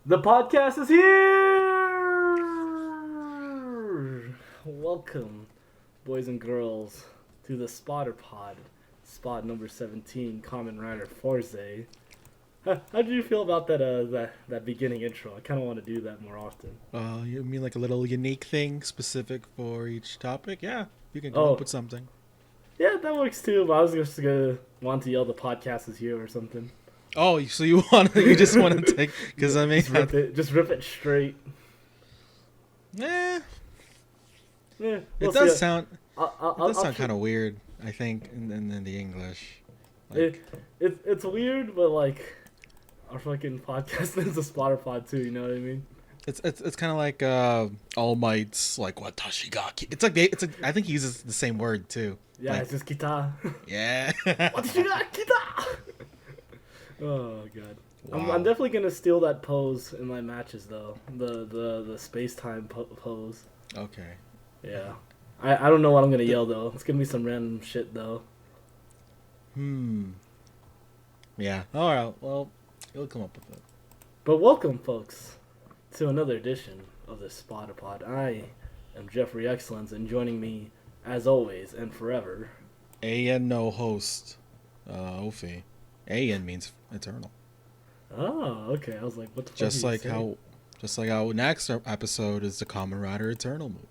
The podcast is here! Welcome, boys and girls, to the Spotter Pod, spot number 17, Kamen Rider Fourze. How did you feel about that beginning intro? I kind of want to do that more often. You mean like a little unique thing specific for each topic? Yeah, you can come up Oh, with something. yeah, that works too, but I was just gonna want to yell the podcast is here or something. Oh, so you just want to take, because I mean, Just rip it straight. eh, Yeah, it we'll does see. sound I'll kind of weird. I think in the English, It, like it's weird, but like our fucking podcast is a spotter pod too. You know what I mean? it's kind of like All Might's like watashi ga. It's like I think he uses the same word too. Yeah, Like, it's just kita. yeah. What you got, kita? Oh god, I'm Wow. definitely gonna steal that pose in my matches though. The space time pose. Okay. Yeah, I don't know what I'm gonna yell though. It's gonna be some random shit though. Yeah. All right. Well, you'll come up with it. But welcome, folks, to another edition of the Spotter Pod. I am Jeffrey Excellence, and joining me, as always and forever. AN no host, Ofi. AN means eternal. Oh, okay. I was like, what the fuck? Just are you like saying? just like how next episode is the Kamen Rider Eternal movie.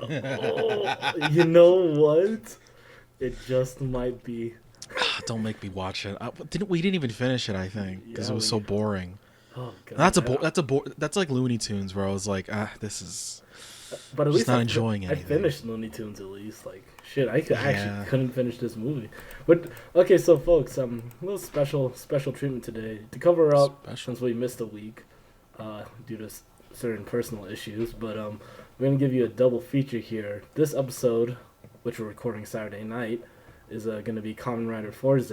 Oh, you know what? It just might be. Don't make me watch it. We didn't even finish it, I think, because Yeah, it was so boring. Oh god. That's like Looney Tunes, where I was like, this is But at just least not enjoying I anything. finished Looney Tunes at least. Like shit, I Yeah. actually couldn't finish this movie. But okay, so folks, a little special treatment today to cover up Special. since we missed a week, due to certain personal issues. But we're gonna give you a double feature here. This episode, which we're recording Saturday night, is gonna be Kamen Rider Fourze,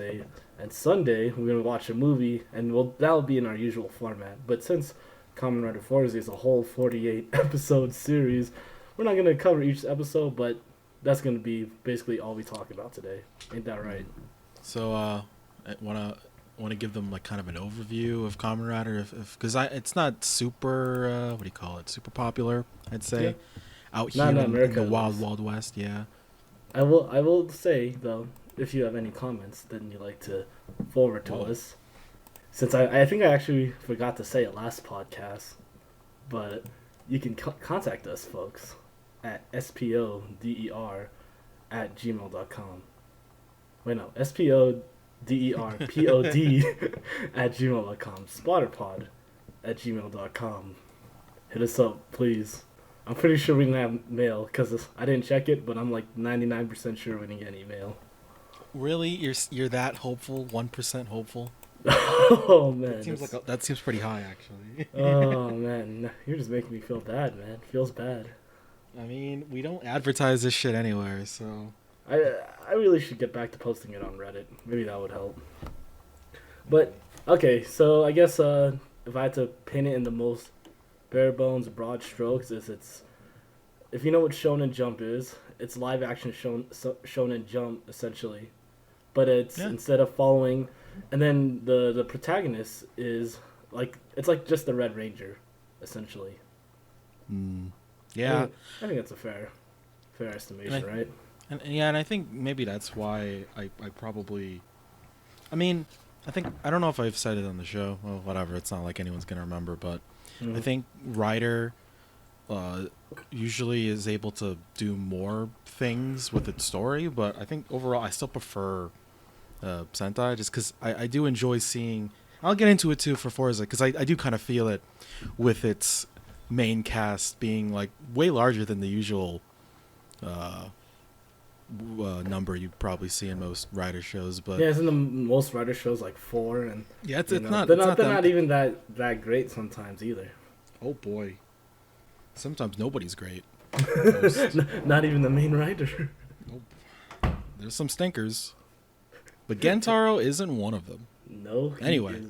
and Sunday we're gonna watch a movie, and that'll be in our usual format. But since Kamen Rider Fourze is a whole 48 episode series, we're not gonna cover each episode, but that's gonna be basically all we talk about today. Ain't that right? So I wanna give them like kind of an overview of Kamen Rider, if because it's not super what do you call it? Super popular, I'd say, Yeah. out Not here in in America, the at wild least. wild west. Yeah. I will say though, if you have any comments, then you'd like to forward to Whoa. us. Since I think I actually forgot to say it last podcast, but you can contact us, folks, at spoder@gmail.com. Wait, no, spoderpod at gmail.com. Spotterpod@gmail.com. Hit us up, please. I'm pretty sure we can have mail because I didn't check it, but I'm like 99% sure we didn't get any mail. Really, you're that hopeful? 1% hopeful? Oh man, That seems pretty high, actually. oh man, you're just making me feel bad, man. Feels bad. I mean, we don't advertise this shit anywhere, so I really should get back to posting it on Reddit. Maybe that would help. But okay, so I guess if I had to pin it in the most bare bones, broad strokes, if you know what Shonen Jump is, it's live action Shonen Jump essentially, but it's Yeah. instead of following, and then the protagonist is like it's like just the Red Ranger, essentially. yeah. I think that's a fair estimation, right? And I think maybe that's why I probably. I mean, I don't know if I've said it on the show. Well, whatever. It's not like anyone's gonna remember, but Mhm. I think Ryder usually is able to do more things with its story, but I think overall I still prefer Sentai, just because I do enjoy seeing. I'll get into it too for Forza, because I do kind of feel it with its main cast being like way larger than the usual number you probably see in most Rider shows. But Yeah, isn't the most writer shows like 4, and yeah, it's you know, not. they're It's not not that. even that great sometimes either. Oh boy, sometimes nobody's great. Not even the main writer. Nope. There's some stinkers, but Gentaro isn't one of them. No, he Anyway. is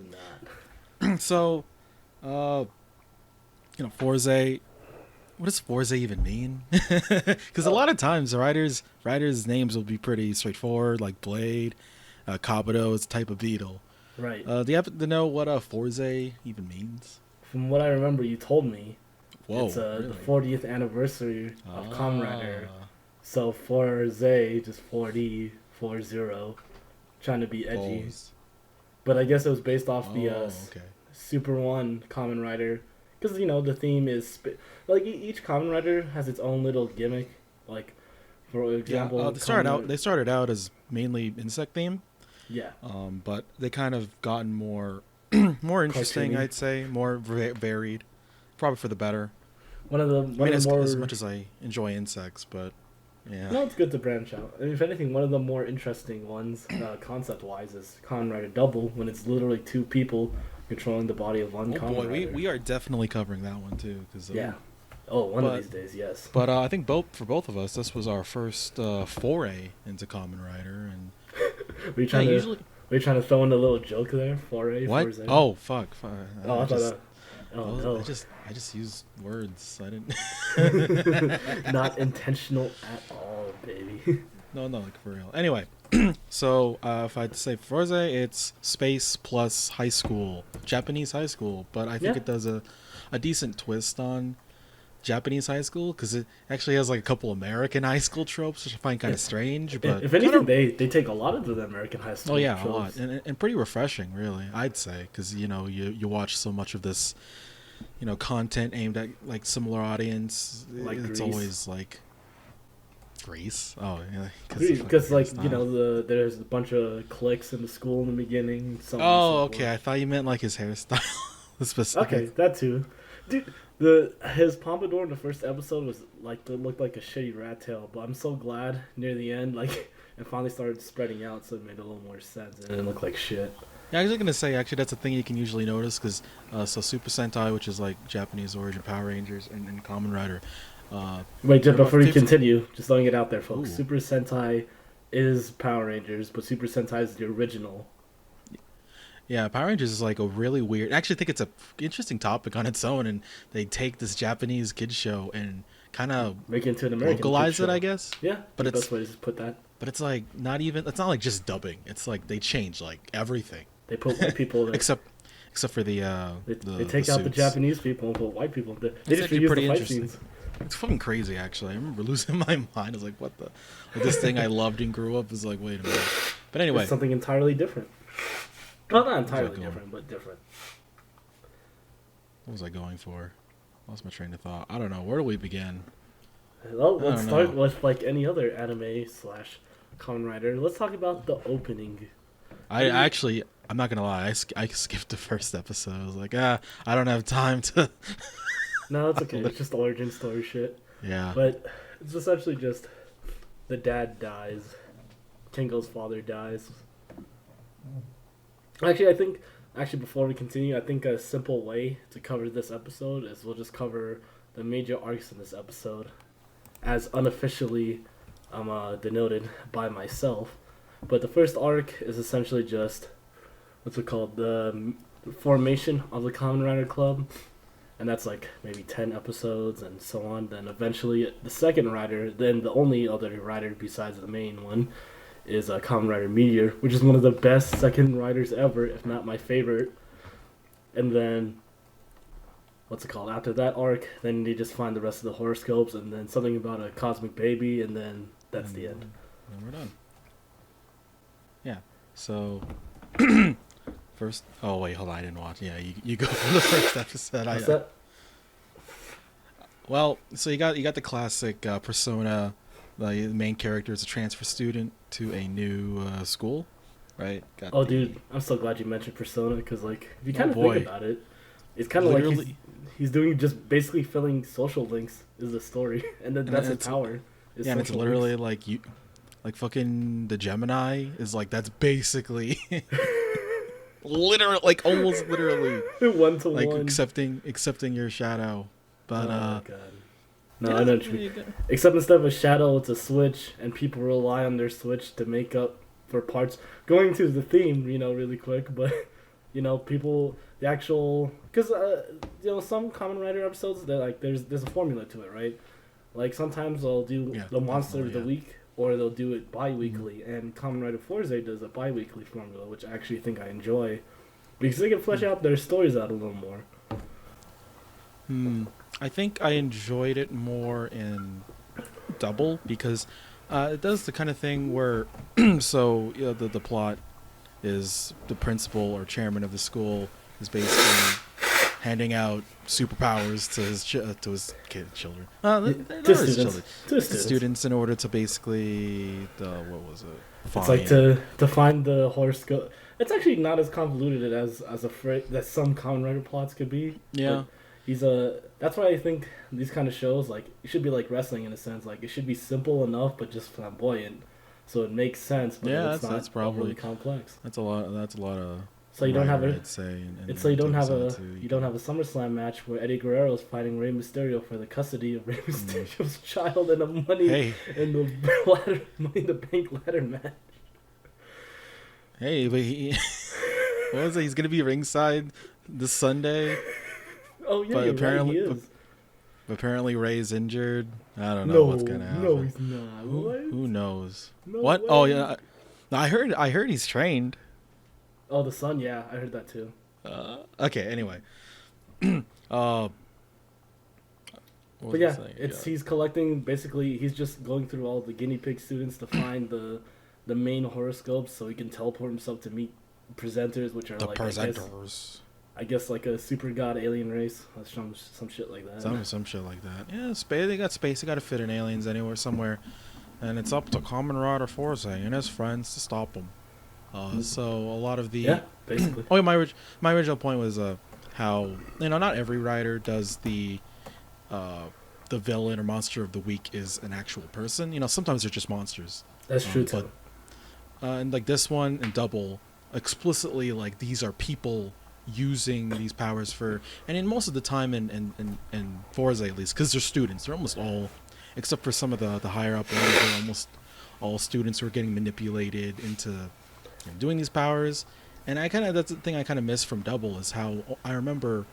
not. So, Fourze. What does Fourze even mean? Because a lot of times writers' names will be pretty straightforward, like Blade, Kabuto is a type of beetle. Right. Do you happen to know what Fourze even means? from what I remember, you told me Whoa, it's really? the 40th anniversary of Kamen Rider. Ah, So Fourze, just 4D, 40, trying to be edgy. Fourze. But I guess it was based off the Oh, okay. Super One Kamen Rider, because the theme is like each Kamen Rider has its own little gimmick. Like for Yeah, example, they started out as mainly insect themed, yeah, but they kind of gotten more more interesting, cartoony. I'd say, more varied, probably for the better. One of the I mean, more as much as I enjoy insects, but yeah, no, it's good to branch out. I mean, if anything, one of the more interesting ones, concept wise, is Kamen Rider Double, when it's literally two people controlling the body of one oh Kamen boy, Rider. we are definitely covering that one too, because Yeah. Oh, one of But- these days, yes. But I think for both of us, this was our first foray into Kamen Rider, and Were you trying to usually were you trying to throw in a little joke there? Foray. what? Fourze? Oh fuck! Oh, I just, thought. Oh no. I just used words. I didn't. Not intentional at all, baby. No, like for real. Anyway, so if I had to say Fourze, it's space plus high school, Japanese high school, but I think Yeah. it does a decent twist on Japanese high school because it actually has like a couple American high school tropes, which I find kind of strange. But If anything, they take a lot of the American high school. oh yeah, a tropes. lot, and pretty refreshing, really. I'd say because you watch so much of this, content aimed at like similar audience. Like it's Grease. always like Grease. Oh yeah, Because like style. there's a bunch of cliques in the school in the beginning. So on and Oh, so okay. I forth. thought you meant like his hairstyle. Okay, that too. Dude, his pompadour in the first episode was like it looked like a shitty rat tail, but I'm so glad near the end, like it finally started spreading out, so it made a little more sense, and it didn't look like shit. Yeah, I was gonna say actually that's a thing you can usually notice because so Super Sentai, which is like Japanese origin Power Rangers, and Kamen Rider. Wait, They're just before about you 50 continue, just throwing it out there, folks. Ooh. Super Sentai is Power Rangers, but Super Sentai is the original. Yeah, Power Rangers is like a really weird. I actually think it's a interesting topic on its own, and they take this Japanese kids show and kind of Make it into an American localize kid it, show. I guess. Yeah, But the it's- best way to put that. But it's like not even. It's not like just dubbing. It's like they change like everything They put white people there. except for the They take out the suits. Japanese people and put white people. They just actually reuse pretty the fight interesting. scenes. It's fucking crazy, actually. I remember losing my mind. I was like, what the? Like, this thing I loved and grew up is like, wait a minute. But anyway, It's something entirely different. Well, not entirely going? different, but different. what was I going for? Lost my train of thought. I don't know. Where do we begin? Well, I let's don't start know. with like any other anime / Kamen Rider. Let's talk about the opening. I'm not gonna lie. I skipped the first episode. I was like, I don't have time to. No, it's okay. It's just origin story shit. Yeah. But it's essentially just the dad dies. Kingo's father dies. Actually, before we continue, I think a simple way to cover this episode is we'll just cover the major arcs in this episode, as unofficially denoted by myself. But the first arc is essentially just what's it called, the formation of the Kamen Rider Club, and that's like maybe 10 episodes and so on. Then eventually the second rider, then the only other rider besides the main one, is Kamen Rider Meteor, which is one of the best second riders ever, if not my favorite. And then what's it called, after that arc, then you just find the rest of the horoscopes, and then something about a cosmic baby, and then that's the end. And we're done. Yeah. So first. Oh wait, hold on. I didn't watch. Yeah, you go for the first episode. What's that? Well, so you got the classic persona. The main character is a transfer student to a new school, right? Got Oh, the- dude, I'm so glad you mentioned Persona, because like if you Oh, kind of boy. think about it, it's kind of like Literally- he's doing just basically filling social links is the story, and then And that's his it's- power. is Yeah, and it's social literally links. like fucking the Gemini is like that's basically literally like almost literally one to like one. accepting your shadow. But oh my god. No, yeah, I know what you there mean. go. Except instead of a shadow, it's a switch, and people rely on their switch to make up for parts. Going to the theme, really quick, but people, the actual, because some Kamen Rider episodes, they're like there's a formula to it, right? Like sometimes they'll do Yeah, the monster of the definitely, week, or they'll do it bi-weekly, and Kamen Rider Fourze does a bi-weekly formula, which I actually think I enjoy, because they can flesh out their stories out a little more. I think I enjoyed it more in Double because it does the kind of thing where so the plot is the principal or chairman of the school is basically handing out superpowers to his children. They're To not his students. children. To The students in order to basically what was it? It's like to find the horoscope. It's actually not as convoluted as that some Kamen Rider plots could be. Yeah. Like, he's a. That's why I think these kind of shows like it should be like wrestling in a sense. Like it should be simple enough, but just flamboyant, so it makes sense. But Yeah, it's not that's probably overly complex. That's a lot of. So you don't have I'd say, so you don't have a too. you don't have a SummerSlam match where Eddie Guerrero is fighting Rey Mysterio for the custody of Rey Mysterio's child and the money in the Money in the Bank ladder match. Hey, but he what was it? He's gonna be ringside this Sunday. Oh yeah, But you're apparently, right, he is. apparently Ray's injured. I don't know what's gonna happen. No, he's not. Who knows? No What? way. Oh yeah, I heard he's trained. Oh, the son. Yeah, I heard that too. Okay. Anyway. What But was I yeah, saying? he's collecting. Basically, he's just going through all the guinea pig students to find the main horoscopes, so he can teleport himself to meet presenters, which are The like presenters. I guess like a super god alien race, or some shit like that. Some shit like that. Yeah, space. They got space. They got to fit in aliens anywhere, somewhere, and it's up to Kamen Rider Fourze and his friends to stop them. So a lot of the basically. Oh, yeah, my original point was how not every writer does the villain or monster of the week is an actual person. Sometimes they're just monsters. That's true too. And like this one and Double, explicitly like these are people using these powers for, and in most of the time in Fourze at least, because they're students, they're almost all, except for some of the higher up ones, they're almost all students who are getting manipulated into doing these powers. And that's the thing I kind of miss from Double is how I remember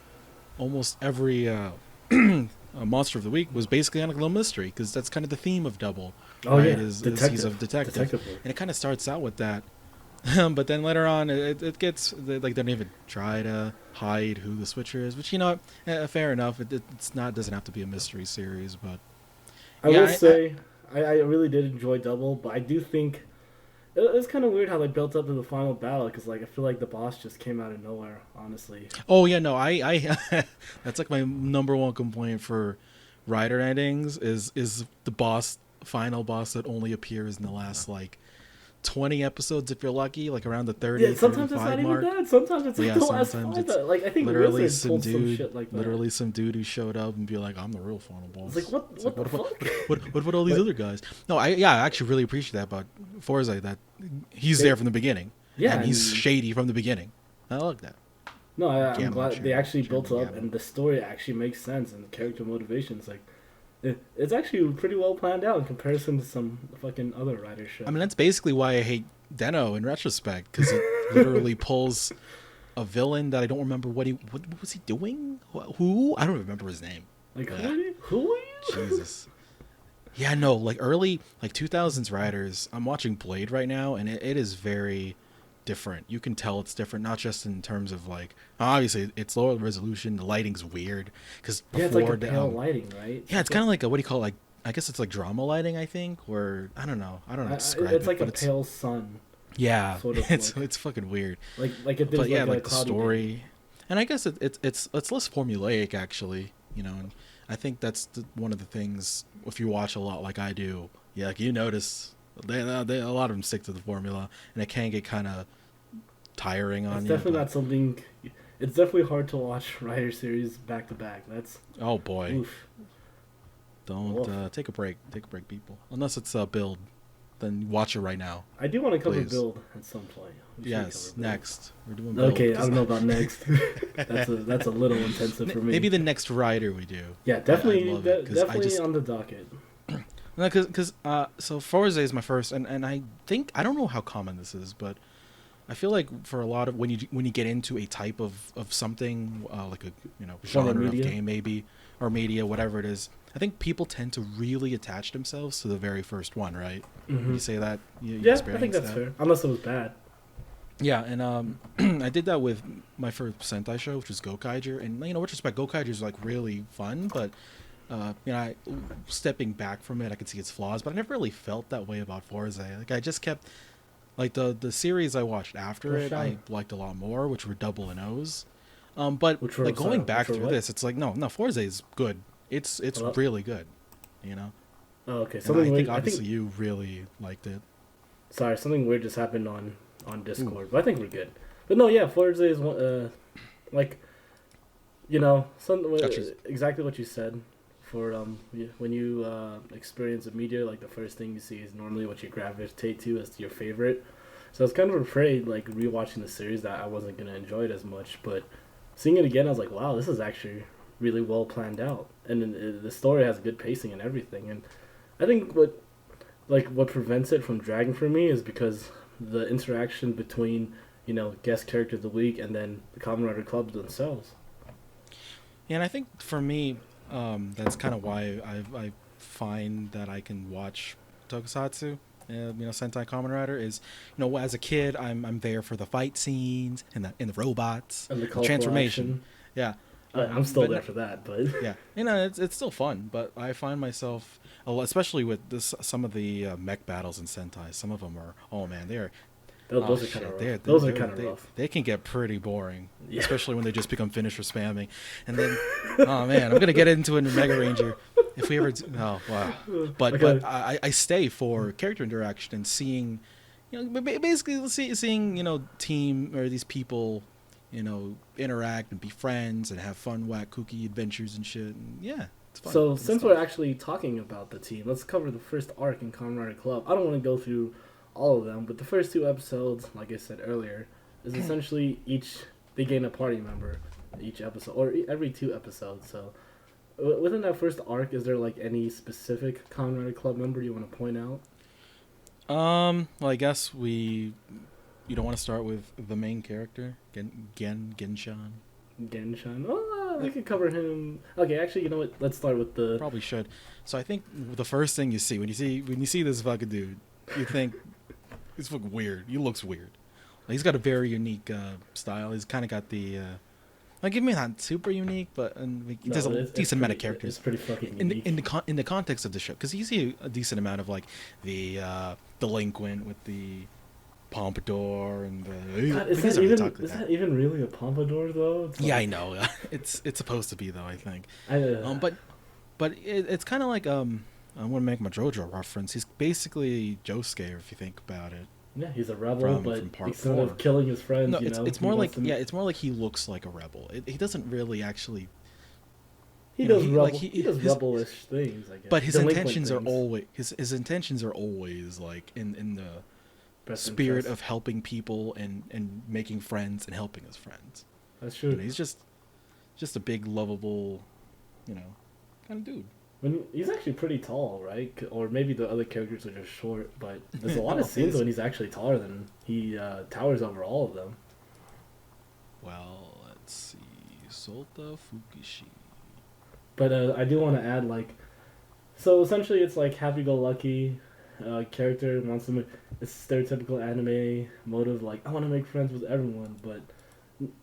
almost every monster of the week was basically on a little mystery, because that's kind of the theme of Double. Oh right? yeah, Is he's a detective. And it kind of starts out with that. But then later on, it gets they don't even try to hide who the Switcher is, which fair enough. Doesn't have to be a mystery series, but I will say I really did enjoy Double, but I do think it was kind of weird how they built up to the final battle, because like I feel like the boss just came out of nowhere, honestly. Oh yeah, no, I that's like my number one complaint for Rider endings is the final boss that only appears in the last like 20 episodes if you're lucky, like around the 30. Yeah, sometimes it's not mark. even that. Sometimes it's like the last five. Like I think literally Wizard pulled some shit like that. Literally some dude who showed up and be like, "I'm the real final boss." It's like what the fuck? What about all these other guys? No, I actually really appreciate that about Fourze, that he's there from the beginning. Yeah, and he's shady from the beginning. I like that. No, I'm glad they actually built up, and the story actually makes sense, and the character motivations like. It's actually pretty well planned out in comparison to some fucking other writer shows. I mean, that's basically why I hate Deno in retrospect, because it literally pulls a villain that I don't remember what was he doing? Who? I don't remember his name. Like, who are you? Jesus. Yeah, no, like early, like 2000s writers. I'm watching Blade right now, and it is very different. You can tell it's different, not just in terms of like, obviously it's lower resolution, the lighting's weird, because it's like a pale lighting, right? Yeah, it's kind of like a, what do you call it? Like, I guess it's like drama lighting, I think, or I don't know how to describe it. It's like a pale sun. Yeah, sort of it's fucking weird. Like if there's but yeah, like the story, and I guess it's less formulaic actually, and I think that's one of the things, if you watch a lot like I do, yeah, like you notice they a lot of them stick to the formula, and it can get kind of tiring on you. It's definitely not something. It's definitely hard to watch writer series back to back. That's oh boy. Oof. Don't take a break. Take a break, people. Unless it's a build, then watch it right now. I do want to cover Please. Build at some point. Yes, next we're doing Build. Okay, I don't know about next. that's a little intensive for me. Maybe the next Rider we do. Yeah, definitely, definitely on the docket. No, because so Fourze is my first, and I think I don't know how common this is, but I feel like for a lot of when you get into a type of something like a genre of game maybe, or media, whatever it is, I think people tend to really attach themselves to the very first one, right? Mm-hmm. You say that? Yeah, I think that's fair. Unless it was bad. Yeah, and I did that with my first Sentai show, which was Gokaiger, and with respect, Gokaiger is like really fun, but stepping back from it, I could see its flaws, but I never really felt that way about Fourze. Like I just kept like the series I watched after For it, sure. I liked a lot more, which were Double and O's. But Which were like going sorry, back which were through what? this, it's like no, Fourze is good. It's Hello? really good, you know. Oh, okay. And I Something think weird. I obviously think you really liked it. sorry, something weird just happened on Ooh, Discord, but I think we're good. But no, yeah, Fourze is one. Like gotcha. exactly what you said. For when you experience a media, like the first thing you see is normally what you gravitate to as your favorite. So I was kind of afraid, like rewatching the series, that I wasn't gonna enjoy it as much. But seeing it again, I was like, wow, this is actually really well planned out, and then the story has good pacing and everything. And I think what prevents it from dragging for me is because the interaction between guest characters of the week and then the Kamen Rider clubs themselves. Yeah, and I think for me, that's kind of why I find that I can watch Tokusatsu. Sentai Kamen Rider is, as a kid, I'm there for the fight scenes and the robots, And the the colorful transformation. action. Yeah, I'm still but there for that, but yeah, it's still fun. But I find myself, especially with some of the mech battles in Sentai. Some of them are, oh man, they're oh those are kind of shit, rough. Those are kind of they rough. they can get pretty boring, Yeah. especially when they just become finished for spamming. And then, oh man, I'm gonna get into it in Mega Ranger if we ever. Oh wow, but Okay. I stay for character interaction and seeing, basically seeing team or these people, interact and be friends and have fun, whack, kooky adventures and shit. And yeah, it's fun. So Good since stuff. we're actually talking about the team, let's cover the first arc in Kamen Rider Club. I don't want to go through all of them, but the first two episodes, like I said earlier, is essentially each they gain a party member each episode or every two episodes. So within that first arc, is there like any specific Kamen Rider Club member you want to point out? Well, I guess you don't want to start with the main character, Genshan. Genshin. Oh, we could cover him. Okay, actually, you know what? Let's start with the. Probably should. So I think the first thing you see when you see this fucking dude, you think he's fucking weird. He looks weird. Like, he's got a very unique style. He's kind of got the like, give me not super unique, but No, there's a it's decent amount of pretty. It's characters pretty fucking in unique. in the context of the show, because you see a decent amount of like the delinquent with the pompadour and the. God, He doesn't really talk like is that. that even really a pompadour though? It's Yeah, I like, know. It's supposed to be though. I think. I, But it's kind of like I want to make my JoJo reference. He's basically Josuke if you think about it. yeah, he's a rebel, From but part instead 4. of killing his friends, No, it's he more like wants to. it's more like he looks like a rebel. He doesn't really actually. He You know, does he rebel. like He does his, rebellish things, I guess. but his Delinquent intentions are things. always his intentions are always like in the Best spirit interest. of helping people and making friends and helping his friends. That's true. He's just a big lovable, kind of dude. When he's actually pretty tall, right? Or maybe the other characters are just short. But there's a lot No, of scenes he's- when he's actually taller than he towers over all of them. Well, let's see. Solta Fukishi. But I do want to add so essentially it's like happy-go-lucky character wants to make it's stereotypical anime motive like I want to make friends with everyone, but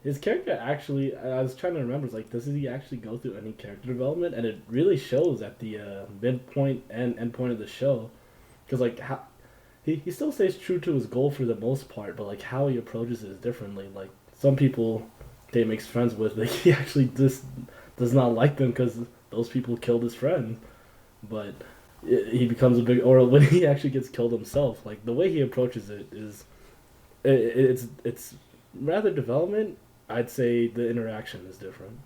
his character actually I was trying to remember it's like does he actually go through any character development, and it really shows at the midpoint and end point of the show, because like how he still stays true to his goal for the most part, but like how he approaches it is differently. Like some people that he makes friends with, like, he actually just does not like them because those people killed his friend. But he becomes a big, or when he actually gets killed himself, like the way he approaches it is, it's rather development. I'd say the interaction is different.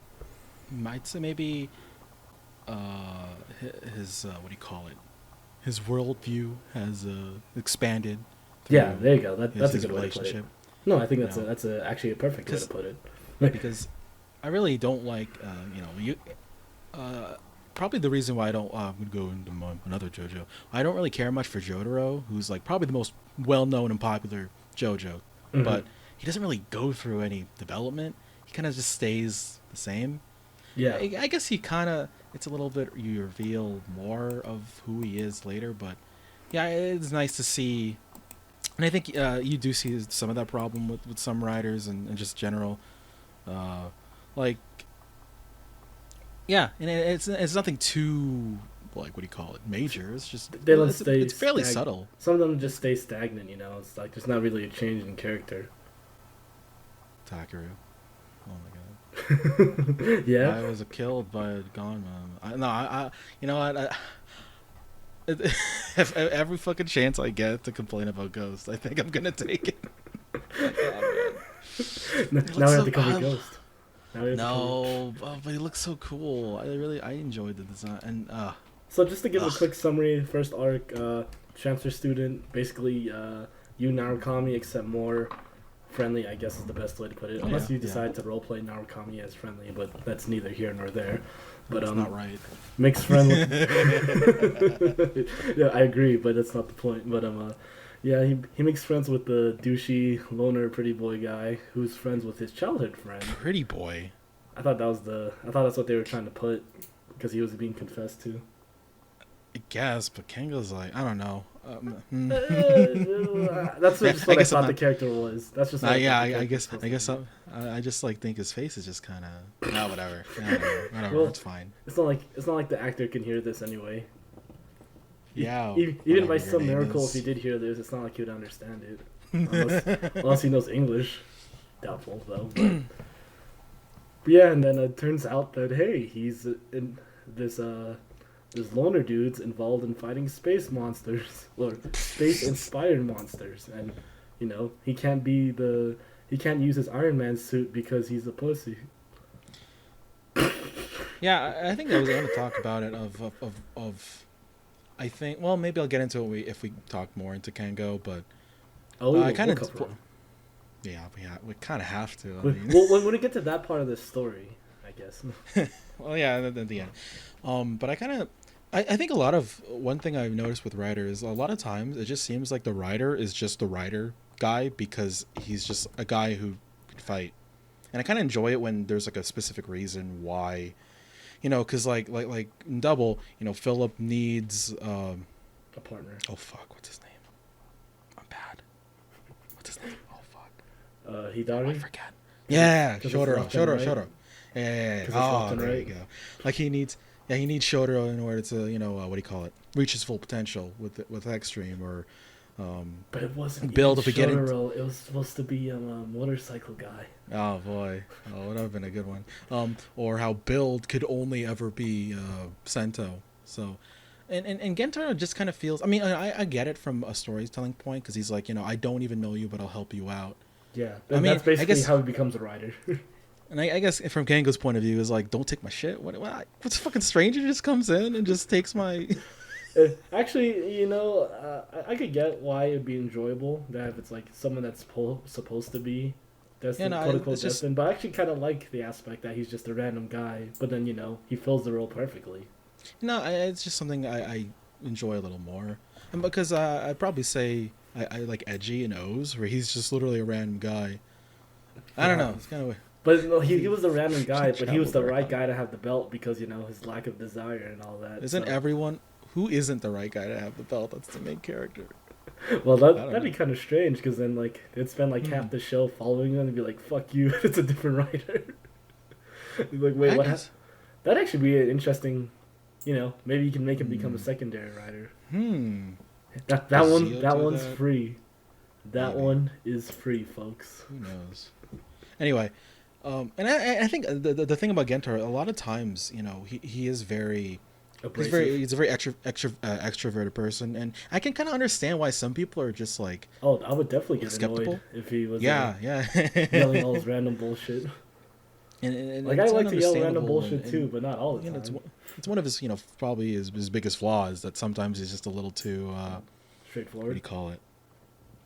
Might say maybe his what do you call it? His worldview has expanded. Yeah, Through there you go. That's a his good way to put it. relationship. No, I think You know, that's actually a perfect way to 'cause- put it. because I really don't like probably the reason why I don't I'm gonna go into another JoJo. I don't really care much for Jotaro, who's like probably the most well known and popular JoJo, Mhm. but he doesn't really go through any development. He kind of just stays the same. Yeah, I guess he kind of it's a little bit you reveal more of who he is later, but yeah, it's nice to see And I think you do see some of that problem with some writers and just general, uh, like yeah, and it's nothing too like what do you call it major. It's just They don't stay it's fairly subtle. Some of them just stay stagnant. It's like there's not really a change in character. Takaru. Oh my god. Yeah. I was killed by a gunman. I you know what? If every fucking chance I get to complain about Ghost, I think I'm gonna take it. Oh, now we have to cover Ghost. No, but he looks so cool. I enjoyed the design and So just to give a quick summary, first arc, transfer student, basically you Narukami except more friendly, I guess is the best way to put it. Unless you decide to roleplay Narukami as friendly, but that's neither here nor there. But that's not right. Mixed friend with yeah, I agree, but that's not the point. But yeah, he makes friends with the douchey loner pretty boy guy who's friends with his childhood friend. Pretty boy. I thought that's what they were trying to put because he was being confessed to. I guess, but Kengo's like, I don't know. That's just what I thought the character was. That's just what I guess I just like think his face is just kind of whatever. Whatever. Well, it's fine. It's not like the actor can hear this anyway. Yeah. Even by some miracle, if he did hear this, it's not like he would understand it, unless he knows English. Doubtful though. But yeah, and then it turns out that hey, he's in this loner dude's involved in fighting space monsters or space-inspired monsters, and he can't use his Iron Man suit because he's a pussy. Yeah, I think I was going to talk about it. I think maybe I'll get into it if we talk more into Kengo, but I kind of we kind of have to. Well, when we get to that part of the story, I guess. Well, yeah, at the end. But I think one thing I've noticed with writers, a lot of times it just seems like the writer is just the writer guy because he's just a guy who can fight. And I kind of enjoy it when there's like a specific reason why, because like in Double, Philip needs a partner. Oh fuck, what's his name? I'm bad. What's his name? Oh fuck. Hidari? Oh, I forget. Yeah, Shotaro. Yeah. Oh, there you go. Like he needs Shotaro in order to, reach his full potential with Extreme or but it wasn't build Shotaro. It was supposed to be a motorcycle guy. Oh boy. Oh, would have been a good one. Or how build could only ever be Sento. So and Gentaro just kind of feels, I get it from a storytelling point because he's like, I don't even know you, but I'll help you out. Yeah. That's basically how he becomes a writer. And I guess from Kengo's point of view is like, don't take my shit. What's a fucking stranger just comes in and just takes my... Actually, I could get why it'd be enjoyable that if it's like someone that's supposed to be destined, quote-unquote destined. But I actually kind of like the aspect that he's just a random guy, but then, he fills the role perfectly. No, it's just something I enjoy a little more. And because I'd probably say I like Edgy and O's, where he's just literally a random guy. I don't know. It's kind of... But no, he was a random guy, but he was the right guy to have the belt because, his lack of desire and all that. Isn't everyone... Who isn't the right guy to have the belt? That's the main character. Well, that'd be kind of strange because then, they'd spend, half the show following him and be like, fuck you, it's a different writer. Like, wait, what happened? That'd actually be an interesting... maybe you can make him become a secondary writer. That one's free. That one is free, folks. Who knows? Anyway... and I think the thing about Gentaro, a lot of times, he is very... He's a very extroverted person, and I can kind of understand why some people are just like... Oh, I would definitely get skeptical. Annoyed if he was yelling all his random bullshit. And I like to yell random bullshit too, but not all the time. It's one of his, probably his biggest flaws that sometimes he's just a little too... straightforward? What do you call it?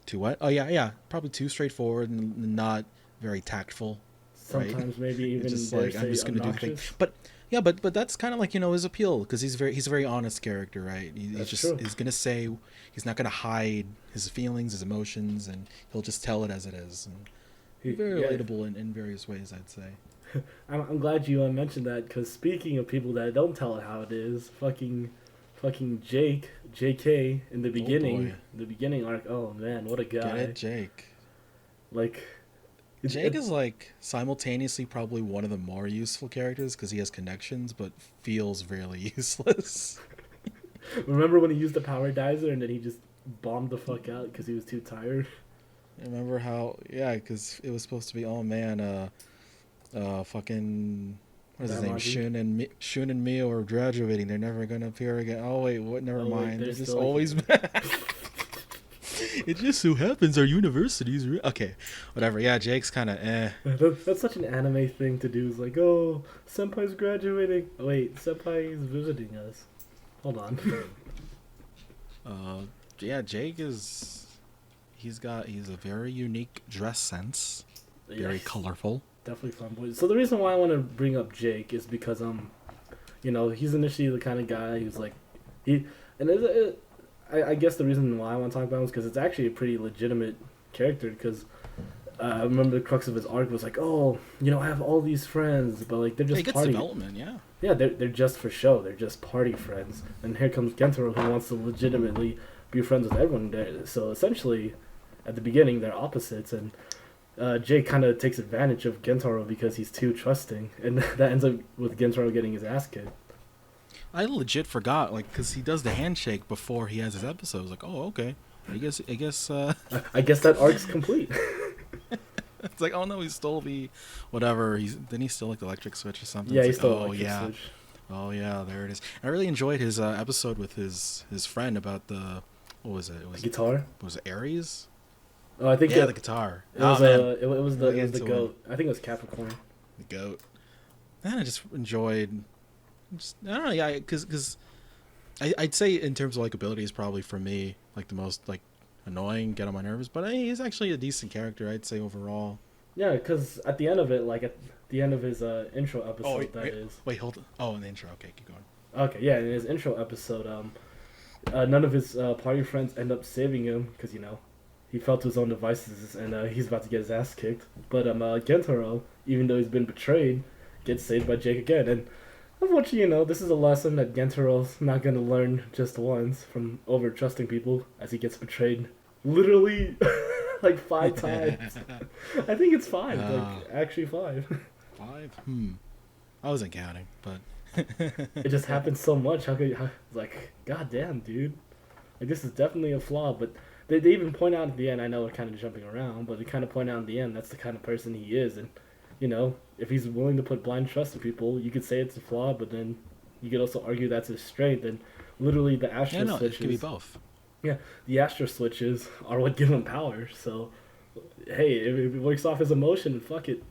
Too what? Oh, yeah. Probably too straightforward and not very tactful. Sometimes maybe even just like, I'm just going to do the thing. But... Yeah, but that's kind of like, his appeal because he's a very honest character, right? He's going to say, he's not going to hide his feelings, his emotions, and he'll just tell it as it is. And he's very relatable in various ways, I'd say. I'm glad you mentioned that because speaking of people that don't tell it how it is, fucking fucking Jake, JK, in the beginning, boy. the beginning arc. Oh man, what a Get guy! it, Jake. Like, Jake is like simultaneously probably one of the more useful characters because he has connections, but feels really useless. remember when he used the power dizer and then he just bombed the fuck out because he was too tired. Remember how? Yeah, because it was supposed to be, oh man, fucking, what is his name? Damaji. Shun and Mio are graduating. They're never gonna appear again. Oh wait, what? Never Oh, wait, mind. they're They're just still always. here. It just so happens our universities. Okay, whatever. Yeah, Jake's kind of eh. That's such an anime thing to do. It's like, oh, senpai's graduating. Oh, wait, senpai is visiting us. Hold on. Yeah, Jake is. He's a very unique dress sense. Very Yes, colorful. definitely flamboyant. So the reason why I want to bring up Jake is because he's initially the kind of guy who's like, I guess the reason why I want to talk about him is because it's actually a pretty legitimate character. Because I remember the crux of his arc was like, oh, I have all these friends, but like they're just He gets party. development, yeah. Yeah, they're just for show. They're just party friends. And here comes Gentaro who wants to legitimately be friends with everyone there. So essentially, at the beginning, they're opposites, and Jake kind of takes advantage of Gentaro because he's too trusting, and that ends up with Gentaro getting his ass kicked. I legit forgot, like, because he does the handshake before he has his episode. I was like, oh, okay. I guess. I guess that arc's complete. It's like, oh no, he stole the whatever. Didn't he steal like the electric switch or something? Yeah, It's he like, stole oh electric yeah, switch. oh yeah, there it is. I really enjoyed his episode with his friend about the what was it? It was Guitar. Was it Aries? Oh, I think Yeah, the guitar. it was man, it was the We'll get it was the into goat. I think it was Capricorn. the goat. And I just enjoyed. I don't know, yeah, because I'd say in terms of likability, is probably for me like the most like annoying, get on my nerves. But he's actually a decent character, I'd say overall. Yeah, because at the end of it, like at the end of his intro episode, Wait, hold on. Oh, in the intro. Okay, keep going. Okay, yeah, in his intro episode, none of his party friends end up saving him because he fell to his own devices and he's about to get his ass kicked. But Gentaro, even though he's been betrayed, gets saved by Jake again. And unfortunately, this is a lesson that Gentaro's not gonna learn just once from over trusting people as he gets betrayed, literally, like 5 times. I think it's 5, like actually 5. 5? I wasn't counting, but It just happens so much. Like, god damn, dude. Like, this is definitely a flaw, but they even point out at the end, I know we're kind of jumping around, but they kind of point out at the end that's the kind of person he is, and, if he's willing to put blind trust in people, you could say it's a flaw, but then you could also argue that's his strength, and literally the Astro switches... it could be both. Yeah, the Astro switches are what give him power, so, hey, if it works off his emotion, fuck it.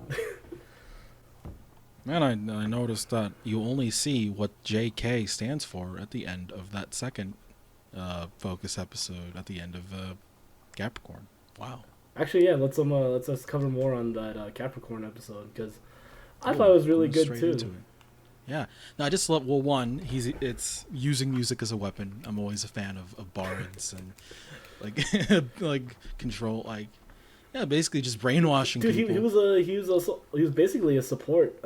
Man, I noticed that you only see what JK stands for at the end of that second focus episode at the end of Capricorn. Wow. Actually, yeah, let's cover more on that Capricorn episode because I thought it was really good too. Yeah, no, I just love. Well, one, it's using music as a weapon. I'm always a fan of bards and like like control, like yeah, basically just brainwashing Dude, people. he was basically a support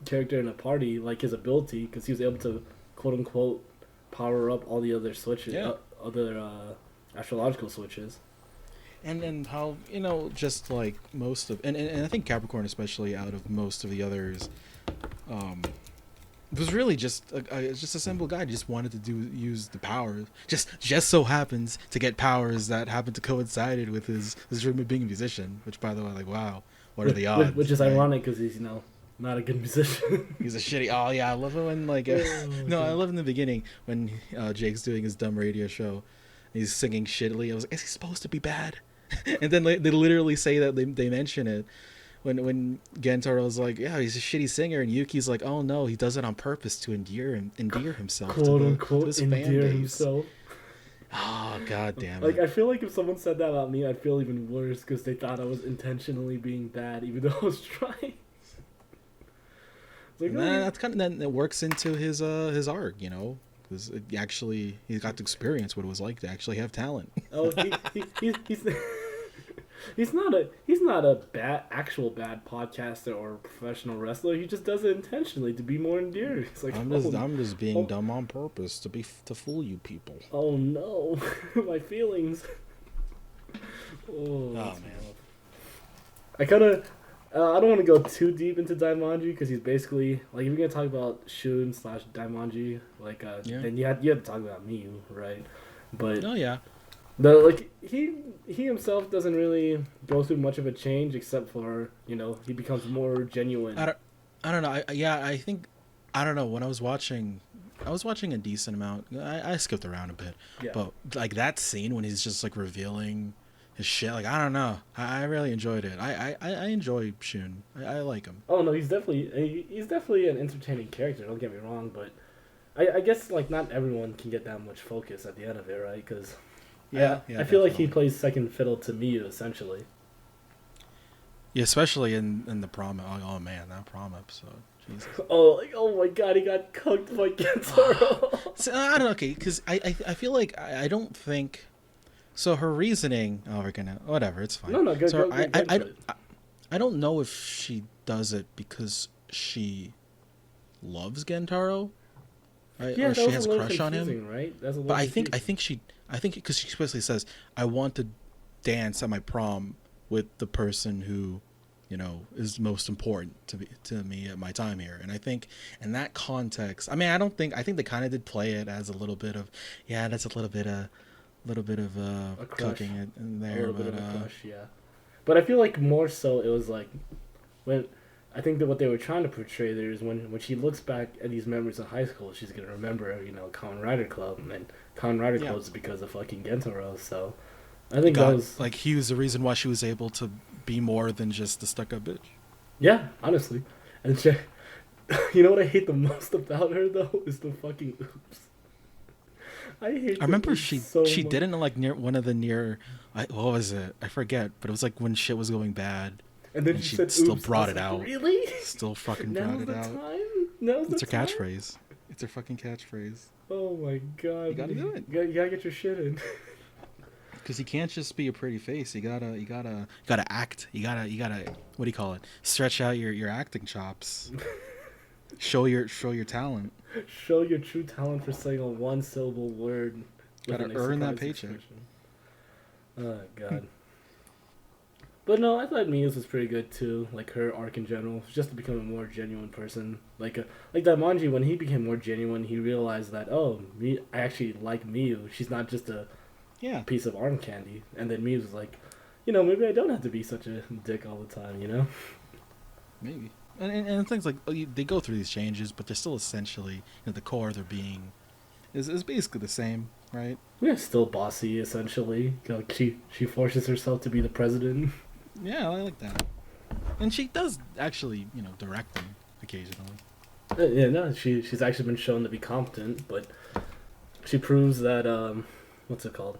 character in a party, like his ability, because he was able to quote unquote power up all the other switches, other astrological switches. And then how just like most of and I think Capricorn especially out of most of the others, was really just a simple guy. He just wanted to use the powers. Just so happens to get powers that happen to coincided with his dream of being a musician. Which, by the way, like wow, what are the odds? Which is ironic because he's not a good musician. He's a shitty. Oh yeah, I love it when like I love in the beginning when Jake's doing his dumb radio show. He's singing shittily. I was like, is he supposed to be bad? And then they literally say that they mention it when Gentaro's like, yeah, he's a shitty singer, and Yuki's like, oh no, he does it on purpose to endear himself quote unquote to his endear fan base. himself. Oh god damn it! Like I feel like if someone said that about me, I'd feel even worse because they thought I was intentionally being bad, even though I was trying. Like, that's kind of then it works into his art, because he got to experience what it was like to actually have talent. Oh, He's not a actual bad podcaster or professional wrestler. He just does it intentionally to be more endearing. It's like I'm just being dumb on purpose to fool you people. Oh no, my feelings. Oh man. I kind of I don't want to go too deep into Daimonji because he's basically like if you're gonna talk about Shun slash Daimonji, like then you had to talk about Miyu, right? But Oh yeah. he himself doesn't really go through much of a change except for he becomes more genuine. I don't know. I think I don't know. When I was watching a decent amount. I skipped around a bit, but like that scene when he's just like revealing his shit, like I don't know. I really enjoyed it. I enjoy Shun. I like him. Oh no, he's definitely an entertaining character. Don't get me wrong, but I guess like not everyone can get that much focus at the end of it, right? Because I feel like he plays second fiddle to Miyu essentially. Yeah, especially in the prom. Oh man, that prom episode. Jesus. Oh my god, he got cooked by Gentaro. So, I don't know, okay, because I feel like I don't think. So her reasoning. Oh, we're gonna whatever. It's fine. No, go. So go I don't know if she does it because she loves Gentaro. Right? Yeah, or she has a crush on him. Right? That's a but I think because she especially says, I want to dance at my prom with the person who, is most important to me at my time here. And I think in that context, I mean, I think they kind of did play it as a little bit of, that's a little bit of cooking it in there. A little bit of a crush, yeah. But I feel like more so it was like when I think that what they were trying to portray there is when she looks back at these memories of high school, she's gonna remember Kamen Rider Club, and Kamen Rider Club is because of fucking Gentaro. So I think that was like he was the reason why she was able to be more than just the stuck-up bitch. Yeah, honestly, and she, you know what I hate the most about her though is the fucking oops. I remember she so did it in like near one of the what was it? I forget, but it was like when shit was going bad. And then she said, still oops. brought it like, out. Really? Still fucking brought it out. It's her catchphrase. It's her fucking catchphrase. Oh my god. You gotta do it. You gotta get your shit in. Because you can't just be a pretty face. You gotta act. You gotta what do you call it? Stretch out your acting chops. Show your talent. Show your true talent for saying a one-syllable word. Gotta earn that paycheck. Oh god. But no, I thought Mia's was pretty good too. Like her arc in general, just to become a more genuine person. Like Daimonji, when he became more genuine, he realized that I actually like Miu. She's not just a piece of arm candy. And then Miu was like, maybe I don't have to be such a dick all the time. Maybe. And things like they go through these changes, but they're still essentially at the core. They're being is basically the same, right? Yeah, still bossy essentially. Like she forces herself to be the president. Yeah, I like that. And she does actually, direct them occasionally. She's actually been shown to be competent, but she proves that what's it called?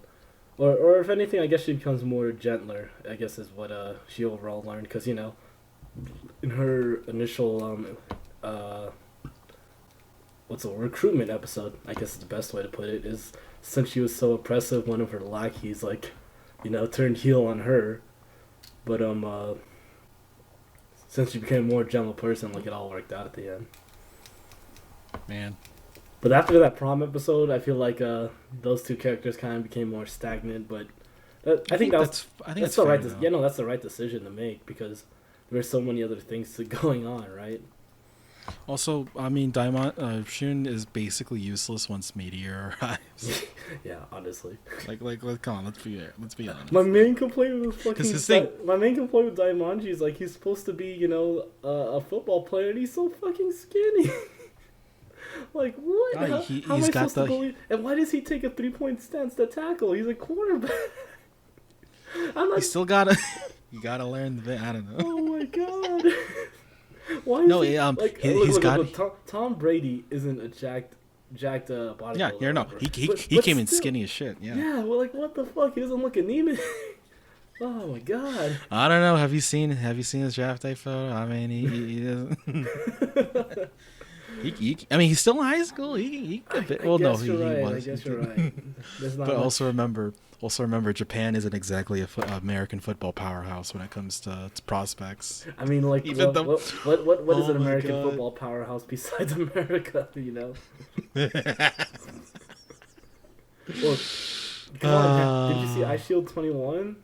Or if anything, I guess she becomes more gentler. I guess is what she overall learned, because in her initial recruitment episode, I guess is the best way to put it, is since she was so oppressive, one of her lackeys turned heel on her. But since she became a more gentle person, it all worked out at the end. Man. But after that prom episode, I feel like those two characters kind of became more stagnant. But I think that's the right. That's the right decision to make, because there were so many other things going on, right? Also, I mean, Shun is basically useless once Meteor arrives. Yeah, honestly. Like, come on, let's be honest. My main complaint with Daimonji is he's supposed to be, a football player, and he's so fucking skinny. What? How am I supposed to believe? And why does he take a 3-point stance to tackle? He's a quarterback. You still gotta, you gotta learn the bit. I don't know. Oh my god. Why is he's got. Tom Brady isn't a jacked bodybuilder. Yeah, no, he came in skinny as shit. Yeah. Yeah, what the fuck? He doesn't look anemic. Oh my god. I don't know. Have you seen his draft day photo? I mean, he doesn't. I mean, he's still in high school. He could be. I Well, no, guess you're he right. I was. guess you're right. There's not But much. also remember, Japan isn't exactly a American football powerhouse when it comes to prospects. I mean, like, Even though, what is oh an my American god. football powerhouse besides America? You know. Well, come on, did you see Ice Shield 21?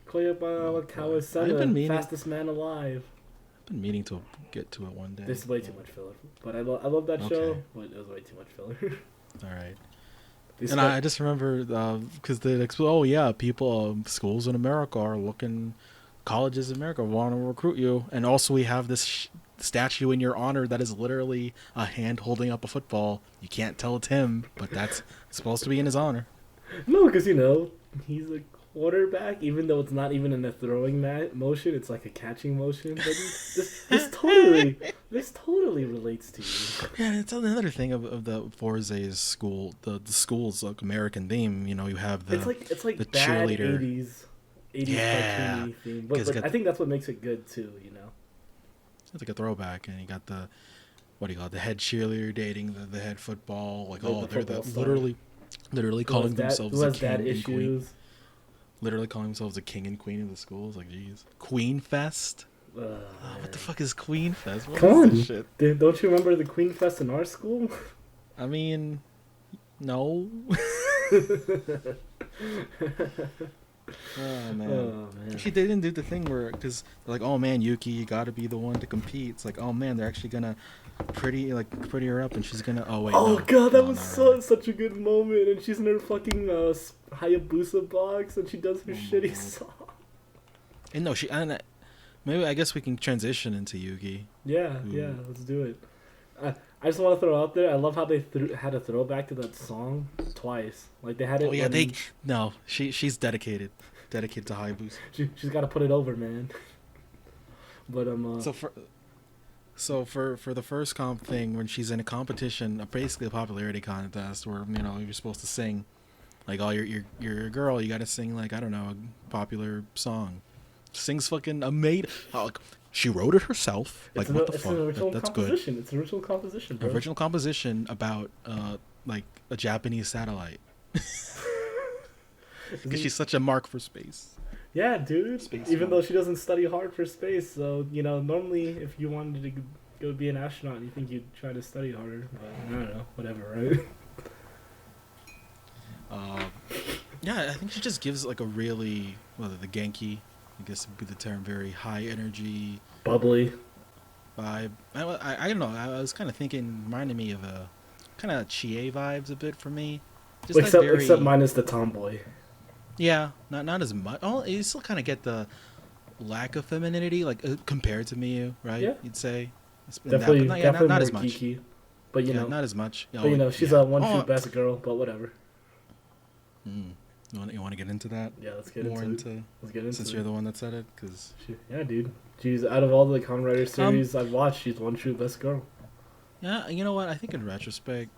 Koyaba Wakawa I've been Senna, meaning, fastest man alive. been meaning to get to it one day. There's way too much filler, but I love that show. Okay. But it was way too much filler. All right. They And spent- I just remember because oh yeah, people schools in America are looking, colleges in America want to recruit you, and also we have this statue in your honor that is literally a hand holding up a football. You can't tell it's him, but that's supposed to be in his honor. No, because he's a quarterback, even though it's not even in a throwing motion, it's like a catching motion. But this totally relates to you. Yeah, it's another thing of the Fourze's school, the school's like American theme. You know, you have the It's like the bad cheerleader. 80s Yeah. cartoony theme. Because But I think that's what makes it good too. You know. It's like a throwback, and you got the what do you call it, the head cheerleader dating the head football. Like, The they're football star. literally calling themselves who the has king dad and queen. issues. Literally calling themselves the king and queen of the schools. Like, geez, Queen Fest. Oh, What the fuck is Queen Fest? What Come is on. this shit? Dude, don't you remember the Queen Fest in our school? I mean, no. Oh man. Oh man. Actually, they didn't do the thing where, because they're like, oh man, Yuki, you got to be the one to compete. It's like, oh man, they're actually gonna pretty her up, and she's gonna. Oh wait. Oh no. god, that No, was not so really. such a good moment, and she's in her fucking Hayabusa box, and she does her shitty song. And no, maybe I guess we can transition into Yuki. Yeah, let's do it. I just want to throw out there, I love how they had a throwback to that song twice. Like they had it. Oh yeah, when she's dedicated to Hayabusa. she's got to put it over, man. But So for the first comp thing, when she's in a competition, basically a popularity contest, where you're supposed to sing, like, oh you're a girl, you got to sing, like, I don't know, a popular song. Sings fucking amazing. She wrote it herself. Like, what the fuck? It's an original That's composition. good. It's an original composition, bro. Original composition about like a Japanese satellite. Because she's such a mark for space. Yeah, dude. Space Even one. though she doesn't study hard for space, so normally if you wanted to go be an astronaut, you think you'd try to study harder. But I don't know, whatever, right? Yeah, I think she just gives like a really, the Genki, I guess would be the term, very high energy Bubbly. vibe. I don't know. I was kind of thinking, reminded me of a kind of Chie vibes a bit for me. Just Except minus the tomboy. Yeah, not as much. Oh, you still kind of get the lack of femininity, like compared to Miyu, right? Yeah. You'd say. Definitely, not definitely as more much. geeky. But Not as much. she's a one-shoot best girl. But whatever. You want to get into that? Yeah, let's get more into it. Let's get into since it. you're the one that said it, because Yeah, dude. She's out of all the Kamen Rider series I've watched, she's one-shoot best girl. yeah, you know what? I think in retrospect,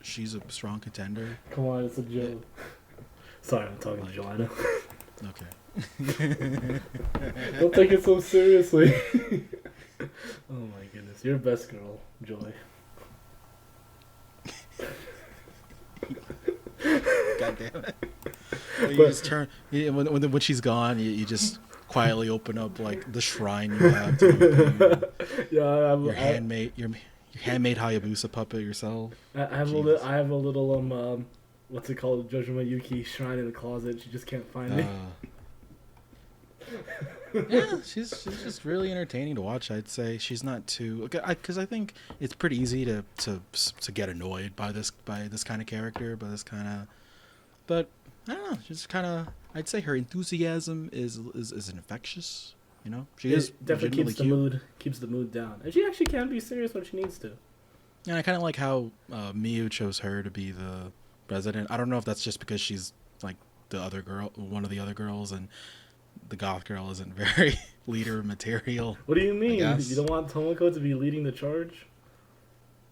she's a strong contender. Come on, it's a joke. Sorry, I'm talking to Joanna. Okay. Don't take it so seriously. Oh my goodness, you're best girl, Joy. God damn it. You just turn when she's gone. You just quietly open up like the shrine you have to your handmade Hayabusa puppet yourself. I have a little what's it called, Jojima Yuki shrine in the closet. She just can't find it. Yeah, she's just really entertaining to watch. I'd say she's not too, because I think it's pretty easy to get annoyed by this kind of character, but I don't know. She's kind of, I'd say her enthusiasm is infectious. She is definitely legitimately keeps the mood down, and she actually can be serious when she needs to. And I kind of like how Miyu chose her to be the president. I don't know if that's just because she's like one of the other girls, and the goth girl isn't very leader material. What do you mean? guess. You don't want Tomoko to be leading the charge?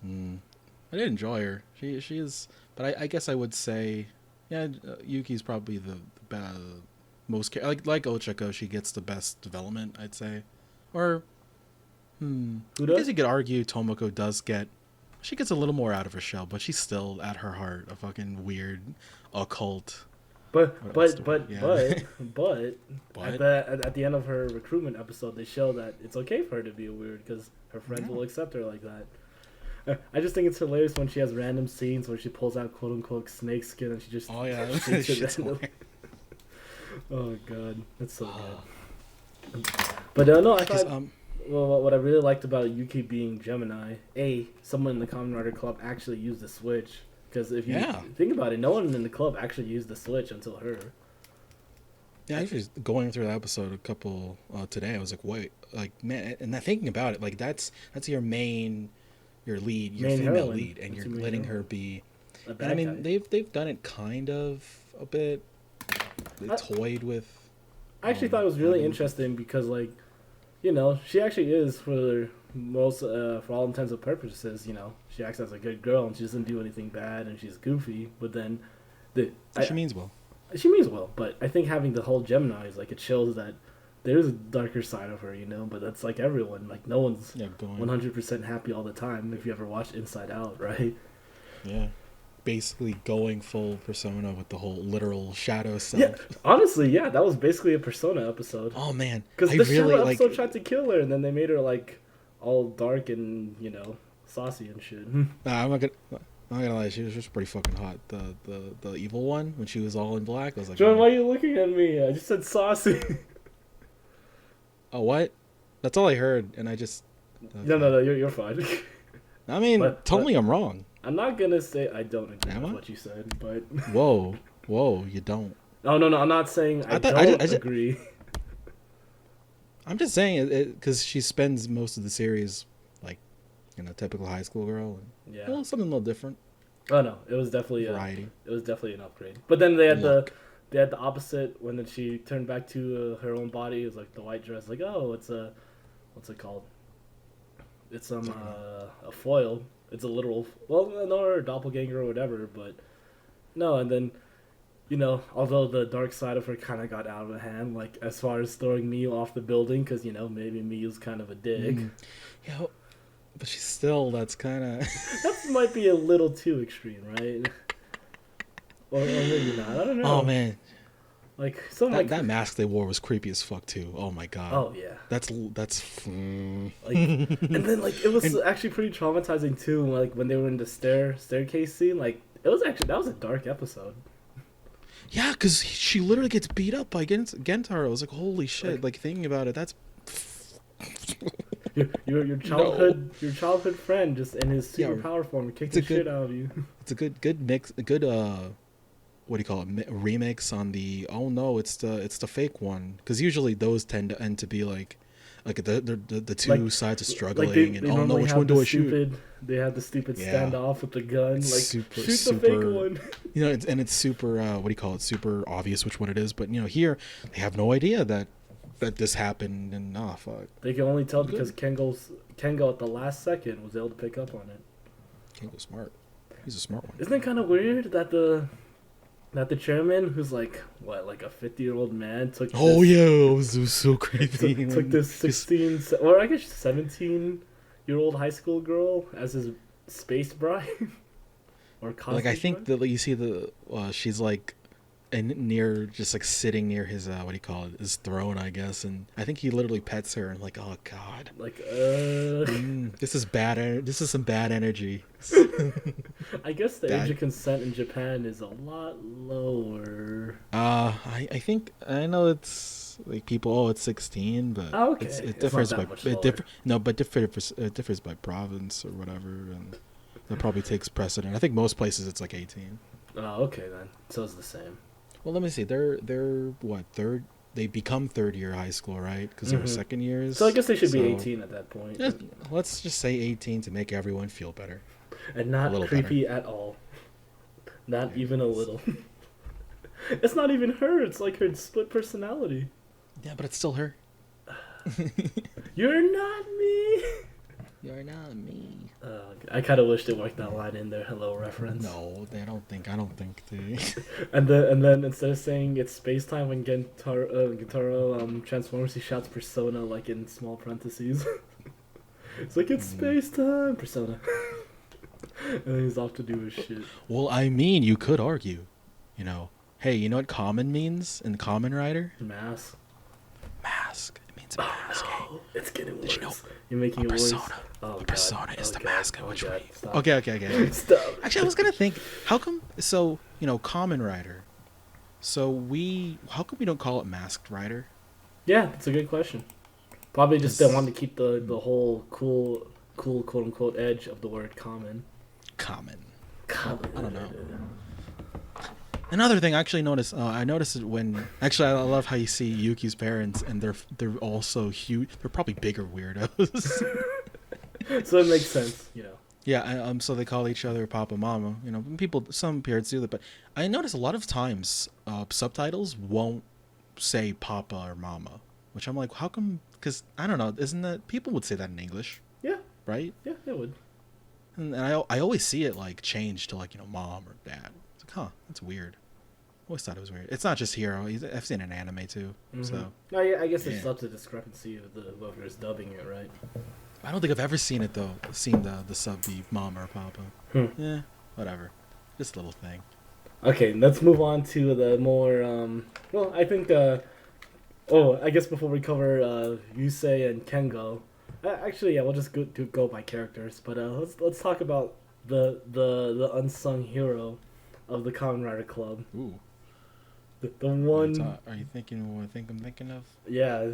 I did enjoy her. She is, but I guess I would say, yeah, Yuki's probably the most like Ochako. She gets the best development, I'd say, or Who I guess does? you could argue Tomoko does get. She gets a little more out of her shell, but she's still at her heart a fucking weird, occult. What's the word? Yeah. But But at the end of her recruitment episode, they show that it's okay for her to be weird because her friends yeah. will accept her like that. I just think it's hilarious when she has random scenes where she pulls out quote unquote snake skin and she just Oh yeah, shakes it shit's randomly. hilarious. Oh god, that's so good. But no, I thought well, what I really liked about Yuki being Gemini, someone in the Kamen Rider Club actually used the switch. Because if you think about it, no one in the club actually used the switch until her. Yeah, actually, going through the episode a couple today, I was like, wait, like man, and thinking about it, like that's your lead, your Main female heroine. lead, and That's you're your main letting heroine. her be. A And I bad mean, guy. they've done it kind of a bit. They toyed with. I actually thought it was really having- interesting because, like, you know, she actually is for all intents and purposes, you know, she acts as a good girl and she doesn't do anything bad and she's goofy. But then, She means well. She means well. But I think having the whole Gemini is like it shows that there's a darker side of her, you know. But that's like everyone. Like no one's Going. 100% happy all the time. If you ever watched Inside Out, right? Yeah. Basically going full Persona with the whole literal shadow self. Yeah, honestly, yeah, that was basically a Persona episode. Oh man, Because I the really shadow like. episode tried to kill her, and then they made her like all dark and saucy and shit. Nah, I'm not gonna lie. She was just pretty fucking hot. The evil one when she was all in black. I was like, John, why are you looking at me? I just said saucy. Oh what? That's all I heard, and I just. No, you're fine. I mean, tell me I'm wrong. I'm not gonna say I don't agree Am with I? what you said, but Whoa, you don't. no, I'm not saying I thought- don't agree. I'm just saying it because she spends most of the series like, typical high school girl. And, Yeah. well, something a little different. Oh no, it was definitely Variety. It was definitely an upgrade. But then they had Look. the opposite when then she turned back to her own body. It was like the white dress. Like what's it called? It's a foil. It's a literal. Well, no, or a doppelganger or whatever. But no, and then. Although the dark side of her kind of got out of hand, like as far as throwing Miyu off the building, because maybe Miyu's kind of a dick. Yeah, but she's still. That's kind of. That might be a little too extreme, right? Or maybe not. I don't know. Oh man, like that mask they wore was creepy as fuck too. Oh my god. Oh yeah. That's. Like, and then like it was actually pretty traumatizing too. Like when they were in the staircase scene, like that was a dark episode. Yeah, because she literally gets beat up by Gentaro. I was like, holy shit! Like thinking about it, that's. Your childhood friend just in his super power form kicked the shit out of you. It's a good mix. A good what do you call it? Remix on the. Oh no, it's the fake one. Because usually those tend to be like the two sides are struggling and oh no, which one do I shoot? They have the stupid standoff with the gun. Like shoot the fake one. It's super. What do you call it? Super obvious which one it is. But here they have no idea that this happened and fuck. They can only tell because Kengo at the last second was able to pick up on it. Kengo's smart. He's a smart one. Isn't it kind of weird that the chairman, who's like a 50-year-old man, took it was so crazy. took this 16 or I guess 17-year-old high school girl as his space bride or cosmic like I think bride? that you see she's like near just like sitting near his what do you call it, his throne, I guess, and I think he literally pets her and like, oh god, like this is bad. This is some bad energy. I guess the age of consent in Japan is a lot lower. I think I know it's like people. It's 16, but okay. it differs by it differs by province or whatever, and that probably takes precedent. I think most places it's like 18. Oh, okay then. So it's the same. Well, let me see. They're what, third? They become third year high school, right? Because they were second years. So I guess they should be 18 at that point. Let's just say 18 to make everyone feel better. And not creepy at all. Not even a little. It's not even her. It's like her split personality. Yeah, but it's still her. You're not me. You're not me. I kind of wish they worked that line in their hello reference. No, I don't think they. and then instead of saying it's space time when Gentaro transforms, he shouts persona like in small parentheses. It's like it's space time, Persona. And then he's off to do his shit. Well, I mean, you could argue, hey, you know what Kamen means in Kamen Rider? Mask. Mask. It means mask. Hey, It's getting worse. did you know You're making a it worse. persona? Oh, A persona God. is Oh, the God. mask in Oh, which God. we. Stop. Okay. Stop. Actually, I was gonna think, how come? So Kamen Rider. So how come we don't call it Masked Rider? Yeah, that's a good question. Probably just they want to keep the whole cool quote unquote edge of the word common. Kamen. Common. I don't know. Another thing I actually noticed, I noticed it when actually I love how you see Yuki's parents and they're also huge. They're probably bigger weirdos. So it makes sense, Yeah, so they call each other Papa Mama. Some parents do that, but I notice a lot of times subtitles won't say Papa or Mama, which I'm like, how come? Because I don't know, isn't that people would say that in English? Yeah. Right? Yeah, it would. And I always see it like change to like Mom or Dad. It's like, huh, that's weird. Always thought it was weird. It's not just Hero. I've seen an anime too. Mm-hmm. So. No, yeah, I guess it's up to discrepancy of whoever's dubbing it, right? I don't think I've ever seen it though. Seen the sub be Mama or Papa. Yeah, whatever. Just a little thing. Okay, let's move on to the more. Well, I think. I guess before we cover Yusei and Kengo, actually, yeah, we'll just go by characters. But let's talk about the unsung hero of the Kamen Rider Club. Ooh. The one. Are you thinking what I think I'm thinking of? Yeah.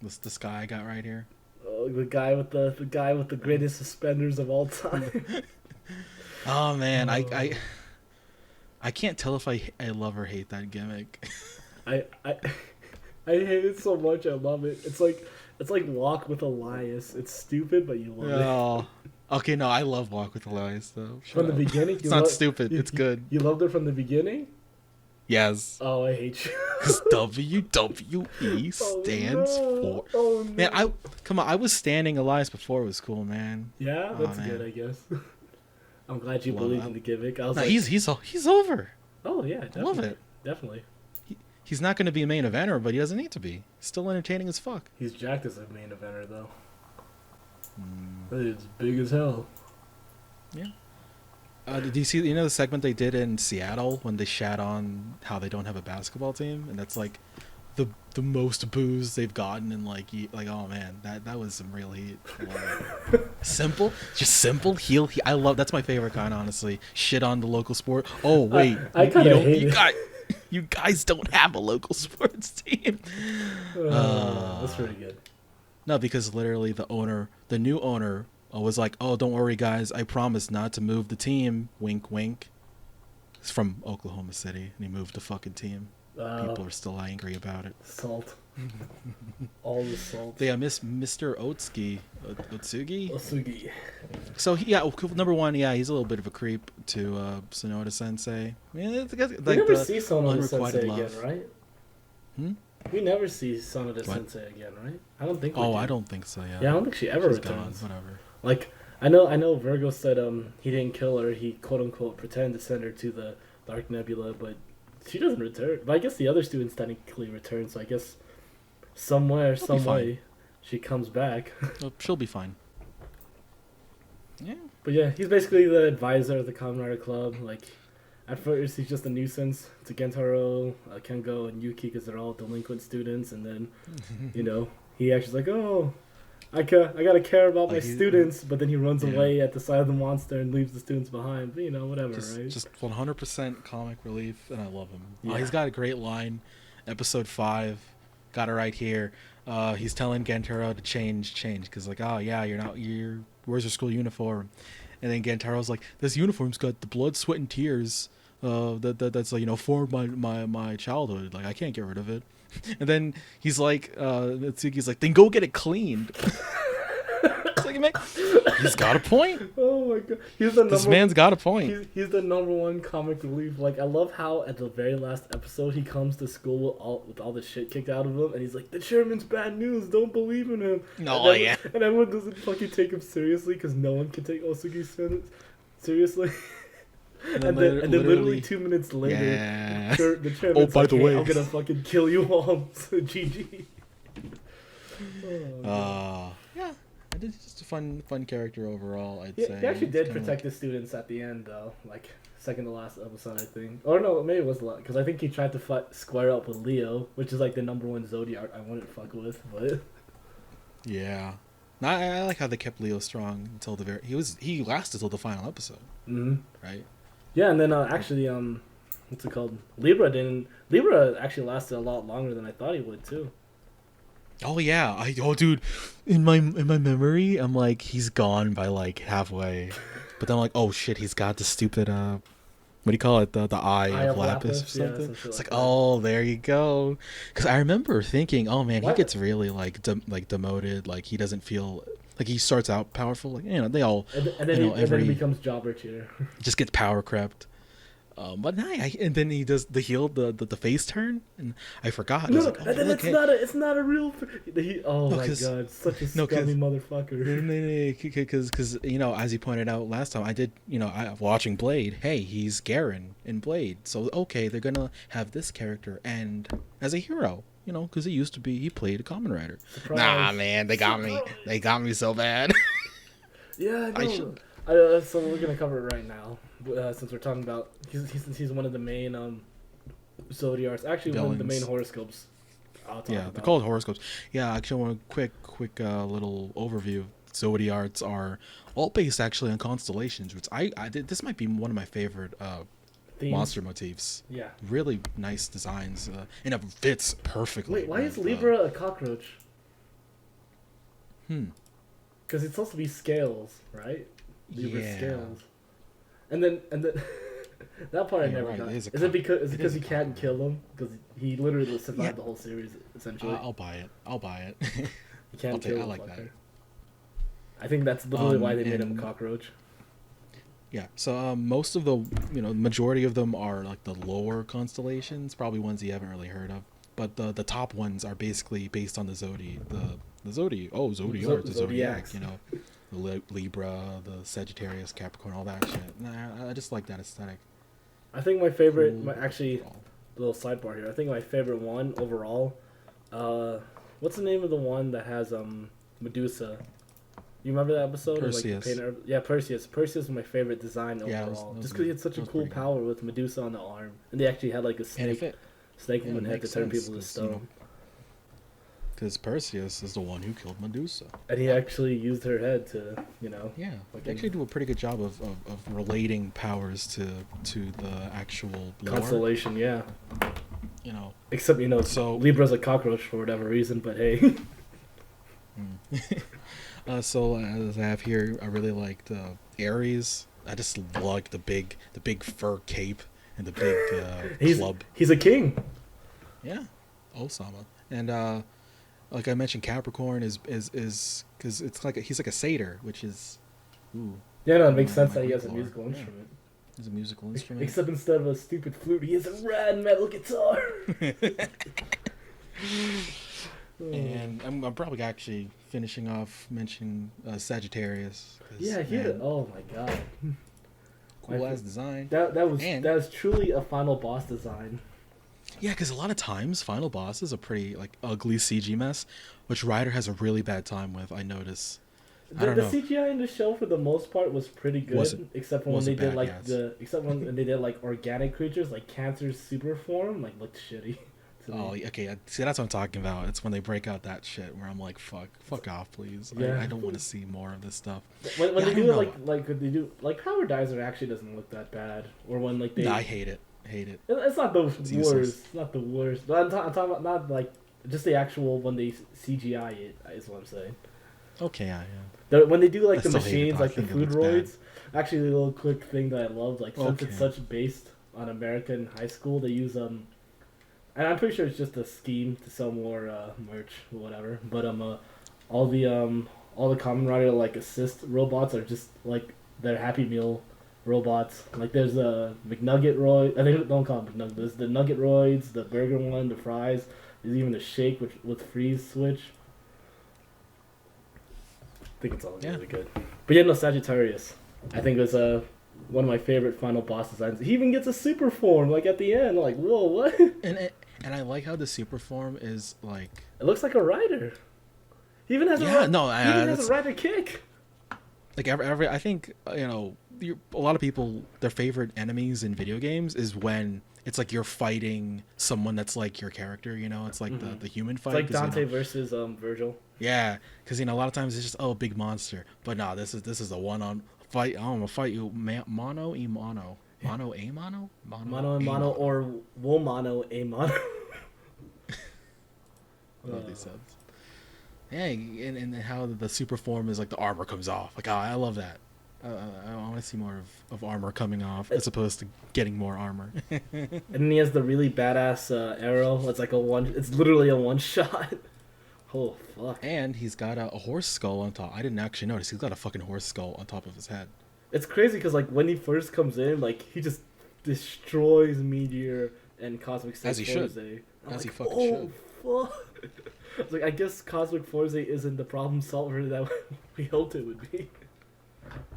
This guy I got right here. The guy with the greatest suspenders of all time. Oh man, I can't tell if I love or hate that gimmick. I hate it so much. I love it. It's like Walk with Elias. It's stupid, but you love it. Okay, no, I love Walk with Elias though. From the beginning, it's not stupid. It's good. You loved it from the beginning. Yes. Oh, I hate you. Because WWE stands for. Oh no. Man, come on. I was standing Elias before it was cool, man. Yeah, that's good, I guess. I'm glad you believe in the gimmick. I was he's over. Oh yeah, definitely. I love it. Definitely. He's not going to be a main eventer, but he doesn't need to be. He's still entertaining as fuck. He's jacked as a main eventer though. It's big as hell. Yeah. Did you see the segment they did in Seattle when they shat on how they don't have a basketball team, and that's like the most boos they've gotten in like oh man, that was some real heat. Simple, just simple heel. I love that's my favorite kind, honestly. Shit on the local sport. Oh wait, I kind of hate it. You guys don't have a local sports team. That's pretty good. No, because literally the new owner was like, oh, don't worry, guys. I promise not to move the team. Wink, wink. He's from Oklahoma City, and he moved the fucking team. People are still angry about it. Salt. All the salt. Yeah, Mr. Otsugi. Otsugi. So, number one, he's a little bit of a creep to Sonoda Sensei. I mean, it's like we never see Sonoda Sensei love. again, right? We never see Sonoda Sensei again, right? I don't think we do. I don't think so, yeah. Yeah, I don't think she ever She's returns. gone, whatever. Like, I know Virgo said he didn't kill her. He quote-unquote pretended to send her to the Dark Nebula, but she doesn't return. But I guess the other students technically return, so I guess some way, she comes back. Oh, she'll be fine. Yeah. But yeah, he's basically the advisor of the Kamen Rider Club. Like, at first he's just a nuisance to Gentaro, Kengo, and Yuki because they're all delinquent students, and then, he actually's like, oh, I gotta care about my students, but then he runs away at the side of the monster and leaves the students behind. But, whatever, right? Just 100% comic relief, and I love him. Yeah. He's got a great line. Episode 5, got it right here. He's telling Gentaro to change, because like, oh yeah, where's your school uniform? And then Gentaro's like, this uniform's got the blood, sweat, and tears that's like formed my childhood. Like I can't get rid of it. And then he's like, Tsuki's like, then go get it cleaned. It's like, man, he's got a point. Oh my god, this man's got a point. He's the number one comic relief. Like I love how at the very last episode he comes to school with all the shit kicked out of him, and he's like, the chairman's bad news. Don't believe in him. No, yeah. And everyone doesn't fucking take him seriously because no one can take Osugi seriously. And then literally 2 minutes later, the chairman's by the way, I'm gonna fucking kill you all. So GG. Yeah. it's just a fun character overall. I'd Yeah, say he actually It's did kinda protect the students at the end though, like second to last episode, I think. Or no, maybe it was because I think he tried to fight square up with Leo, which is like the number one Zodiac I wouldn't fuck with, but Yeah. No, I like how they kept Leo strong until the very. He lasted till the final episode, hmm right? yeah, and then actually what's it called? Libra actually lasted a lot longer than I thought he would too. Oh yeah, dude, in my memory, I'm like he's gone by like halfway, but then I'm like, oh shit, he's got the stupid what do you call it, the eye Eye of of Lapis or Lapis, yeah, something. some shit It's like like, that. oh, there you go. Because I remember thinking, oh man, he What? gets really like demoted, like he doesn't feel like he starts out powerful, like they all And then and then he becomes jobber tier. just gets power crept. But now, and then he does the face turn, and I forgot. I No, was like, oh, and then look, it's not a real. Oh No, my 'cause- god, such a no, 'cause- scummy motherfucker. because as you pointed out last time, I did watching Blade. Hey, he's Garen in Blade, so okay, they're gonna have this character and as a hero, because he played a Kamen Rider. Surprise. Nah, man, they got me so bad. Yeah, I no. should- So we're gonna cover it right now, since we're talking about he's one of the main zodiacs. Actually, one of the main Villains. horoscopes. I'll talk Yeah, about. they're called horoscopes. Yeah, actually, I want a quick little overview. Zodiacs are all based actually on constellations, which this might be one of my favorite Themes. monster motifs. Yeah. Really nice designs, and it fits perfectly. Wait, why is with, Libra a cockroach? Hmm. Because it's supposed to be scales, right? Libra Yeah. scales. And then that part I Yeah, never right, got. it is a Is it because is a he can't cockroach. kill him? Because he literally survived Yeah. the whole series essentially. I'll buy it. He can't I'll kill I the like fucker. that. I think that's literally why they made him a and- cockroach. Yeah. So most of the majority of them are like the lower constellations, probably ones you haven't really heard of. But the top ones are basically based on the zodiac. The zodiac. Oh, zodiac. The Zodiacs. zodiac. The Libra, the Sagittarius, Capricorn, all that shit. Nah, I just like that aesthetic. I think my favorite, Cool. actually, little sidebar here. I think my favorite one overall. What's the name of the one that has Medusa? You remember that episode? Perseus. Yeah, Perseus. Perseus is my favorite design Yeah, overall. that was Just because he good. had such a That was cool pretty good. power with Medusa on the arm, and they actually had like a And if snake, it snake it woman head to makes turn sense, people to 'cause, stone. because Perseus is the one who killed Medusa. And he actually used her head to, Yeah, Like they actually do a pretty good job of relating powers to the actual lore. constellation. Yeah. Except So- Libra's a cockroach for whatever reason, but hey. So as I have here, I really liked Ares. I just like the big fur cape and the big club. He's a king. Yeah, Osama. And like I mentioned, Capricorn is because it's like he's like a satyr, which is Yeah, no, it makes Oh, sense my that he has a Greek musical lore, yeah. instrument. he's a musical instrument. Except instead of a stupid flute, he has a rad metal guitar. And I'm probably actually finishing off mentioning Sagittarius. 'Cause, Yeah, man, oh my god. cool ass design. That And- was truly a final boss design. Yeah, because a lot of times final bosses are pretty like ugly CG mess, which Ryder has a really bad time with. I notice. I don't The know. CGI in the show for the most part was pretty good, Wasn't- except for when they wasn't did bad, like yes. except when they did like organic creatures like Cancer's super form, like looked shitty. to me. Oh, okay. See, that's what I'm talking about. It's when they break out that shit where I'm like, fuck off, please. Yeah. I don't want to see more of this stuff. When Yeah, they I do don't it like when they do like Power Dizer actually doesn't look that bad, or when like they. No, I hate it. Hate it. It's not the worst. useless. It's not the worst. But I'm talking about not like just the actual when they CGI it is what I'm saying. Okay, yeah. When they do like I the still hate it, machines, though. I like the think it food looks bad. roids. Actually, a little quick thing that I loved, like since it's Okay. such based on American high school, they use and I'm pretty sure it's just a scheme to sell more merch or whatever. But all the Kamen Rider like assist robots are just like they're Happy Meal robots. Like there's a McNugget Roid. I think don't call them McNugget. There's the Nugget Roids, the burger one, the fries. There's even the shake with freeze switch. I think it's all Yeah. really good. But yeah, no, Sagittarius. I think it was one of my favorite final boss designs. He even gets a super form like at the end. Like whoa, what? And I like how the super form is like It looks like a rider. He even has Yeah, a no, he even has that's a rider kick. like every. I think a lot of people their favorite enemies in video games is when it's like you're fighting someone that's like your character. It's like the human It's fight. like 'Cause, Dante versus Virgil. yeah, because a lot of times it's just big monster. But no, this is a one on fight. I'm gonna fight you mono e mono mono a mono Mono and a mono or wo mono a mono. Love these subs. Yeah, and how the super form is like the armor comes off. Like, I love that. I want to see more of armor coming off as opposed to getting more armor. And then he has the really badass arrow. It's like it's literally a one shot. Oh fuck! And he's got a horse skull on top. I didn't actually notice. He's got a fucking horse skull on top of his head. It's crazy because like when he first comes in, like he just destroys Meteor and Cosmic Snake. As he should. As he fucking should. Fuck. I was like, I guess Cosmic Fourze isn't the problem solver that we hoped it would be.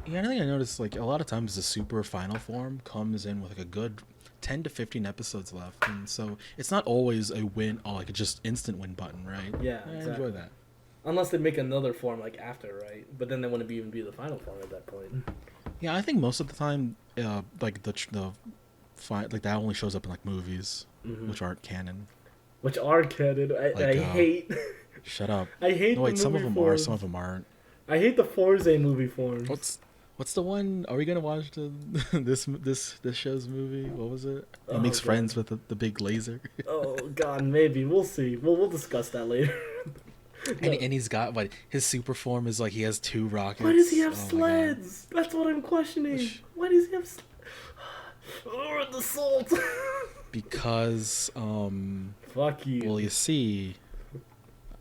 Yeah, I think I noticed like a lot of times the super final form comes in with like a good 10 to 15 episodes left, and so it's not always a win or like a just instant win button, right? Yeah, I exactly. enjoy that. Unless they make another form like after, right? But then they wouldn't even be the final form at that point. Yeah, I think most of the time, like the fight like that only shows up in like movies, which aren't canon. Which are canon. I hate. Shut up. I hate. No, wait, the some of movie them forms. are, some of them aren't. I hate the Fourze movie forms. What's the one? Are we gonna watch this show's movie? What was it? He Oh, makes God. friends with the big laser. Oh God, maybe we'll see. We'll discuss that later. And he's got his super form is like he has 2 rockets. Why does he have Oh my God. sleds? That's what I'm questioning. Why does he have? Oh, the salt. Because Fuck you. well, you see,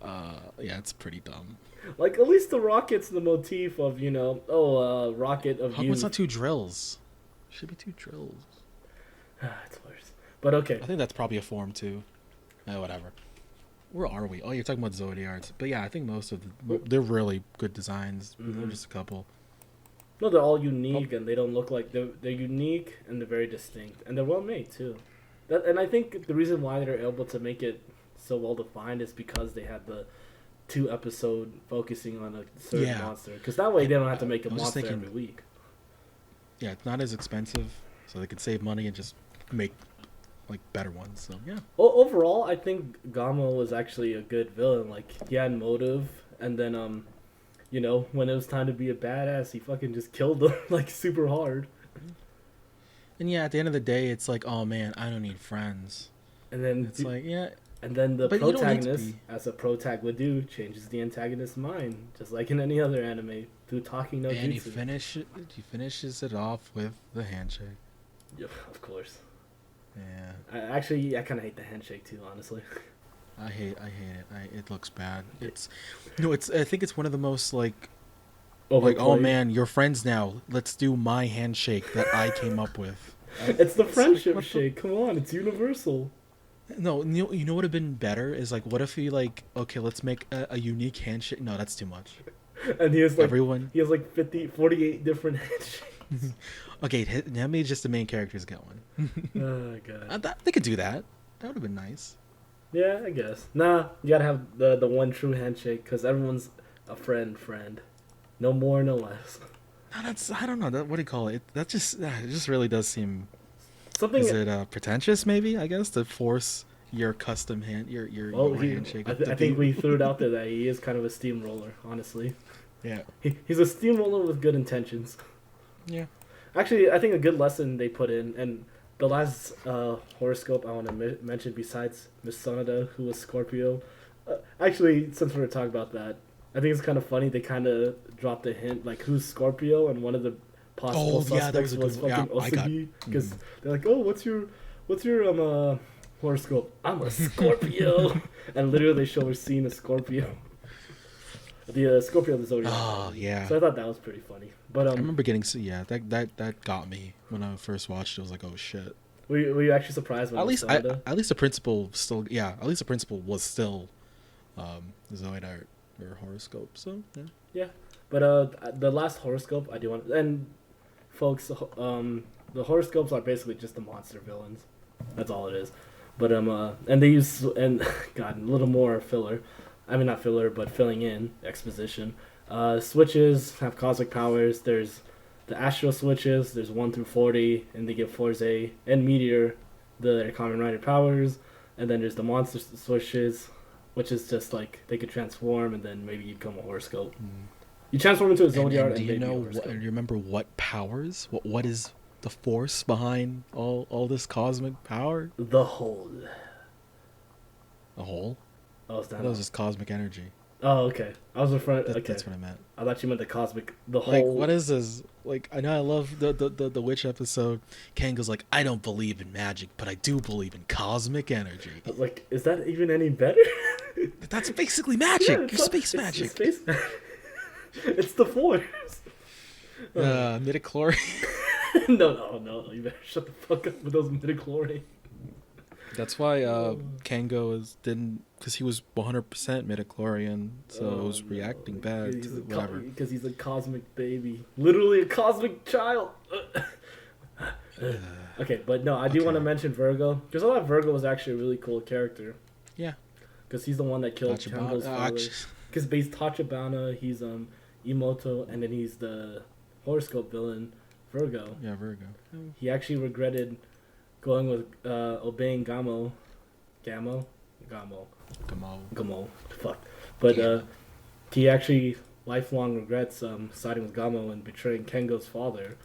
yeah, it's pretty dumb. Like at least the rocket's the motif of rocket of How come youth. it's not 2 drills? Should be 2 drills. It's worse. But okay. I think that's probably a form too. Whatever. Where are we? Oh, you're talking about Zodiarts. But yeah, I think most of they're really good designs. They're just a couple. No, they're all unique and they don't look like they're unique and they're very distinct and they're well made too. And I think the reason why they're able to make it so well defined is because they had the 2 episode focusing on a certain monster. Because that way they don't have to make a monster every week. Yeah, it's not as expensive, so they could save money and just make like better ones. So yeah. Overall, I think Gamo was actually a good villain. Like he had motive, and then when it was time to be a badass, he fucking just killed them like super hard. And yeah, at the end of the day, it's like, oh man, I don't need friends. And then it's like, yeah. And then the But you don't need to protagonist, as a protag would do, changes the antagonist's mind, just like in any other anime, through talking no jutsu. And he finishes it off with the handshake. Yeah, of course. Yeah. I kind of hate the handshake too, honestly. I hate it. It looks bad. I think it's one of the most like oh man, you're friends now. Let's do my handshake that I came up with. It's the friendship shake. Come on, it's universal. No, you know what would have been better is like, what if he like, okay, let's make a unique handshake. No, that's too much. And he has like everyone. He has like 48 different handshakes. Okay, how many just the main characters get one? Oh god. They could do that. That would have been nice. Yeah, I guess. Nah, you gotta have the one true handshake because everyone's a friend. No more, no less. No, that's I don't know. What do you call it? It just really does seem. Something. Is it pretentious? Maybe I guess to force your custom your handshake. I think we threw it out there that he is kind of a steamroller. Honestly. Yeah. He's a steamroller with good intentions. Yeah. Actually, I think a good lesson they put in, and the last horoscope I want to mention besides Miss Sonada, who was Scorpio. Actually, since we're talking about that, I think it's kind of funny. They kind of dropped a hint, like who's Scorpio, and one of the possible suspects was fucking Osugi, because they're like, "Oh, what's your horoscope?" I'm a Scorpio, and literally they show her seeing a Scorpio. The Scorpio of the Zodiac. Oh yeah. So I thought that was pretty funny. But I remember getting that got me when I first watched it. I was like, oh shit. Were you actually surprised when at least the principal still was still Zoidart or horoscope. So yeah. Yeah, but the last horoscope I do want, and folks, the horoscopes are basically just the monster villains. That's all it is. But and they use God a little more filler. I mean, not filler, but filling in exposition. Switches have cosmic powers. There's the astral switches. There's 1 through 40, and they give Fourze and Meteor their Kamen Rider powers. And then there's the monster switches, which is just like they could transform, and then maybe you become a horoscope. You transform into a Zodiac, and do you know? do you remember what powers? What is the force behind all this cosmic power? The whole. A hole? Oh, that was just cosmic energy. Oh, okay. I was referring. Okay, that's what I meant. I thought you meant the cosmic. The whole. Like, what is this? Like, I know I love the witch episode. Kango's like, I don't believe in magic, but I do believe in cosmic energy. I was like, is that even any better? That's basically magic. Yeah, You're space magic. It's space magic. It's the Force. Midichlorian. No. You better shut the fuck up with those midichlorian. That's why Kango didn't, because he was 100% midichlorian, so it was reacting bad to whatever. Because he's a cosmic baby, literally a cosmic child. Okay, but no, I do want to mention Virgo, because I thought Virgo was actually a really cool character. Yeah, because he's the one that killed Kango's father. Because based Tachibana, he's Emoto, and then he's the horoscope villain Virgo. Yeah, Virgo. He actually regretted going with obeying Gamo. Fuck. But he actually lifelong regrets siding with Gamo and betraying Kengo's father.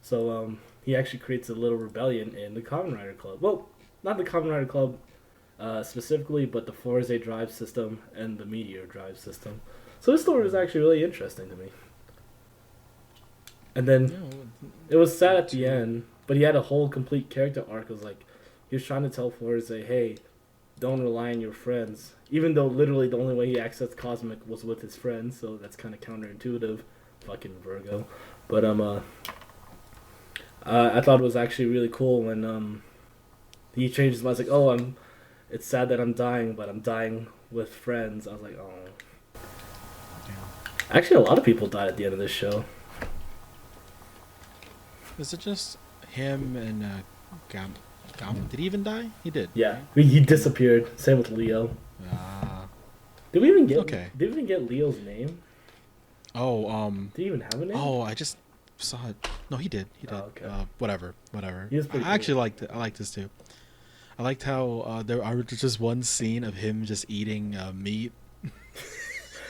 So he actually creates a little rebellion in the Kamen Rider Club. Well, not the Kamen Rider Club specifically, but the Fourze drive system and the Meteor drive system. So this story was actually really interesting to me. And then it was sad at the end, but he had a whole complete character arc. It was like he was trying to tell Fourze, hey, don't rely on your friends. Even though literally the only way he accessed Cosmic was with his friends, so that's kind of counterintuitive. Fucking Virgo. But I thought it was actually really cool when he changed his mind. It's like, it's sad that I'm dying, but I'm dying with friends. I was like, oh. Yeah. Actually, a lot of people died at the end of this show. Is it just him and Kamen? Did he even die? He did. Yeah, he disappeared. Same with Leo. Did we even get? Okay. Did we even get Leo's name? Oh, Did he even have a name? Oh, I just saw it. No, he did. He did. Oh, okay. Whatever. He was pretty I actually liked it. I liked this too. I liked how there are just one scene of him just eating meat.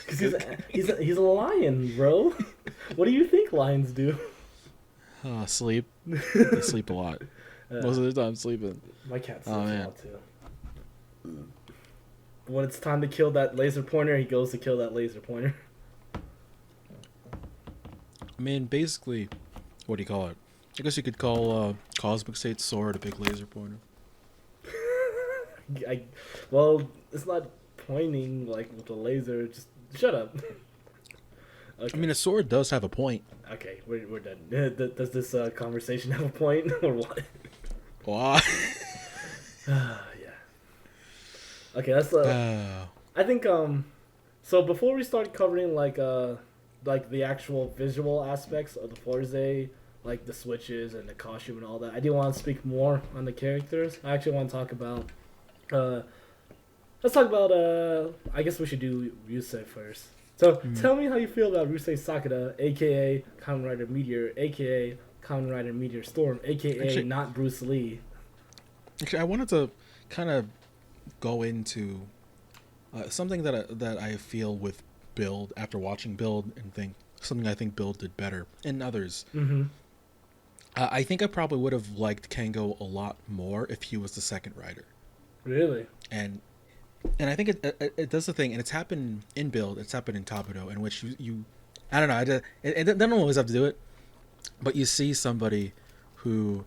Because he's a lion, bro. What do you think lions do? Sleep. They sleep a lot. Most of the time sleeping. My cat sleeps a lot too. When it's time to kill that laser pointer, he goes to kill that laser pointer. I mean, basically, what do you call it? I guess you could call Cosmic State's sword a big laser pointer. Well, it's not pointing like with a laser. Just shut up. Okay. I mean, a sword does have a point. Okay, we're done. Does this conversation have a point or what? Why? Yeah. Okay, that's I think so before we start covering like the actual visual aspects of the Fourze, like the switches and the costume and all that, I do want to speak more on the characters. I actually want to talk about let's talk about I guess we should do Ryusei first. So tell me how you feel about Ryusei Sakura, aka Kamen Rider Meteor, aka Kamen Rider Meteor Storm, aka actually, not Bruce Lee. Actually, I wanted to kind of go into something that I feel with Build after watching Build and think something I think Build did better and others. Mm-hmm. I think I probably would have liked Kengo a lot more if he was the second rider. Really? And I think it does the thing, and it's happened in Build, it's happened in Kabuto, in which you I don't know, they don't always have to do it, but you see somebody who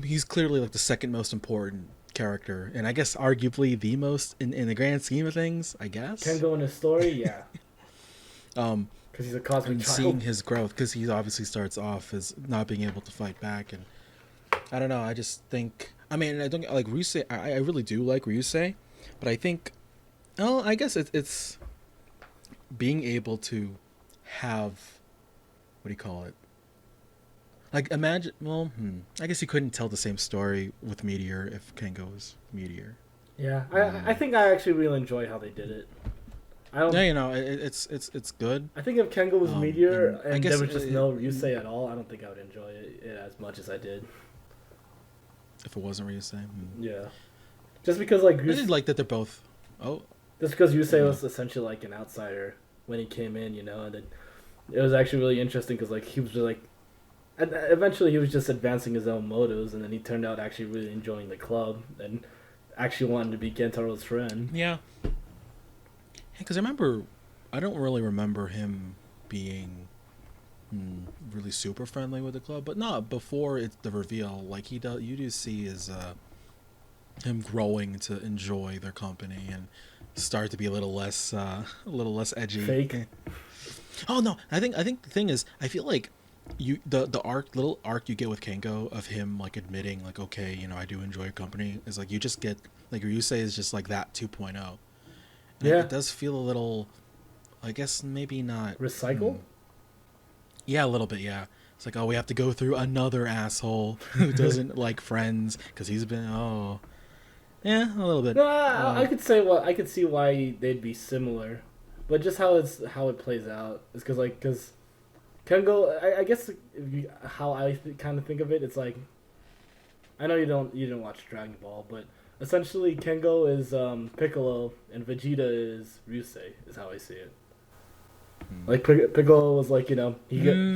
he's clearly like the second most important character, and I guess arguably the most in the grand scheme of things, I guess. Kengo in his story, yeah. Because he's a cosmic child. Seeing his growth, because he obviously starts off as not being able to fight back, and I don't know, I just think, I mean, I don't like Ryusei. I really do like Ryusei, but I think, I guess it's being able to have, what do you call it? Like, imagine, I guess you couldn't tell the same story with Meteor if Kengo was Meteor. Yeah, I think I actually really enjoy how they did it. I don't. Yeah, it's good. I think if Kengo was Meteor and I and guess there was just no Ryusei at all, I don't think I would enjoy it as much as I did. If it wasn't Ryusei. Yeah. Just because like I did like that they're both. Oh. Just because Ryusei was essentially like an outsider when he came in, and then it was actually really interesting because like he was just like, and eventually he was just advancing his own motives, and then he turned out actually really enjoying the club and actually wanted to be Gentaro's friend. Yeah. Because I don't really remember him being really super friendly with the club, but not before it's the reveal. Like you do see is him growing to enjoy their company and start to be a little less edgy. Fake. Oh no, I think the thing is, I feel like the little arc you get with Kengo of him like admitting like, okay, I do enjoy your company, is like you just get like Ryusei is just like that 2.0. Yeah, it does feel a little, I guess maybe not recycle. Yeah, a little bit. Yeah, it's like, oh, we have to go through another asshole who doesn't like friends because he's been yeah, a little bit. No, I could see why they'd be similar, but just how it plays out is because Kengo, I guess how I kind of think of it, it's like, I know you didn't watch Dragon Ball, but essentially Kengo is Piccolo and Vegeta is Ryusei, is how I see it. Like Piccolo was like, he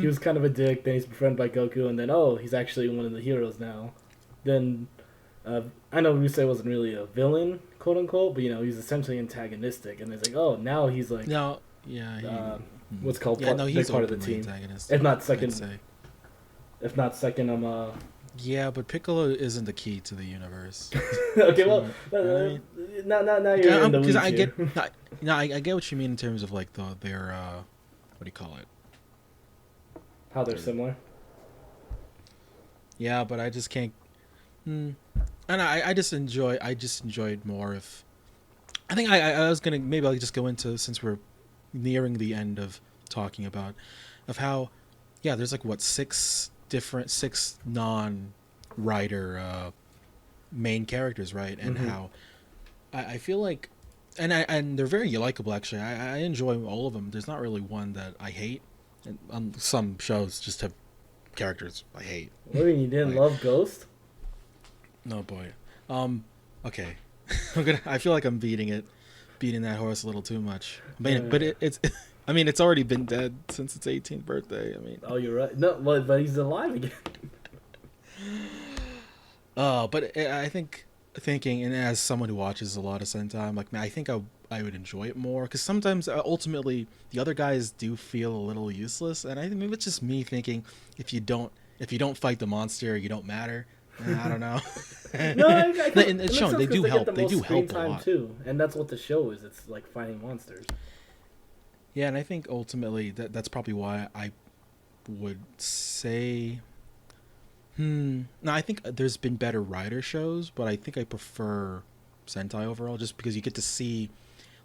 was kind of a dick, then he's befriended by Goku, and then he's actually one of the heroes now. Then I know Ryusei wasn't really a villain, quote unquote, but he's essentially antagonistic, and it's like, now he's like what's called he's part of the team. Antagonist, if not second, yeah, but Piccolo isn't the key to the universe. Okay, well, now you're in the weeds I here. I get what you mean in terms of like their what do you call it? How they're similar. Yeah, but I just can't. And I just enjoyed more if. I think I was gonna maybe I'll just go into, since we're nearing the end of talking about of how, yeah, there's like what six non-writer main characters, right? And how I feel like, and they're very likable actually. I enjoy all of them. There's not really one that I hate, and some shows just have characters I hate. What do you mean, you didn't love Ghost? No, boy. Okay. I feel like I'm beating that horse a little too much. But it's I mean, it's already been dead since its 18th birthday. I mean. Oh, you're right. No, but he's alive again. But I think thinking, and as someone who watches a lot of Sentai, I'm like, man, I think I would enjoy it more, because sometimes ultimately the other guys do feel a little useless, and I think maybe it's just me thinking if you don't fight the monster, you don't matter. I don't know. No, it's shown they do help. They do help a lot too, and that's what the show is. It's like fighting monsters. Yeah, and I think ultimately that's probably why I would say. No, I think there's been better writer shows, but I think I prefer Sentai overall, just because you get to see,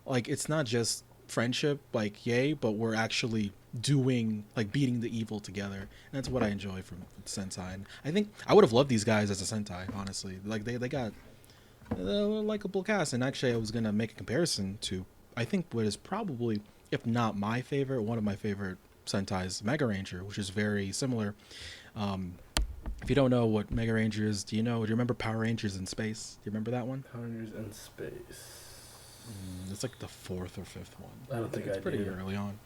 like, it's not just friendship, like, yay, but we're actually doing, like, beating the evil together. And that's what I enjoy from Sentai. And I think I would have loved these guys as a Sentai, honestly. Like, they got a likable cast. And actually, I was going to make a comparison to, I think, what is probably, if not my favorite, one of my favorite Sentai's, Mega Ranger, which is very similar. If you don't know what Mega Ranger is, do you remember Power Rangers in Space? Do you remember that one? Power Rangers in Space. It's like the 4th or 5th one. I don't think it's pretty early on.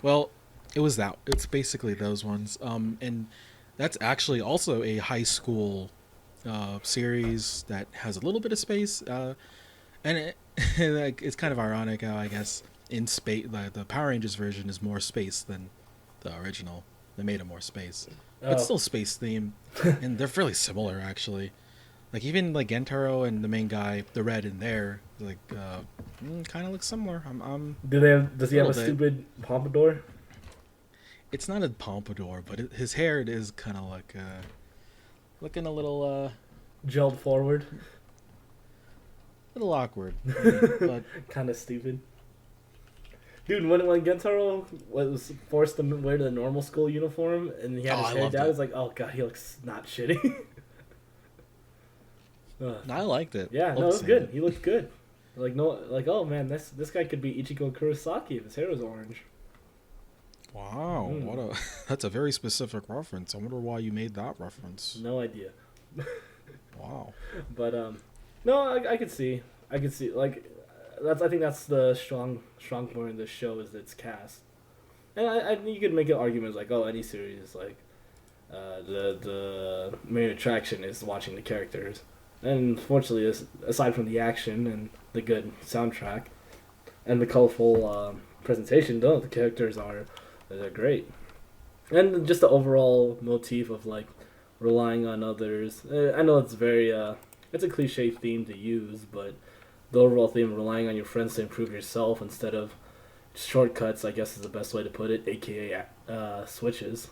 Well, it was that. It's basically those ones. And that's actually also a high school series that has a little bit of space. And it's kind of ironic how, I guess, in space, the Power Rangers version is more space than the original. They made it more space. But still space themed. And they're fairly similar, actually. Like, even like Gentaro and the main guy, the red in there, like, kind of looks similar. Does he have a stupid pompadour? It's not a pompadour, but his hair, it is kind of like looking a little gelled forward. A little awkward, but kind of stupid. Dude, when Gentaro was forced to wear the normal school uniform and he had his hair down, it's like, oh god, he looks not shitty. I liked it. Yeah, no, it was good. He looked good. Like no, like oh man, this guy could be Ichigo Kurosaki if his hair was orange. Wow, what a that's a very specific reference. I wonder why you made that reference. No idea. Wow. But no, I could see, like I think that's the strong point of this show is its cast, and I you could make an argument like oh any series like the main attraction is watching the characters, and fortunately aside from the action and the good soundtrack, and the colorful presentation, though the characters they're great, and just the overall motif of like relying on others. I know it's very it's a cliche theme to use, but the overall theme of relying on your friends to improve yourself instead of shortcuts, I guess is the best way to put it, aka switches.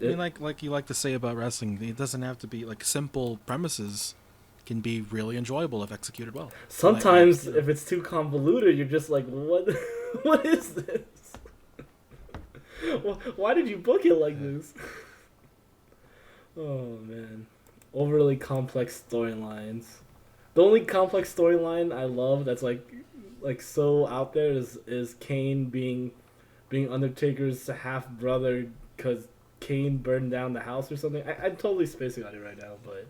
I mean, like you like to say about wrestling, it doesn't have to be like simple premises. Can be really enjoyable if executed well. Sometimes, if it's too convoluted, you're just like, what? What is this? Why did you book it like this? Oh man, overly complex storylines. The only complex storyline I love that's like so out there is Kane being Undertaker's half brother because Kane burned down the house or something. I'm totally spacing on it right now, but.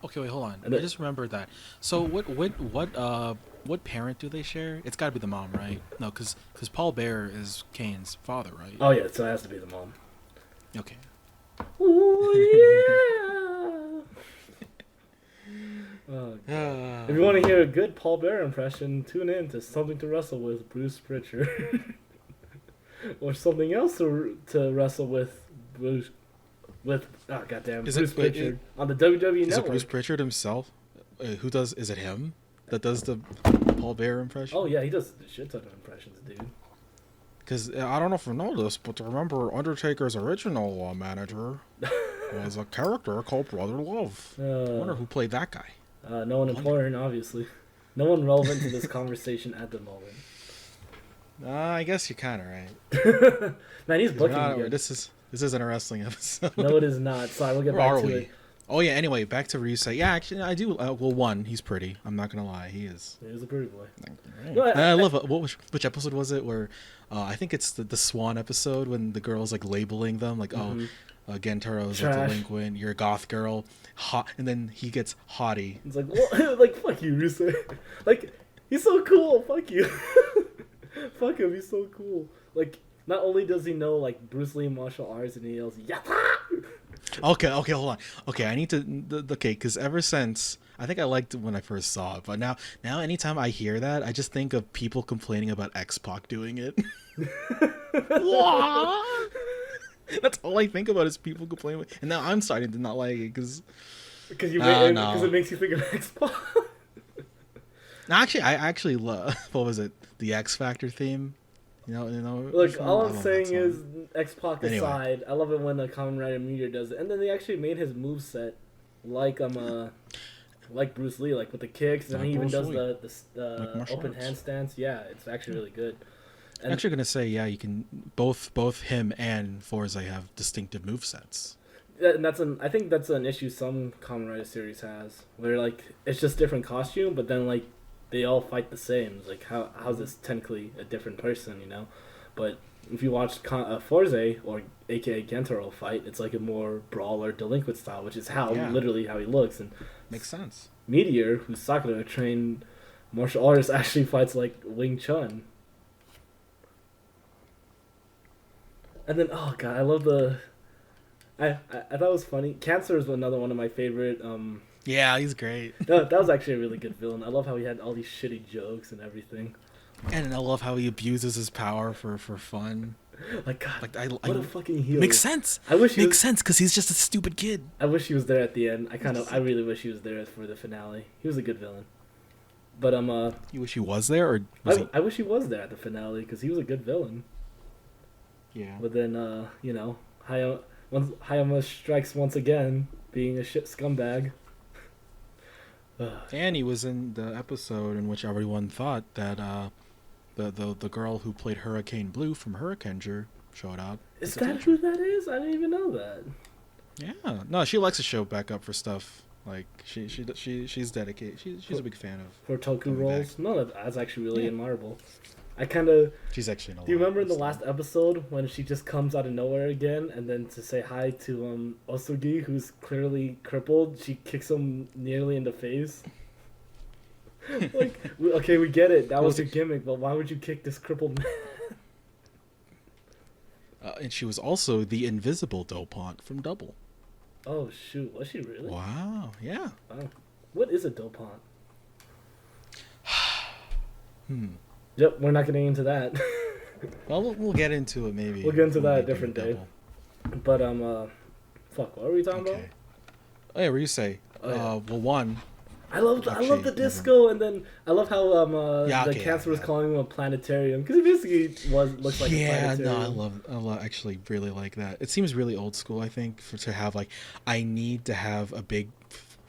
Okay, wait, hold on. I just remembered that. So what parent do they share? It's got to be the mom, right? No, because Paul Bear is Kane's father, right? Oh yeah, so it has to be the mom. Okay. Ooh, yeah. Oh, if you want to hear a good Paul Bear impression, tune in to Something to Wrestle with Bruce Pritchard, or something else to wrestle with Bruce. With Bruce Pritchard on the WWE Network. Is it Bruce Pritchard himself? Who does? Is it him that does the Paul Bear impression? Oh yeah, he does a shit ton of impressions, dude. Because I don't know if you know this, but remember Undertaker's original manager was a character called Brother Love. I wonder who played that guy. No one important, obviously. No one relevant to this conversation at the moment. I guess you're kind of right. Man, he's booking again. This isn't a wrestling episode. No, it is not. Sorry, we'll get back to it. Oh yeah. Anyway, back to Ryusei. Yeah, actually, I do. Well, one, he's pretty. I'm not gonna lie, he is. He is a pretty boy. No, I love it. Which episode was it? Where I think it's the Swan episode when the girl's like labeling them like, Gentaro's a delinquent. You're a goth girl, hot, and then he gets haughty. It's like, well, like fuck you, Ryusei. Like he's so cool. Fuck you. Fuck him. He's so cool. Like. Not only does he know like Bruce Lee martial arts and he yells "Yappa!" Okay, hold on. Okay, I need to. Okay, because ever since I think I liked it when I first saw it, but now anytime I hear that, I just think of people complaining about X-Pac doing it. That's all I think about is people complaining, and now I'm starting to not like it because it makes you think of X-Pac. Actually, I actually love what was it? The X Factor theme. You know. Look, all I'm saying is X-Pac aside, I love it when the Kamen Rider Meteor does it, and then they actually made his moveset like like Bruce Lee, like with the kicks, and he even does the open handstands. Yeah, it's actually really good. And I'm actually gonna say, yeah, you can both him and Fourze have distinctive movesets. And I think that's an issue some Kamen Rider series has, where like it's just different costume, but then like they all fight the same. It's like how's this technically a different person, you know? But if you watch Fourze or aka Gentaro fight, it's like a more brawler delinquent style, which is literally how he looks. And makes sense. Meteor, who's Sakura trained martial artist, actually fights like Wing Chun. And then oh god, I love the. I thought it was funny. Cancer is another one of my favorite. Yeah, he's great. That was actually a really good villain. I love how he had all these shitty jokes and everything. And I love how he abuses his power for fun. Like God, what a fucking hero. Makes sense. Makes sense because he's just a stupid kid. I wish he was there at the end. I really wish he was there for the finale. He was a good villain. But you wish he was there, or I wish he was there at the finale because he was a good villain. Yeah. But then Hayama strikes once again, being a shit scumbag. And he was in the episode in which everyone thought that the girl who played Hurricane Blue from Hurricaneger showed up. Is that who that is? I didn't even know that. Yeah. No, she likes to show back up for stuff. Like she's dedicated. She's a big fan of For Toku coming roles. back. No, that's actually really Yeah. admirable. I kind of. She's actually in a Do you lot remember in of the stuff. last episode when she just comes out of nowhere again, and then to say hi to Osugi, who's clearly crippled, she kicks him nearly in the face. Like, okay, we get it. That was your gimmick, but why would you kick this crippled man? And she was also the invisible Dopont from Double. Oh shoot, was she really? Wow. Yeah. Wow. What is a dopant? Hmm. Yep, we're not getting into that. Well, we'll get into it maybe. We'll get into when that we a do different day. Double. But fuck, what are we talking Okay. Oh yeah, what do you say? Oh, yeah. Well, one. I love Actually, the never- disco, and then I love how Yeah, the okay, cancer was yeah. calling him a planetarium because it basically looks like a Yeah, no, planetarium. I love, actually really like that. It seems really old school. I think to have like, I need to have a big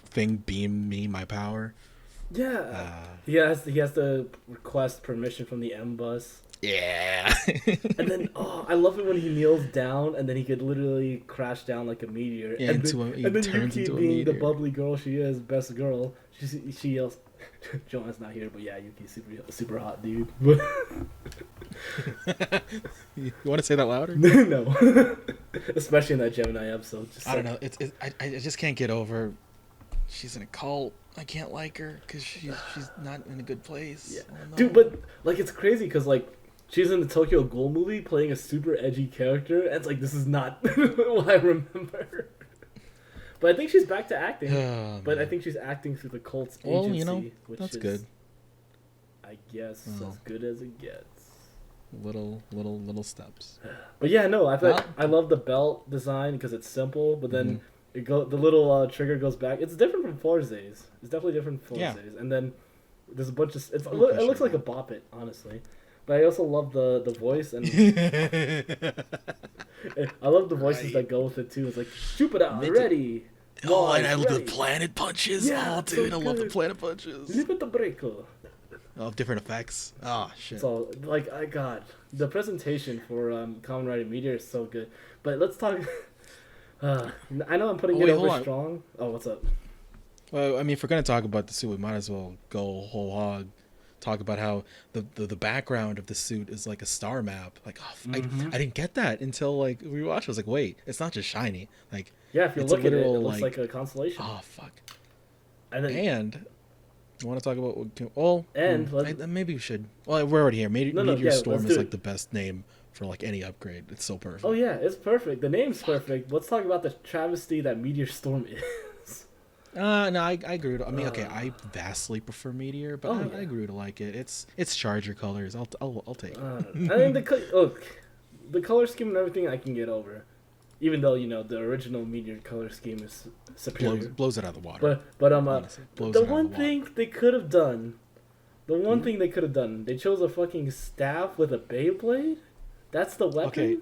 thing beam me my power. Yeah, he has to request permission from the M bus. Yeah. And then, I love it when he kneels down, and then he could literally crash down like a meteor. Yeah, and into then, a- he and then turns Yuki, into a being the meteor. bubbly girl she is, best girl, she yells. Joanne's not here, but yeah, Yuki's super hot dude. You want to say that louder? No, especially in that Gemini episode. Just I don't know. I just can't get over. She's in a cult. I can't like her because she's not in a good place. Yeah, Oh, no. dude, but like it's crazy because like she's in the Tokyo Ghoul movie playing a super edgy character, and it's like this is not what I remember. But I think she's back to acting. Oh, But I man. think she's acting through the cult's Well, agency, you know, which that's is, good. I guess, Oh. as good as it gets. Little steps. But yeah, no, I thought Well- I love the belt design because it's simple, but then Mm-hmm. the little trigger goes back. It's different from Fourze's. It's definitely different from Yeah. Fourze's. And then there's a bunch of it No looks question. like a bop it, honestly. But I also love the voice and I love the voices Right. that go with it too. It's like Jupiter Make it- ready. Oh, Mars, and I love the ready. planet punches. Yeah, Oh, it's dude, so I love the good. planet punches. Leave it the breako. Oh, different effects. Oh, shit. So like the presentation for Kamen Rider Meteor is so good. But let's talk. I know I'm putting Oh, it wait, over hold on. strong. Oh, what's up? Well, I mean, if we're gonna talk about the suit, we might as well go whole hog. Talk about how the background of the suit is like a star map. Like, I didn't get that until like we watched. I was like, wait, it's not just shiny. Like, Yeah, if you it's a look at it, it literal, looks like a constellation. oh fuck. And then, And you want to talk about what? Oh, And let's- maybe we should. Well, we're already here. No, Meteor yeah, Storm let's is do like it. the best name for like any upgrade. It's so perfect. oh yeah, it's perfect. The name's perfect. Let's talk about the travesty that Meteor Storm is. No, I agree. I mean, okay, I vastly prefer Meteor, but Oh, I yeah. agree to like it. It's Charger colors. I'll take it. I mean the color scheme and everything I can get over, even though the original Meteor color scheme is superior. Blows it out of the water. But Honestly, blows the it out of one the water. thing they could have done, they chose a fucking staff with a Beyblade. That's the weapon. Okay.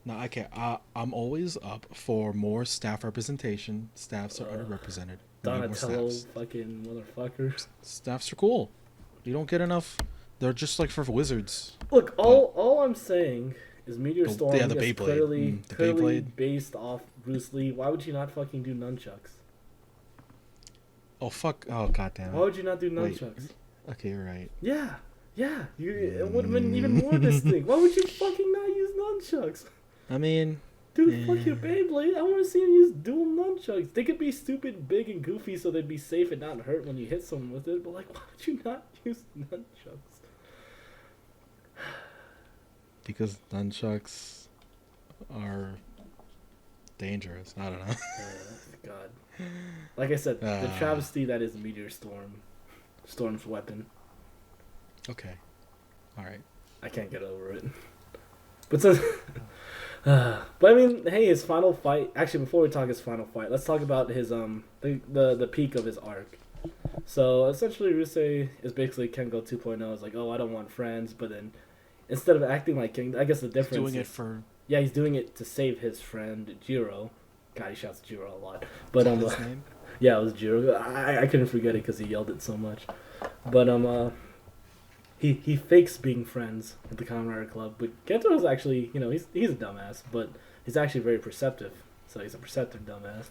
No, okay. I'm always up for more staff representation. Staffs are underrepresented. We need more Donatello, staffs. fucking motherfucker. Staffs are cool. You don't get enough. They're just like for wizards. Look, all I'm saying is Meteor The- Storm yeah, the is Beyblade. clearly, The clearly Beyblade. based off Bruce Lee. Why would you not fucking do nunchucks? Oh fuck! Oh goddamn. Why would you not do Wait. nunchucks? Okay, you're right. Yeah. It would have been even more distinct. Why would you fucking not use nunchucks? I mean, Dude, fuck Yeah. your Beyblade. I want to see him use dual nunchucks. They could be stupid, big, and goofy so they'd be safe and not hurt when you hit someone with it. But, like, why would you not use nunchucks? because nunchucks are dangerous. I don't know. God. Like I said, the Ah. travesty that is Meteor Storm. Storm's weapon. Okay. All right. I can't get over it. But since... but I mean, hey, his final fight. Actually, before we talk his final fight, let's talk about his the peak of his arc. So essentially, Rusei is basically Kengo 2.0. It's like, oh, I don't want friends, but then instead of acting like Ken, I guess the difference. Doing it is- for yeah, he's doing it to save his friend Jiro. God, he shouts Jiro a lot. But his name. yeah, it was Jiro. I couldn't forget it because he yelled it so much. But he fakes being friends with the Kamen Rider Club. But Gento is actually, he's a dumbass, but he's actually very perceptive. So he's a perceptive dumbass.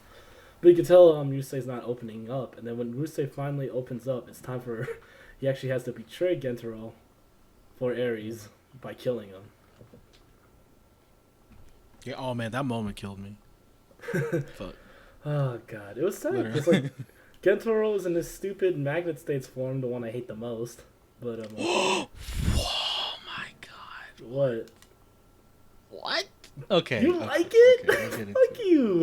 But you can tell Yusei's not opening up, and then when Yusei finally opens up, it's time for he actually has to betray Gentaro for Ares by killing him. Yeah. Oh man, that moment killed me. Fuck. Oh god, it was sad. It's like Gentaro is in this stupid magnet states form, the one I hate the most. But Oh my god. what? What? Okay. You okay, like it? Okay, we'll get into Fuck it. you.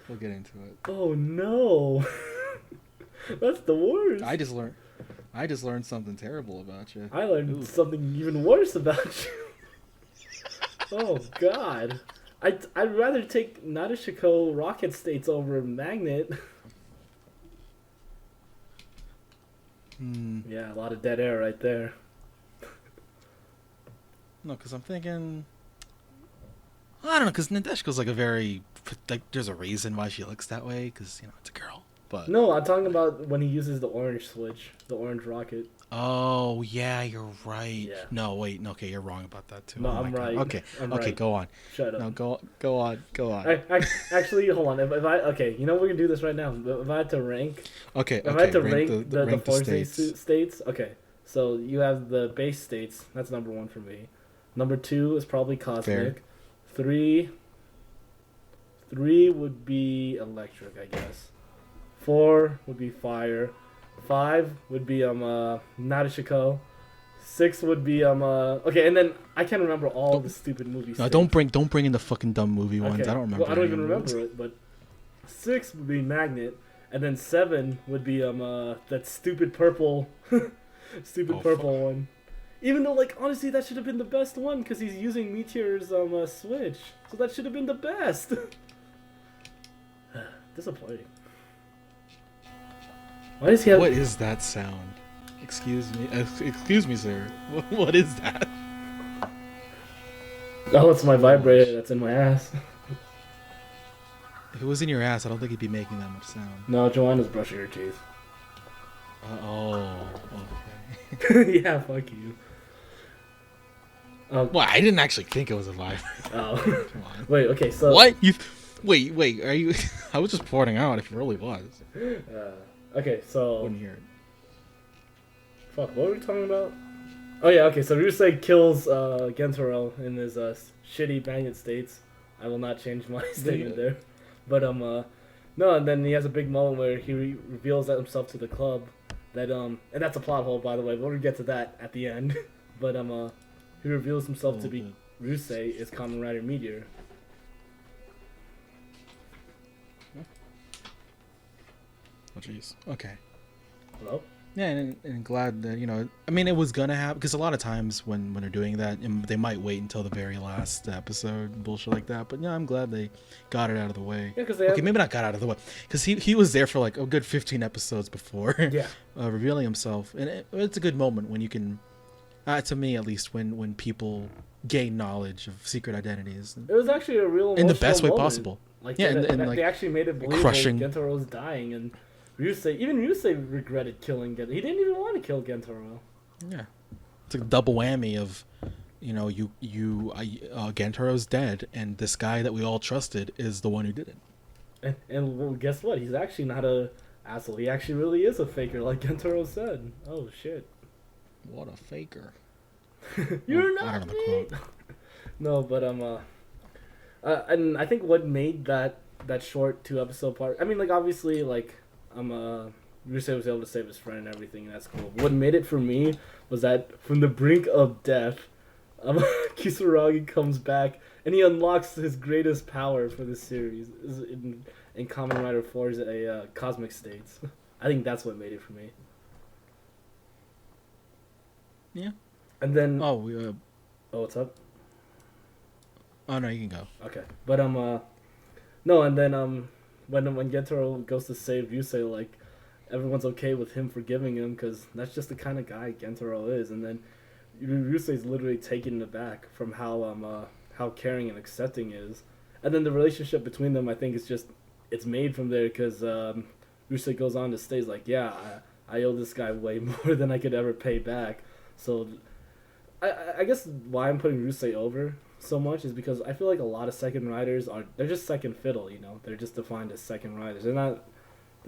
We'll get into it. Oh no. That's the worst. I just learned something terrible about you. I learned Ooh. something even worse about you. Oh god. I'd rather take Nadeshiko rocket states over magnet. Yeah, a lot of dead air right there. No, because I'm thinking. I don't know, because Nadeshiko's like a very. Like, there's a reason why she looks that way, because, it's a girl. But No, I'm talking about when he uses the orange switch, the orange rocket. Oh, yeah, you're right. Yeah. No, wait. Okay, you're wrong about that, too. No, Oh my I'm God. right. Okay, I'm okay, right. go on. Shut up. No, go on. Actually, hold on. If I okay, you know we're gonna do this right now. If I had to rank, Okay, if I had to rank rank the rank the Fourze states. Okay, so you have the base states. That's number 1 for me. Number 2 is probably cosmic. Fair. 3 would be electric, I guess. 4 would be fire. 5 would be Nadeshiko. 6 would be okay, and then I can't remember all the stupid movie No, states. don't bring in the fucking dumb movie ones. I don't remember. Well, I don't any even of the ones. remember it, but 6 would be magnet, and then 7 would be that stupid purple, purple one. Even though, like, honestly, that should have been the best one because he's using Meteor's switch, so that should have been the best. Disappointing. Why does he have? What is that sound? Excuse me, sir. What is that? Oh, it's my vibrator that's in my ass. If it was in your ass, I don't think it'd be making that much sound. No, Joanna's brushing her teeth. Okay. Yeah, fuck you. Well, I didn't actually think it was a vibrator. Oh. Come on. Wait, okay, so... What? Wait, are you... I was just pointing out if it really was. Okay, so... Wouldn't hear it. Fuck, what were we talking about? Oh yeah, okay, so Ryusei kills Gentaro in his shitty magnet states. I will not change my statement there. But, no, and then he has a big moment where he reveals that himself to the club. That, and that's a plot hole, by the way, but we'll get to that at the end. But, he reveals himself to be Ryusei is Kamen Rider Meteor. Oh, jeez. Okay. Hello? Yeah, and glad that, I mean, it was gonna happen, because a lot of times when they're doing that, they might wait until the very last episode, bullshit like that, but yeah, I'm glad they got it out of the way. Yeah, because maybe not got out of the way, because he was there for like a good 15 episodes before yeah. Revealing himself, and it's a good moment when you can, to me at least, when people gain knowledge of secret identities. It was actually a real in the best way moment. possible. Like, yeah, and like, they actually made it believable crushing. Gentaro was dying, and Ryusei regretted killing Gentaro. He didn't even want to kill Gentaro. Yeah, it's a double whammy of, Gentaro's dead, and this guy that we all trusted is the one who did it. And well, guess what? He's actually not a asshole. He actually really is a faker, like Gentaro said. Oh shit! What a faker! You're I not don't know the me. quote. No, but and I think what made that short 2-episode part. I mean, like, obviously, like, Ryusei was able to save his friend and everything, and that's cool. What made it for me was that from the brink of death, Kisaragi comes back and he unlocks his greatest power for this series in Kamen Rider Fourze, Cosmic States. I think that's what made it for me. Yeah. And then Oh, what's up? Oh no, you can go. Okay, but no, and then when Gentaro goes to save Ryusei, like, everyone's okay with him forgiving him because that's just the kind of guy Gentaro is. And then Ryusei's literally taken aback from how caring and accepting he is. And then the relationship between them, I think, is just, it's made from there because Ryusei goes on to state, like, yeah, I owe this guy way more than I could ever pay back. So I guess why I'm putting Ryusei over so much is because I feel like a lot of second riders they're just second fiddle, you know. They're just defined as second riders. They're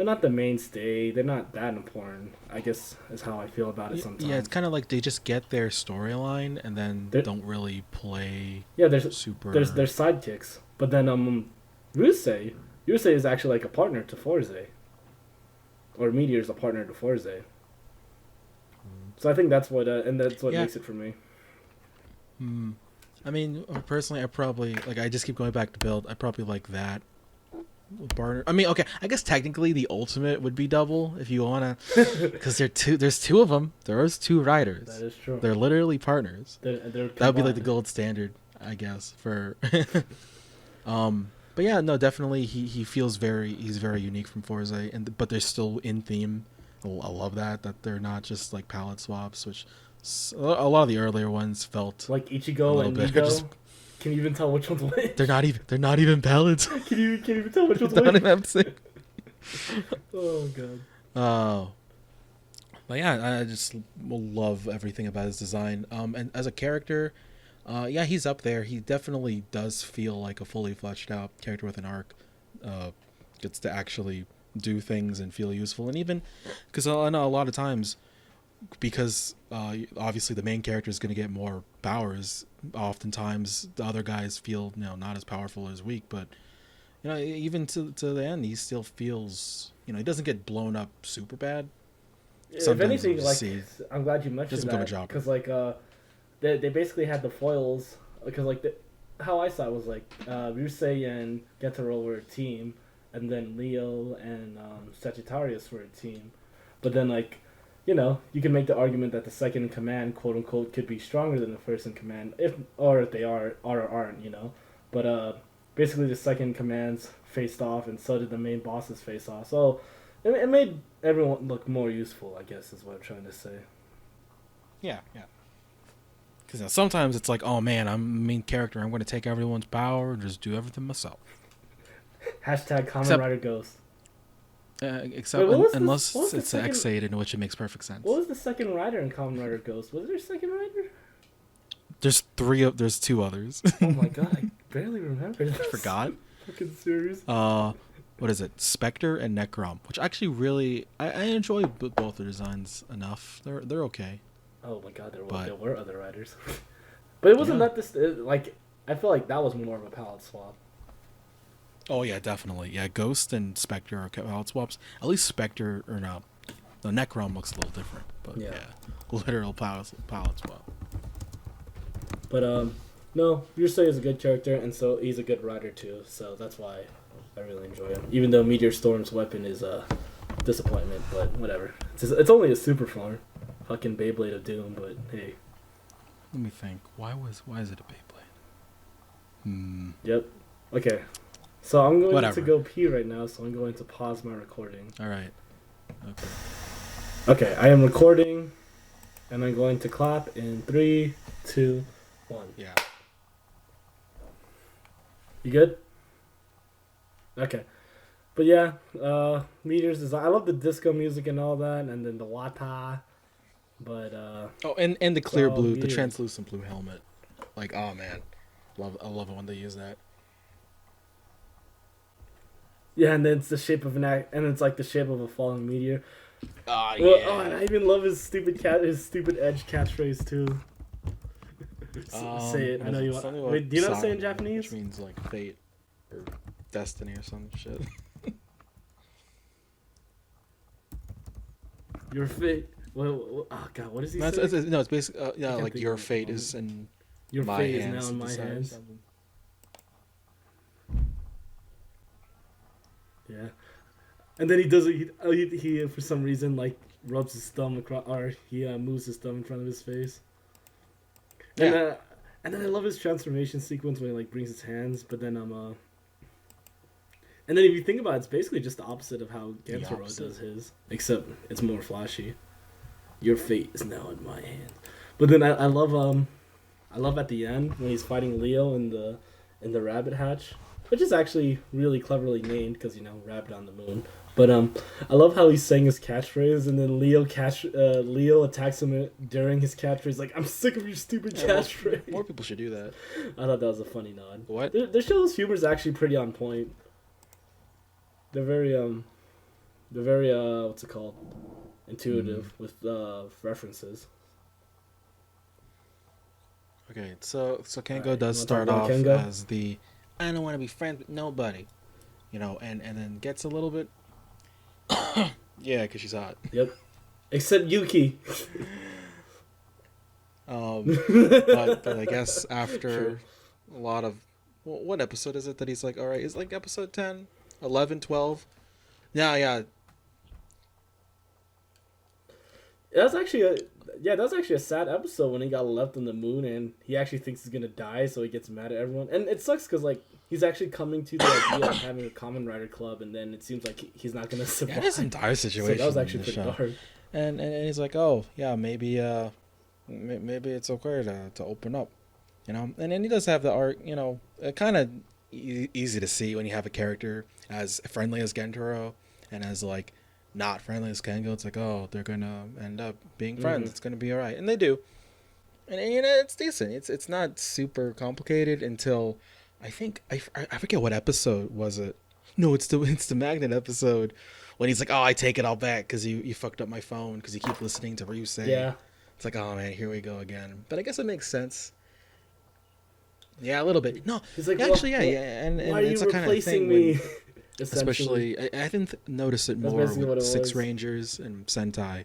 not the mainstay. They're not that important, I guess, is how I feel about it sometimes. Yeah, it's kind of like they just get their storyline and then don't really play. Yeah, there's sidekicks, but then Ryusei is actually like a partner to Fourze, or Meteor's a partner to Fourze. So I think that's what makes it for me. I mean, personally, I probably I just keep going back to build. I probably like that. Partner. I mean, okay. I guess technically the ultimate would be double if you wanna, because there's two of them. There's two riders. That is true. They're literally partners. They're that would be like the gold standard, I guess. For, but yeah, no, definitely he's very unique from Fourze, but they're still in theme. I love that they're not just like palette swaps, which a lot of the earlier ones felt like Ichigo and Nigo. Can you even tell which one's which? They're not even palettes. Can you even tell which one's which? Oh god. But yeah, I just love everything about his design. And as a character, yeah, he's up there. He definitely does feel like a fully fleshed out character with an arc. Gets to actually do things and feel useful, and even because I know a lot of times, because obviously the main character is going to get more powers. Oftentimes the other guys feel not as powerful as weak, but even to the end he still feels he doesn't get blown up super bad. Sometimes if anything, I'm glad you mentioned that, because they basically had the foils, because how I saw it was Ryusei and Getaro were a team, and then Leo and Sagittarius were a team, but then you can make the argument that the second in command, quote unquote, could be stronger than the first in command, if they are or aren't, But basically, the second in commands faced off, and so did the main bosses face off. So it made everyone look more useful, I guess, is what I'm trying to say. Yeah. Because sometimes it's like, oh man, I'm a main character. I'm going to take everyone's power and just do everything myself. Hashtag Kamen Rider Ghost. Unless it's an X8, in which it makes perfect sense. What was the second rider in Kamen Rider Ghost? Was there a second rider? There's two others. Oh my god, I barely remember this. Forgot. Fucking serious. What is it? Spectre and Necrom, which actually really I enjoy both the designs enough. They're okay. Oh my god, there were other riders, but it wasn't that this I feel like that was more of a palette swap. Oh yeah, definitely. Yeah, Ghost and Spectre are palette swaps. At least Spectre or no, the Necrom looks a little different, but yeah literal palette swap. But no, Ryusei is a good character, and so he's a good rider too. So that's why I really enjoy him. Even though Meteor Storm's weapon is a disappointment, but whatever. It's only a super form, fucking Beyblade of Doom. But hey, let me think. Why is it a Beyblade? Yep. Okay. So I'm going to go pee right now, so I'm going to pause my recording. All right. Okay, I am recording, and I'm going to clap in 3, 2, 1. Yeah. You good? Okay. But yeah, Meteor's design. I love the disco music and all that, and then the wata. But and the clear blue, the translucent blue helmet. Oh man, I love it when they use that. Yeah, and then it's the shape of and it's the shape of a falling meteor. Yeah. And I even love his stupid edge catchphrase too. Say it. I know you want. Wait, do you not say in Japanese? Which means fate or destiny or some shit. Your fate. Well, oh god, what does he say? No, it's basically your fate is in your my fate hands. Is now in my hands. Yeah, and then he does it. He for some reason rubs his thumb across, or he moves his thumb in front of his face. And, and then I love his transformation sequence when he brings his hands, but then and then if you think about it, it's basically just the opposite of how Gensaro does his, except it's more flashy. Your fate is now in my hands. But then I love at the end when he's fighting Leo in the rabbit hatch. which is actually really cleverly named because Rabbit on the Moon. But I love how he's saying his catchphrase, and then Leo attacks him during his catchphrase. Like, I'm sick of your stupid catchphrase. More people should do that. I thought that was a funny nod. What? The show's humor is actually pretty on point. They're very what's it called? Intuitive with references. Okay, so Kengo Alright, does you wanna start talk off about Kengo? as the I don't want to be friends with nobody, and then gets a little bit yeah, because she's hot. Yep. Except Yuki. But I guess after True. a lot of what episode is it that he's like, all right, it's like episode 10, 11, 12? Yeah. That was actually a sad episode when he got left on the moon and he actually thinks he's gonna die, so he gets mad at everyone. And it sucks because like he's actually coming to the idea of having a Kamen Rider club, and then it seems like he's not gonna survive. Yeah, it is an dire situation. So that was actually in the pretty show. dark. And he's like, oh yeah, maybe it's okay to open up, And then he does have the art, kind of easy to see when you have a character as friendly as Gentaro and as like not friendly as Kengo. It's like, oh, they're gonna end up being friends. It's gonna be all right, and they do. And it's decent. It's not super complicated until I think I forget what episode was it. No, it's the Magnet episode when he's like, oh, I take it all back because you fucked up my phone because you keep listening to Ryusei. Yeah. It's like, oh man, here we go again. But I guess it makes sense. Yeah, a little bit. No, He's like, actually, well, yeah, and why are it's you a kind of thing replacing me? especially I didn't notice it That's more basically what with it Six was. Rangers and Sentai.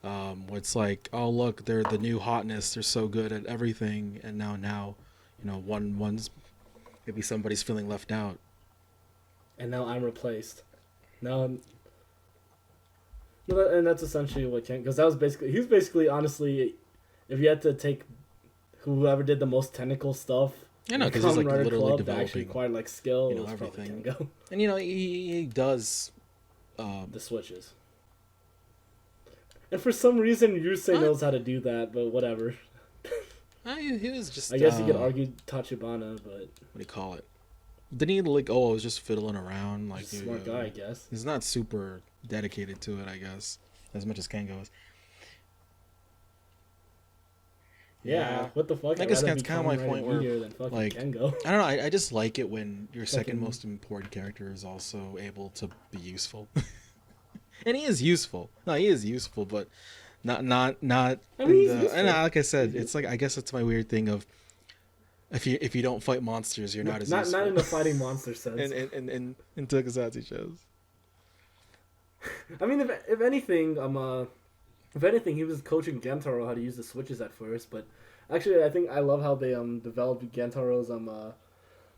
Where it's like, oh look, they're the new hotness. They're so good at everything, and now, one's maybe somebody's feeling left out. And now I'm replaced. And that's essentially what Ken, because he was basically honestly, if you had to take whoever did the most technical stuff, Because he's like literally that developing, actually required like skill, it was everything. probably Kengo. And he does The switches. And for some reason, Yusei knows how to do that, but whatever. He was just. I guess you could argue Tachibana, but What do you call it? Didn't he like? Oh, I was just fiddling around. Like he's a smart guy, I guess. He's not super dedicated to it, I guess, as much as Kengo is. Yeah, what the fuck? I guess that's kind of my point where, like, Kengo. I don't know. I just like it when your second most important character is also able to be useful. And he is useful. No, he is useful, but not. I mean, and like I said, it's like I guess it's my weird thing of if you don't fight monsters, you're not as useful. Not in the fighting monster sense. in Tokusatsu shows. I mean, if anything, he was coaching Gentaro how to use the switches at first, but actually, I think I love how they developed Gentaro's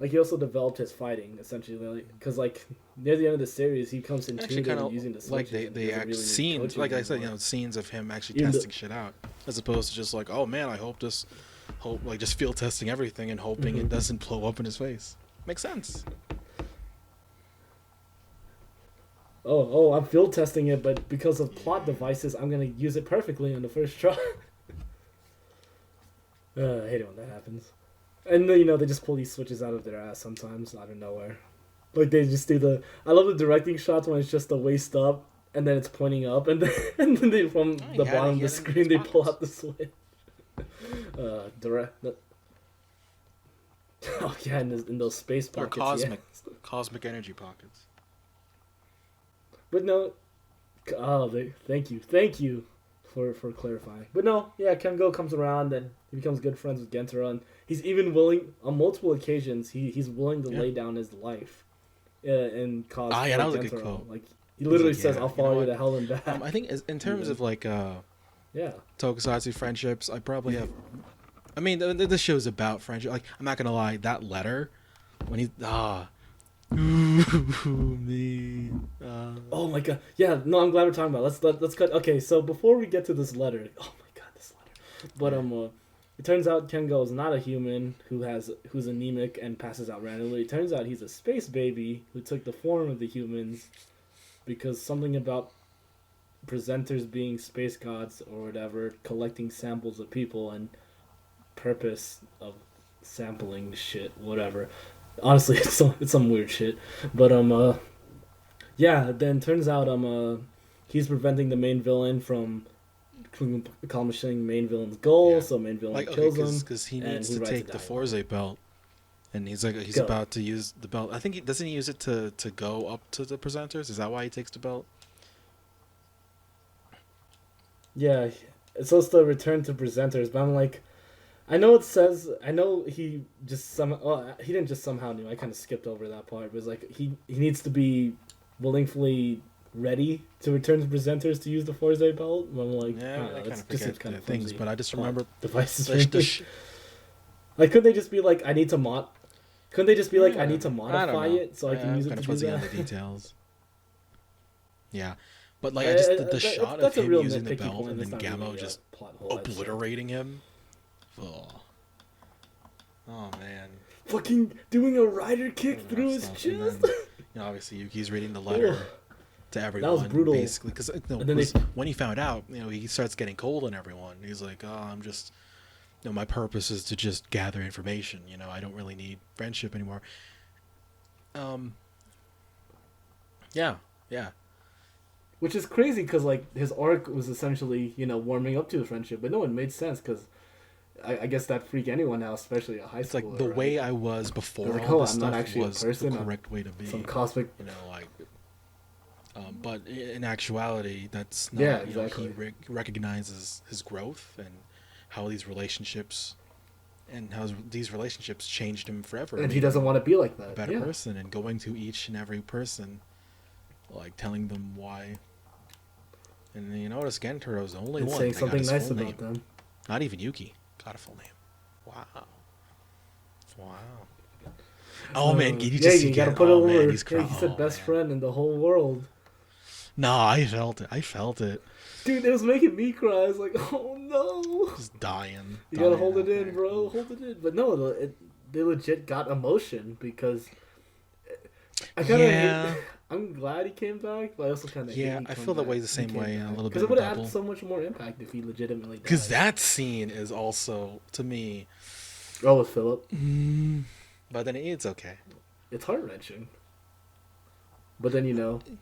like he also developed his fighting essentially, because like near the end of the series he comes in using the switches. Like they act really scenes, like I said, scenes of him actually testing shit out, as opposed to just like, oh man, I hope like just field testing everything and hoping it doesn't blow up in his face. Makes sense. Oh, I'm field testing it, but because of plot devices, I'm gonna use it perfectly on the first try. I hate it when that happens. And they just pull these switches out of their ass sometimes out of nowhere. Like they just do I love the directing shots when it's just the waist up and then it's pointing up, and then they from the bottom of the screen they pull out the switch. Oh yeah, in those space pockets. Or cosmic energy pockets. But no, thank you for clarifying. But no, yeah, Kengo comes around and he becomes good friends with Gentaro, and he's even willing on multiple occasions. He's willing to lay down his life, and cause. Ah, yeah, that was Gentaro. a good quote. Like he literally says, "I'll follow you to hell and back." I think in terms of like Tokusatsu friendships, I probably have. I mean, this show's about friendship. Like, I'm not gonna lie, that letter when he me. Oh my god! Yeah, no, I'm glad we're talking about it. Let's cut. Okay, so before we get to this letter, oh my god, this letter. But it turns out Kengo is not a human who's anemic and passes out randomly. It turns out he's a space baby who took the form of the humans because something about presenters being space gods or whatever, collecting samples of people and purpose of sampling shit, whatever. Honestly, it's some weird shit. But yeah. Then turns out he's preventing the main villain from accomplishing main villain's goal. Yeah. So main villain Like, okay, kills him, because he and needs he to writes a take the dialogue. Fourze belt, and he's Go. about to use the belt. I think doesn't he use it to go up to the presenters? Is that why he takes the belt? Yeah, it's supposed to return to presenters, but I'm like, I know it says, I know he just some, well, he didn't just somehow knew. I kind of skipped over that part. But it's like he needs to be willingly ready to return to presenters to use the Fourze belt. And I'm like, I Yeah, don't I know, kind it's of just forget kind the of things, flimsy but I just plot remember devices for the, the me. sh- Like, couldn't they just be like, I need to mod? Couldn't they just be like, I yeah, need to I don't modify know. it so I can I'm use it kind to of do fuzzy on that? the details. Yeah, but like I just the shot of That's a him real using the nitpicky belt point. and That's then not Gamma really a just plot hole. I'd say. obliterating him. Oh, oh man. Fucking doing a rider kick Rough through his stuff. And chest. then, obviously Yuki's reading the Ugh. letter to That was everyone, brutal. basically, because And then they when he found out, he starts getting cold on everyone. He's like, "Oh, I'm just, my purpose is to just gather information. I don't really need friendship anymore." Um, yeah, yeah, Which is crazy because like his arc was essentially warming up to the friendship, but no, it made sense because I guess that freak anyone now, especially a high it's schooler. like the right? way I was They're before like, all oh, this I'm not stuff actually a was the person. I'm correct way to be. some cosmic. Like, but in actuality, that's not. Yeah, exactly. He recognizes his growth and how these relationships changed him forever. And he doesn't want to be like a that. better Yeah. person, and going to each and every person, like telling them why. And you notice Gentaro's the only And one saying that got something his nice full about name. them. Not even Yuki got a full name. Wow. Wow. Oh man, can you just see you gotta Gen? put it Oh over. man, he's Yeah, crying. he said Oh, best man. friend in the whole world. Nah, I felt it. I felt it. Dude, it was making me cry. I was like, oh no. Just dying. You gotta Dying hold out it in, there. bro. Hold it in. But no, they legit got emotion because I kind of Yeah. I'm glad he came back, but I also kind of Yeah, I feel that way the same way a little bit. because it would have had so much more impact if he legitimately died. Because that scene is also, to me, Oh, with Philip, but then it's okay. it's heart wrenching. But then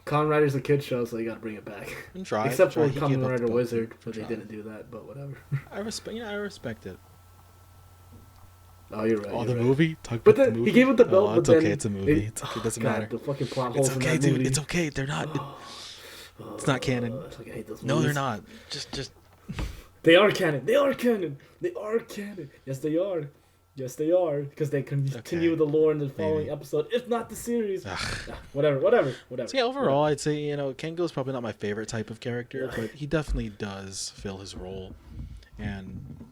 Kamen Rider's a kid show, so you gotta bring it back. And try. Except for He gave Kamen up the Rider book. Wizard, but they Try. didn't do that. But whatever. I respect it. Oh, you're right. Oh, you're the right. movie? Talk But about then the movie? he gave it the belt. Oh, but it's then okay. It's a movie. It doesn't God, matter. the fucking plot holes It's in okay, that dude. movie. It's okay. They're not. It's not canon. Like, I hate those No, movies. they're not. Just. They are canon. They are canon. They are canon. Yes, they are. Yes, they are. Because they continue Okay. the lore in the following Maybe. episode, if not the series. Ugh. Whatever. So yeah, overall, I'd say Kengo's probably not my favorite type of character, but he definitely does fill his role, and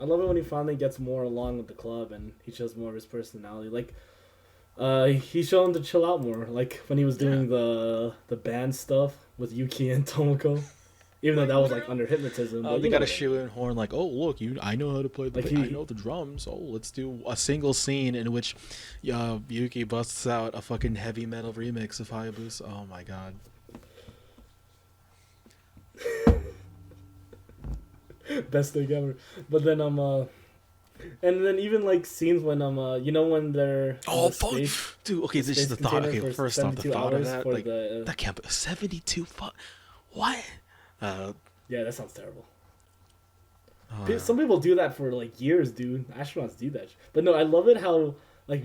I love it when he finally gets more along with the club and he shows more of his personality. Like, he's shown to chill out more. Like when he was doing the band stuff with Yuki and Tomoko. Even though that was like under hypnotism. But they you got know a shoehorn like, oh look, I know how to play the, Like I know the drums. Oh, let's do a single scene in which, Yuki busts out a fucking heavy metal remix of Hayabusa. Oh my god. Best thing ever. But then and then even like scenes when when they're in Oh the fuck, space, dude. Okay, this is the thought. container Okay, for first off, the 72 thought of hours that, for like the, that can't be 72. Fuck, what? yeah, that sounds terrible. Yeah. Some people do that for like years, dude. Astronauts do that. But no, I love it how like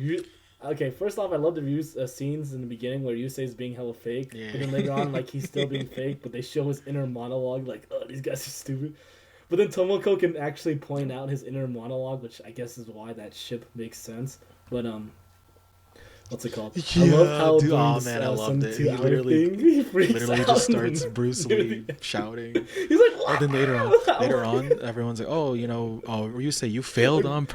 okay, first off, I love the scenes in the beginning where Yusei's being hella fake, Yeah. but then later on, like he's still being fake, but they show his inner monologue, like, oh, these guys are stupid. But then Tomoko can actually point out his inner monologue, which I guess is why that ship makes sense. But what's it called? Yeah, I love how dude, during oh this, man, I loved it. 72 He hour literally, thing, he freaks literally out just starts and- Bruce Lee shouting. He's like, And then later on, everyone's like, "Oh, you say you failed on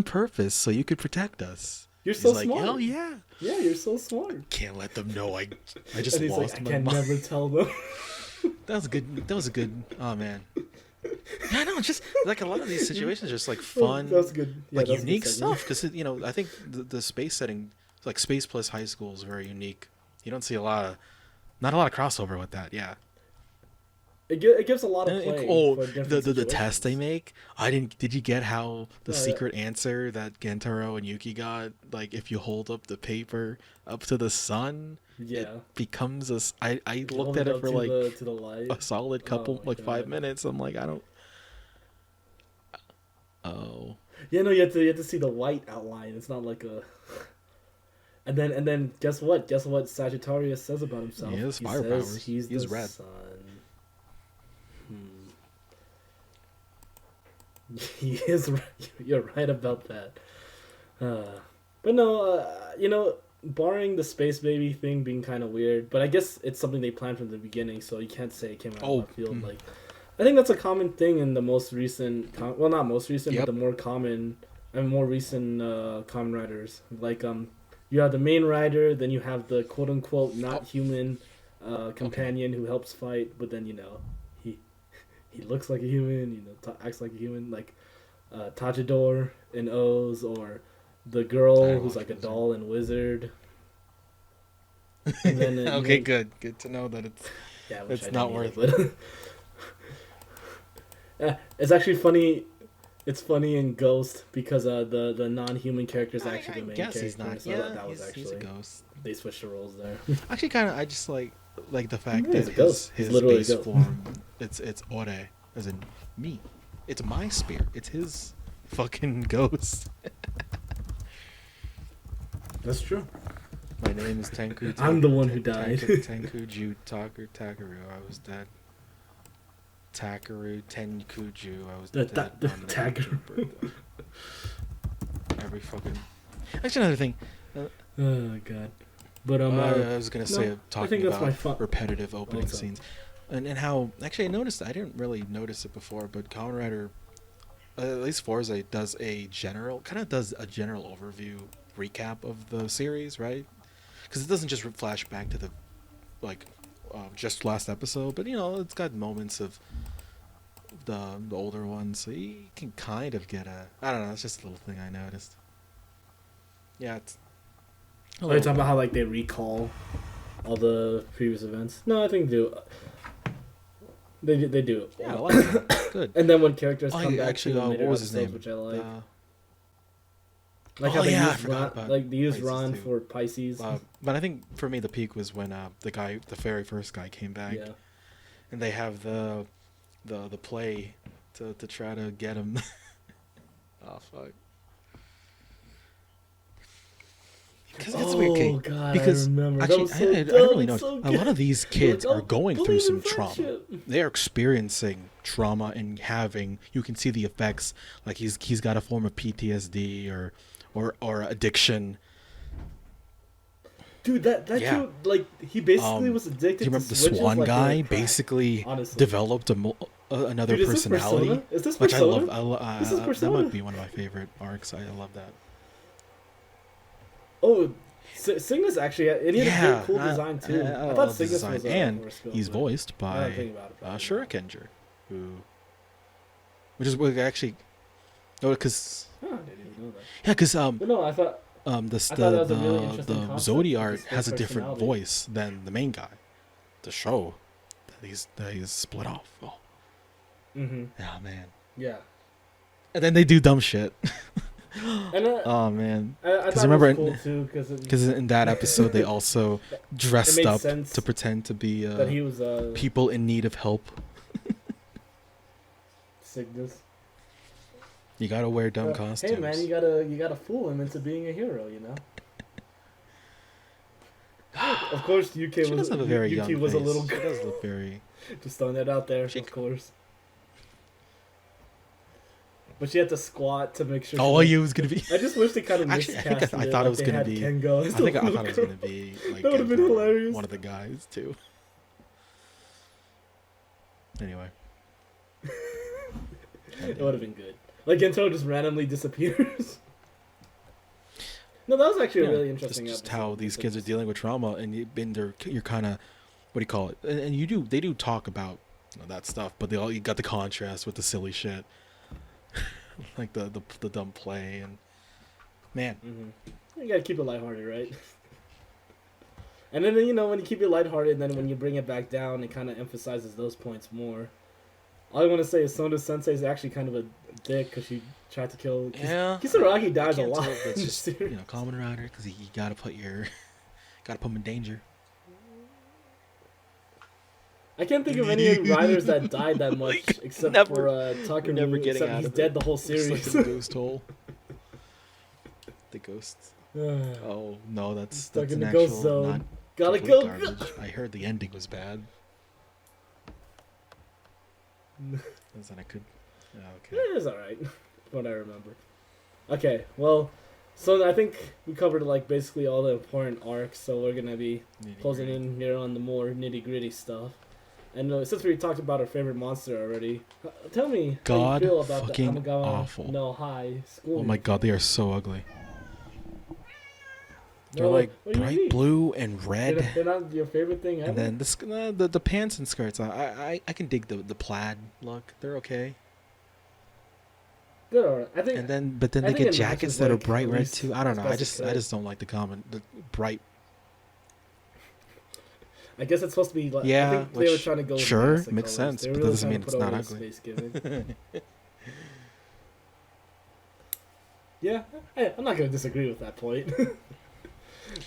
purpose, so you could protect us." You're He's so like, smart. "Hell yeah!" Yeah, you're so smart. Can't let them know I just And he's lost like, I my can mind. never tell them. That was good. That was a good. Oh man. Yeah, no, just like a lot of these situations, are just like fun, That's good. Yeah, like that's a good unique segment. stuff. Because I think the space setting, like space plus high school, is very unique. You don't see not a lot of crossover with that. Yeah. it gives a lot of play Oh, for different the test they situations. make. I didn't. Did you get how the Oh yeah. secret answer that Gentaro and Yuki got? Like, if you hold up the paper up to the sun, it Yeah. becomes a. I If you looked hold at it it up for like to the light. a solid Oh couple, my like five god. minutes. I'm like, I don't. Oh, Yeah, no, you have to see the white outline. It's not like a. And then guess what? Guess what Sagittarius says about he himself? has He fire says powers. he's He's the red. sun. Hmm. He is. You're right about that. But no, barring the space baby thing being kind of weird, but I guess it's something they planned from the beginning, so you can't say it came out of Oh, left field. Like, I think that's a common thing in the most recent, well, not most recent, but yep. the more common and more recent common writers. Like, you have the main writer, then you have the quote unquote not human companion who helps fight, but then he he looks like a human, acts like a human, like Tajidor in O's, or the girl who's like a doll in Wizard. And then Okay, good to know that it's yeah, which I not didn't worth either, it. but it's actually funny. It's funny in Ghost because the non-human character is actually the main character. He's not. So I thought that was he's a actually ghost. they switched the roles there. Actually, kind of. I just like the fact Yeah, that he's a ghost. He's his literally a base ghost. form it's Ore, as in me. It's my spirit. It's his fucking ghost. That's true. My name is Tenku. I'm the one who died. Tenkuju Takaru. I was dead. Takaru Tenkuju. I was dead. The on Takaru. birthday. Every fucking. Actually, another thing. Oh god. But I was gonna say I talking think that's my about repetitive opening what's up? scenes, and how actually I noticed I didn't really notice it before, but Kamen Rider, at least Fourze does a general overview recap of the series, right? Because it doesn't just flash back to the like just last episode, but it's got moments of the older ones, so you can kind of get a I don't know. It's just a little thing I noticed. Yeah, it's. Are you talking about how like they recall all the previous events? No, I think they do it. Yeah, I like that. Good. And then when characters Oh, come yeah, back actually, to later what was his episodes, name? which I like. Oh, How they yeah, I use forgot Ron, about like they use Pisces, Ron too. for Pisces. But I think for me the peak was when the very first guy came back, Yeah. and they have the play to try to get him. Oh fuck. Because it's weird, okay, God, because I remember. actually, That was so I dumb, don't really know. so A lot of these kids Like, are going through some believe in trauma. friendship. They're experiencing trauma and having. You can see the effects. Like he's got a form of PTSD or addiction. Dude, that Yeah. dude, like, he basically was addicted Do you remember to the switches Swan like they were guy? crack, Basically honestly. developed another Dude, is this personality, Persona? Is this which I Persona? love. This is That Persona? might be one of my favorite arcs. I love that. Oh, Cygnus actually, and he had a great cool design too. I love thought the Cygnus design. was And horse film, he's but voiced now that by I'm thinking about it, probably not. Shurikenger, which is what actually, no, because Huh, I didn't even know that. yeah, because But no, I thought this I thought that was a really interesting the concept, Zodiart his has a different personality. voice than the main guy, to show that he's split off. Oh, yeah, man. Yeah. And then they do dumb shit. And Oh man. I Because thought remember, it was cool too, because in that episode they also dressed made up sense to pretend to be that he was people in need of help. Cygnus. You gotta wear dumb costumes. Hey man, you gotta fool him into being a hero, you know. Of course, She does have a very young Yuki was a face. little She girl. does look very. Just throwing that out there, of course. But she had to squat to make sure. Oh, you was gonna be. I just wish they kind of Actually, I miscast think I it. thought Like it was they gonna had be. Kengo as I think the I little thought it was girl. gonna be like That would've been hilarious. one of the guys too. Anyway. It would have been good. Like Gento just randomly disappears. No, that was actually a really interesting Just episode. how these kids are dealing with trauma, and you're kind of, what do you call it? And they do talk about that stuff, but you got the contrast with the silly shit, like the dumb play, and man, You gotta keep it lighthearted, right? And then when you keep it lighthearted, and then when you bring it back down, it kind of emphasizes those points more. All I want to say is Sonda Sensei is actually kind of a dick because she tried to kill. Yeah, Kisaragi dies a lot. It's just Kamen Rider because you gotta put him in danger. I can't think of any riders that died that much except for Takumi. Never getting out he's of dead it. the whole series. It's like the ghost hole. The ghosts. Oh no, that's Stuck in an the ghost actual zone. not Gotta complete go. garbage. I heard the ending was bad. Then I could. Oh, okay. It was alright, what I remember. Okay, well, so I think we covered like basically all the important arcs. So we're gonna be closing in here on the more nitty gritty stuff. And since we talked about our favorite monster already, tell me how you feel about the Amagawa awful. no High School. Oh my god, they are so ugly. They're No, like what do you bright mean? blue and red. They're not your favorite thing ever? And then the pants and skirts. I can dig the plaid look. They're okay. They're alright. I think. And then they think get it jackets matches, that are like, bright at red least too. I don't know. I as best it just don't like the bright. I guess it's supposed to be like. Yeah, I think they were trying to go. With sure, basic makes colors. sense, They but were that really doesn't trying mean to it's put not over ugly. Space gimmick. Yeah, hey, I'm not gonna disagree with that point.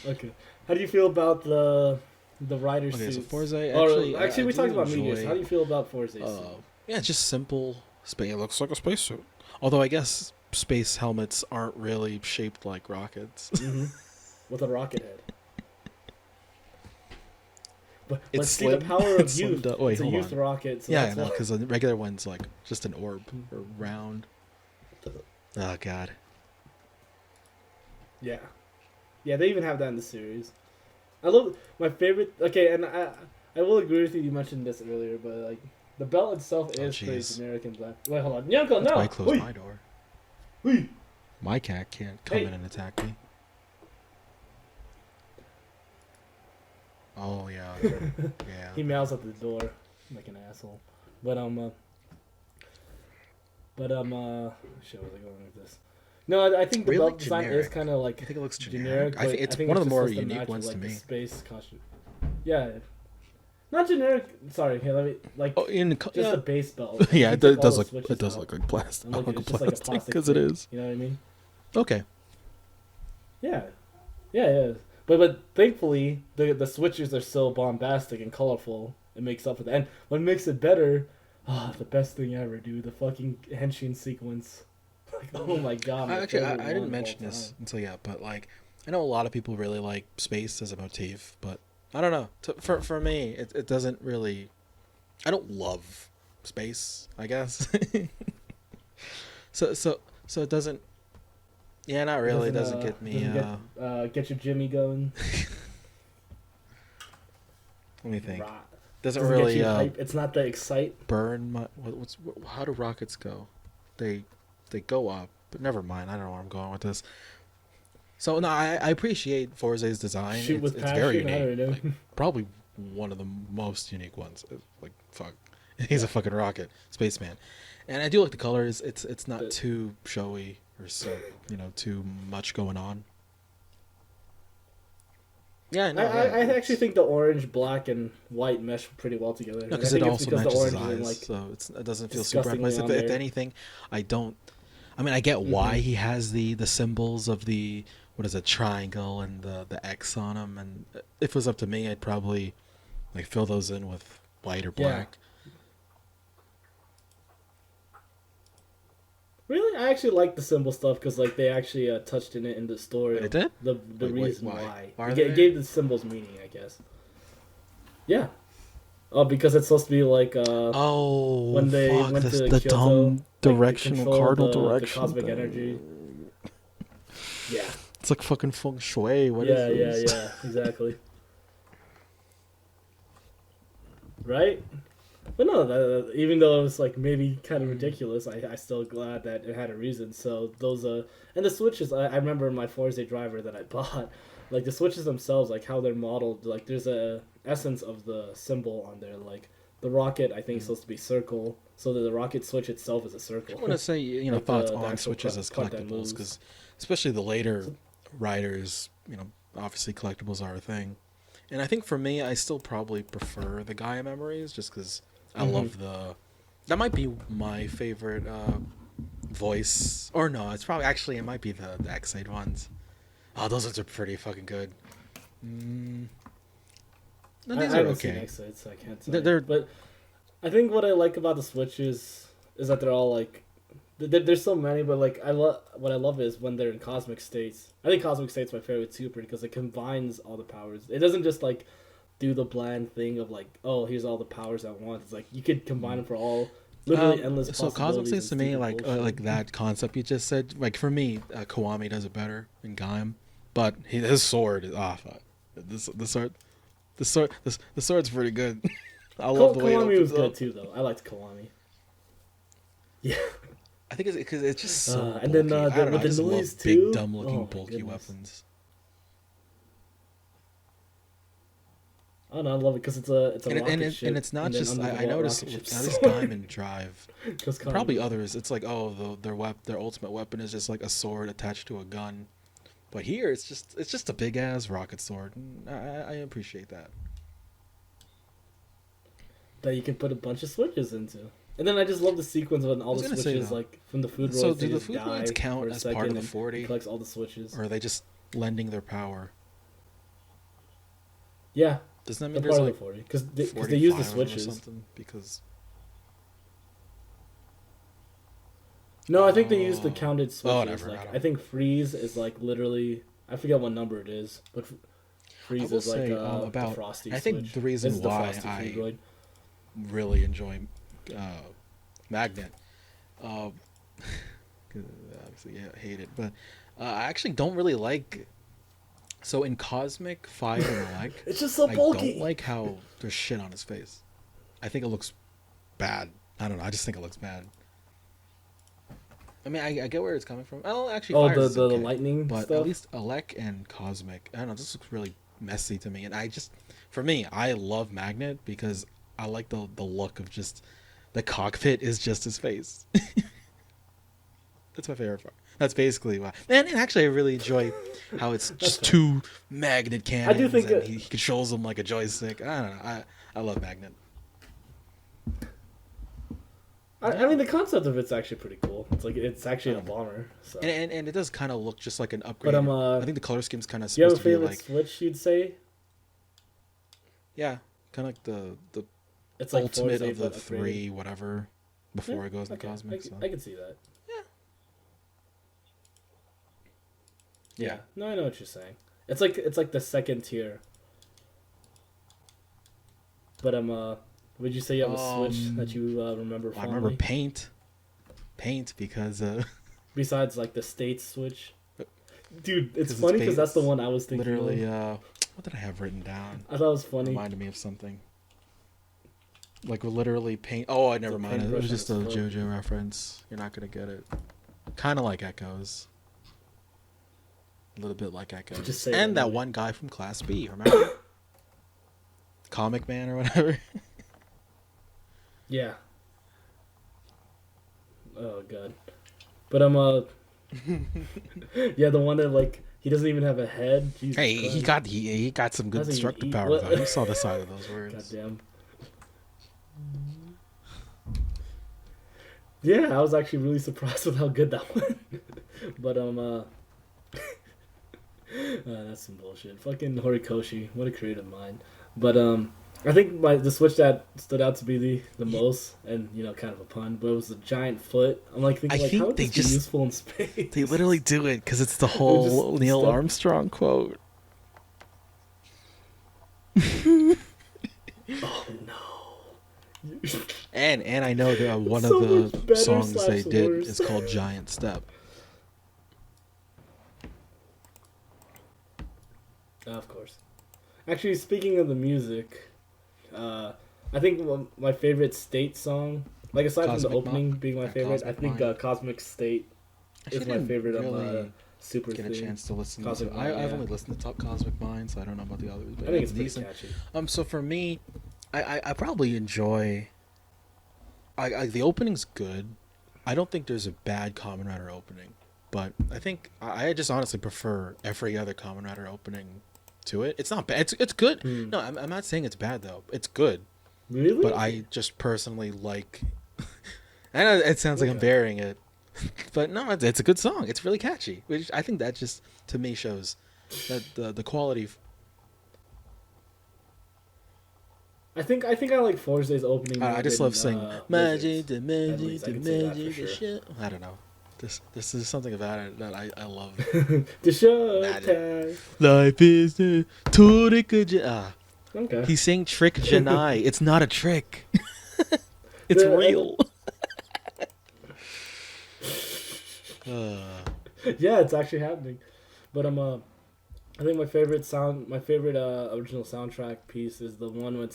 Okay, how do you feel about the rider Okay, suits? so Fourze Actually, I we do talked about enjoy, meteors. How do you feel about Fourze? Yeah, it's just simple space. It looks like a spacesuit. Although I guess space helmets aren't really shaped like rockets. With a rocket head. But It's see the slim. power of It's slim youth. to- wait, It's a hold youth on. rocket. So Yeah, I that's know, why. because the regular one's like just an orb or round. Oh god. Yeah, they even have that in the series. I love my favorite. Okay, and I will agree with you. You mentioned this earlier, but like the belt itself is pretty jeez. generic and black. Wait, hold on, Yanko, That's no. why I closed Wait. my door. Wait. My cat can't come Hey. in and attack me. Oh yeah, yeah. He meows at the door like an asshole. But shit, where was I going with this? No, I think the Really belt design is generic. kind of like I think it looks generic. generic. But It's I think one of the just more supposed to unique match ones with, to like, me. the space costume. Yeah, not generic. Sorry, here let me like Oh, just yeah, a base belt. yeah. You It take all does the look. switches It does out, look like plastic. and, like, Like it's just like a plastic plastic because it thing. is. You know what I mean? Okay. Yeah. But thankfully the switches are so bombastic and colorful. It makes up for that. And what makes it better, the best thing ever, dude, the fucking henshin sequence. Like, oh my god. my Actually, favorite I one didn't of mention all this time. until but like, I know a lot of people really like space as a motif, but I don't know. For me, it doesn't really. I don't love space, I guess. so it doesn't. Yeah, not really. It doesn't get me. Get your Jimmy going. Let me think. Rot. Doesn't Doesn't really get you hype. It's not the excite. burn my. How do rockets go? They go up, but never mind. I don't know where I'm going with this. So no, I appreciate Forze's design. Shoot with it's passion. very I don't unique. know. Like, probably one of the most unique ones. Like fuck, he's a fucking rocket spaceman, and I do like the colors. It's not too showy or so too much going on. Yeah, no, I actually think the orange, black, and white mesh pretty well together. No, because I it think also the matches his orange is, eyes, like, so it doesn't feel super disgustingly replaceable. on If there. anything, I don't. I mean, I get why he has the symbols of the what is it, triangle and the X on them, and if it was up to me, I'd probably like fill those in with white or black. Really, I actually like the symbol stuff because like they actually touched in it in the story. It did? The Wait, reason why? why Are it they? gave the symbols meaning, I guess. Yeah. Oh, because it's supposed to be like Oh, when they fuck, went this, to the Kyoto, dumb like, to directional control cardinal the direction. cosmic thing. energy. Yeah. It's like fucking feng shui. What is this? Yeah, exactly. Right? But no, even though it was like maybe kind of ridiculous, I still glad that it had a reason. So those and the switches, I remember in my Fourze driver that I bought, like the switches themselves, like how they're modeled, like there's a essence of the symbol on there. Like the rocket, I think is supposed to be circle, so that the rocket switch itself is a circle. I want to say Like thoughts the on actual switches as part that collectibles moves. because especially the later riders, obviously collectibles are a thing, And I think for me, I still probably prefer the Gaia memories, just because I Mm-hmm. love the. That might be my favorite voice, or no, it's probably actually it might be the X8 ones. Oh, those ones are pretty fucking good. Mm, no, I these are haven't seen okay. X8, so I can't They're, say. they're But I think what I like about the Switches is that they're all like. There's so many, but like what I love is when they're in cosmic states. I think cosmic state's my favorite too, because it combines all the powers. It doesn't just like do the bland thing of like, oh, here's all the powers at once. It's like you could combine them for all literally endless so cosmic possibilities and states to me stupid bullshit. like that concept you just said. Like for me, Kiwami does it better in Gaim, but his sword is off. The sword's pretty good. I love the way it Kiwami was opens good up. too, though. I liked Kiwami. Yeah. I think it's because it's just so bulky. And then I don't know. with I the just noise love too. big, dumb-looking, Oh my bulky goodness. weapons. I don't know. I love it because it's a rocket ship. And it's not and then just I underwater noticed rocket at ship least sword. Diamond Drive, Just probably Kiwami. others. It's like their ultimate weapon is just like a sword attached to a gun, but here it's just a big ass rocket sword. And I appreciate that. That you can put a bunch of switches into. And then I just love the sequence when all I was the gonna say, switches, though, like from the food so roids, do they the just food die roids count for a as part second of the and 40? he collects all the switches. Or are they just lending their power? Yeah, Doesn't that they're mean there's part of like the 40 because they use the 45 of them or switches. something? Because No, I think they use the Oh. counted Oh, switches. whatever, I Like don't I think freeze is like literally I forget what number it is, but I freeze will is like say the about. frosty I switch. think the reason This is the why frosty I food droid. really enjoy Magnet. 'Cause obviously, yeah, I hate it, but I actually don't really like. So in Cosmic Fire and Elec, It's just so I bulky. don't like how there's shit on his face. I think it looks bad. I don't know. I just think it looks bad. I mean, I get where it's coming from. Oh, actually, Oh, Fire's the okay. lightning But stuff. at least Elec and Cosmic, I don't know. This looks really messy to me, and for me, I love Magnet because I like the look of just the cockpit is just his face. That's my favorite part. That's basically why. And actually, I really enjoy how it's just fair. two magnet cannons. I do think and he controls them like a joystick. I don't know. I love Magnet. I mean, the concept of it's actually pretty cool. It's like it's actually a bomber. So. And it does kind of look just like an upgrade. But I think the color scheme's kind of do you have a supposed to be favorite like switch? You'd say yeah, kind of like the it's like ultimate Fourze, of the but upgraded. three whatever before Yeah, it goes into okay. Cosmic. So. I can see that. Yeah. No, I know what you're saying. It's like the second tier. But would you say you have a switch that you remember I fondly? remember Paint because Besides like the States switch. Dude, it's 'cause funny because that's the Paint's one I was thinking literally of. what did I have written down? I thought it was funny. Reminded me of something. Like literally Paint. Oh, never It's a mind. It paintbrush was just a on his foot. JoJo reference. You're not gonna get it. Kind of like Echoes. A little bit like Echoes. Just say and it that anyway. one guy from Class B. Remember? Comic Man or whatever. Yeah. Oh god. But yeah, the one that like he doesn't even have a head. Jesus Hey, Christ. he got some good How's he destructive eat? power What? though. You saw the side of those words. Goddamn. Yeah, I was actually really surprised with how good that went. But that's some bullshit. Fucking Horikoshi, what a creative mind. But I think the switch that stood out to be the most, and kind of a pun, but it was the giant foot. I'm like thinking, I like, think how would they this be just- useful in space? They literally do it because it's the whole just Neil stuff. Armstrong quote. Oh no. And I know that one So of much the better songs they slash did worse. is called Giant Step. Of course. Actually, speaking of the music, I think my favorite State song, like aside from Cosmic the opening Mind? being my Yeah, favorite, I Cosmic think Mind. Cosmic State Actually, is my didn't favorite really Super get a theme. chance to listen Cosmic to. Mind, I've yeah. only listened to Top Cosmic Mind, so I don't know about the others. But I think it's pretty decent. catchy. So for me, I probably enjoy. The opening's good. I don't think there's a bad Kamen Rider opening, but I think I just honestly prefer every other Kamen Rider opening to it. It's not bad. It's good. Hmm. No, I'm not saying it's bad though. It's good. Really? But I just personally like. I know it sounds like I'm Okay. burying it, but no, it's a good song. It's really catchy, which I think that just to me shows that the quality. I like Fourze's opening more I just than love saying Wizards. magic, the At magic, least I the can say that for magic, the sure. shit. I don't know. This is something about it that I love. The show Magic. time. Life is the trick. Okay. He's saying trick Janai. It's not a trick. It's real. Yeah, it's actually happening. But I think my favorite original soundtrack piece is the one where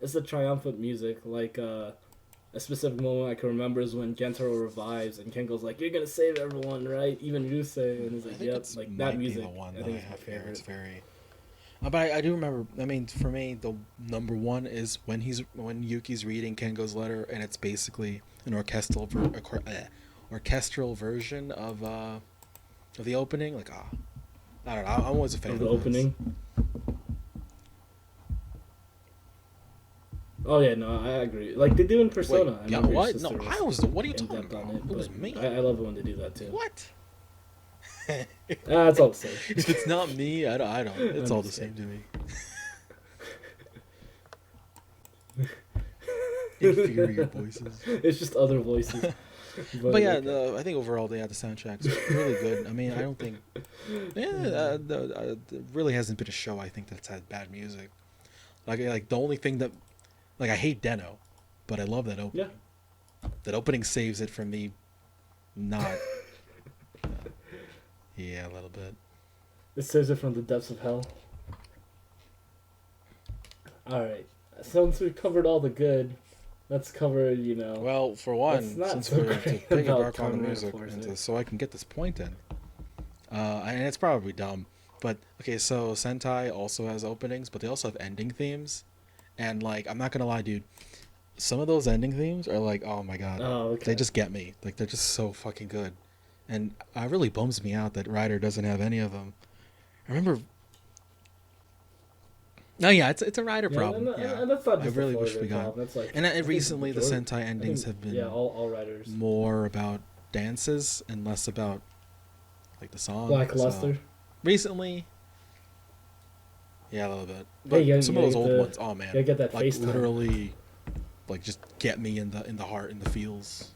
it's the triumphant music. A specific moment I can remember is when Gentaro revives and Kengo's like, "You're gonna save everyone, right? Even Ryusei," and he's I like, think "Yep." it's Like might that music, be the one I that think I it's my have here. favorite. It's very. But I do remember. I mean, for me, the number one is when Yuki's reading Kengo's letter, and it's basically an orchestral version of the opening. Like, I don't know. I'm always a fan Of of the those. opening. Oh yeah, no, I agree. Like they do in Persona. Wait, I yeah, remember your what? sister No, was I was. What are you in talking depth about? on it, It was but me. I love it when they do that too. What? It's all the same. If it's not me, I don't. It's all the same Understand. to me. Inferior voices. It's just other voices. But yeah, okay. I think overall, the soundtrack's really good. I mean, I don't think, there really hasn't been a show I think that's had bad music. Like the only thing that, like, I hate Deno, but I love that opening. Yeah. That opening saves it from me. Not. Yeah, a little bit. It saves it from the depths of hell. Alright. Since we've covered all the good, let's cover, Well, for That's one, not since so we're to great piggyback about on the Kamen music, Rider and Fourze. so I can get this point in. And it's probably dumb, but okay. So Sentai also has openings, but they also have ending themes. And like, I'm not gonna lie, dude. Some of those ending themes are like, oh my god, Oh, okay. they just get me. Like, they're just so fucking good. And it really bums me out that Ryder doesn't have any of them. I remember. No, yeah, it's a Ryder problem. And that's not I just really a wish Fourze we got. problem. That's like, And I think recently, the majority- Sentai I endings think, have been all writers. more about dances and less about like the song. Lackluster. So, recently, yeah, a little bit. Hey, But you some of those gotta old get ones, oh man, gotta get that like FaceTime. literally, like just get me in the heart, in the feels.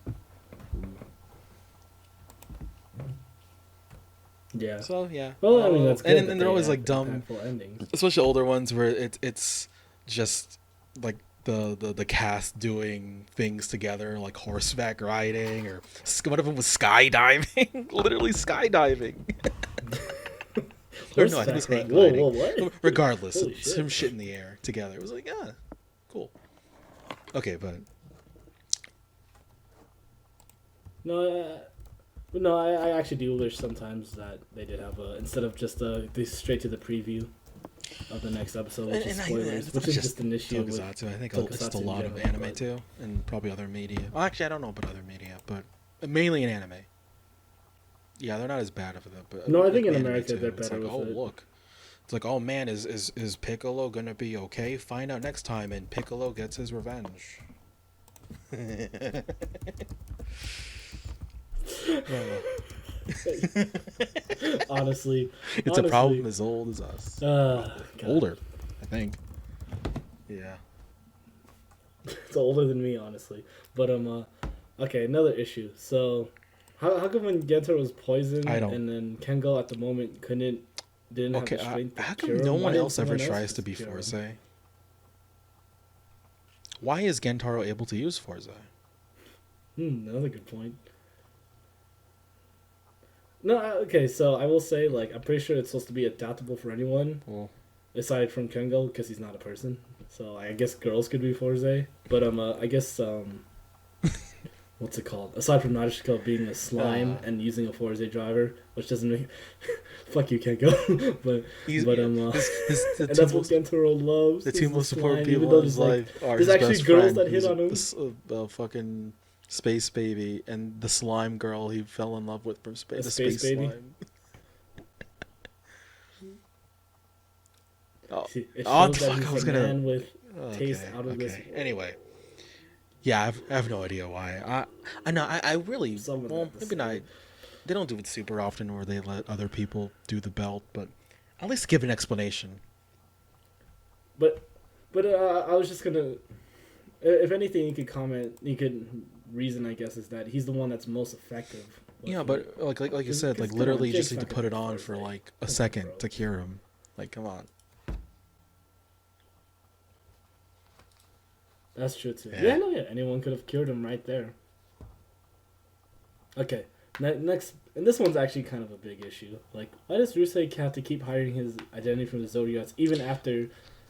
Yeah. So yeah. Well, I mean, that's good. and that they're always they like have dumb, impactful endings. especially older ones where it's just like the cast doing things together, like horseback riding, or one of them was skydiving, literally skydiving. Or no, I think it was hang Whoa, gliding. what? Regardless, Holy shit. some shit in the air together. It was like, cool. Okay, but No, I actually do wish sometimes that they did have instead of just straight to the preview of the next episode, which is spoilers, which is just an issue with Tokusatsu. I think Tokusatsu it's a in lot of general, anime but- too, and probably other media. Well, actually, I don't know about other media, but mainly in anime. Yeah, they're not as bad of it, but No, I think in anime America too. they're It's better like, with oh it. look, it's like, oh man, is Piccolo gonna be okay? Find out next time, and Piccolo gets his revenge. Honestly, It's a problem as old as us. God. Older, I think. Yeah. It's older than me, honestly. But okay, another issue. So, how come when Gentaro was poisoned I don't- and then Kengo at the moment didn't Okay, have the strength to how cure come him? no Why one didn't else ever someone tries just to be cure him? Fourze? Why is Gentaro able to use Fourze? Another good point. No, okay, so I will say, like, I'm pretty sure it's supposed to be adaptable for anyone, Well, aside from Kengo, because he's not a person. So I guess girls could be Fourze, but I guess what's it called? Aside from Nadeshiko being a slime and using a Fourze driver, which doesn't make fuck you Kengo, but he's, but the and two that's what most, Gentaro loves. the is two most slime, important even people though in his there's, like, life are there's his actually best girls friend, that hit who's on him. a fucking space baby, and the slime girl he fell in love with from space. A The space baby? slime. Oh, It oh shows that fuck! I was he's a gonna. man with taste Okay, out of this okay. world. Anyway, yeah, I have no idea why. I know. I really. Someone Well, had to maybe say not. it. They don't do it super often, where they let other people do the belt, but at least give an explanation. But I was just gonna. If anything, you could comment. You could reason, I guess, is that he's the one that's most effective. with Yeah, it. but like you said, like Come on, literally, you just Jake's need to not put gonna it on force for it. like a Come on, second bro. to cure him. Like, come on. That's true too. Yeah. Yeah, no, yeah. Anyone could have cured him right there. Okay, next, and this one's actually kind of a big issue. Like, why does Rusei have to keep hiding his identity from the Zodiacs even after,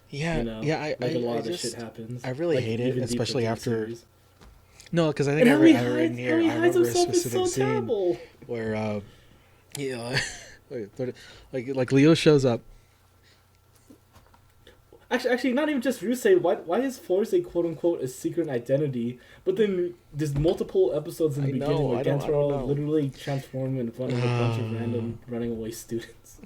Yeah, you know, yeah. like a lot of this just shit happens? I really like, hate it, even deeper especially into the after. series. No, because I think And I how he read hides, here. how he I hides remember a himself is specific so scene terrible. where yeah, like Leo shows up. Actually, not even just Rusei. Why is Fourze quote unquote a secret identity? But then there's multiple episodes in the beginning where I don't Gentaro know. literally transform in front of a bunch of random running away students.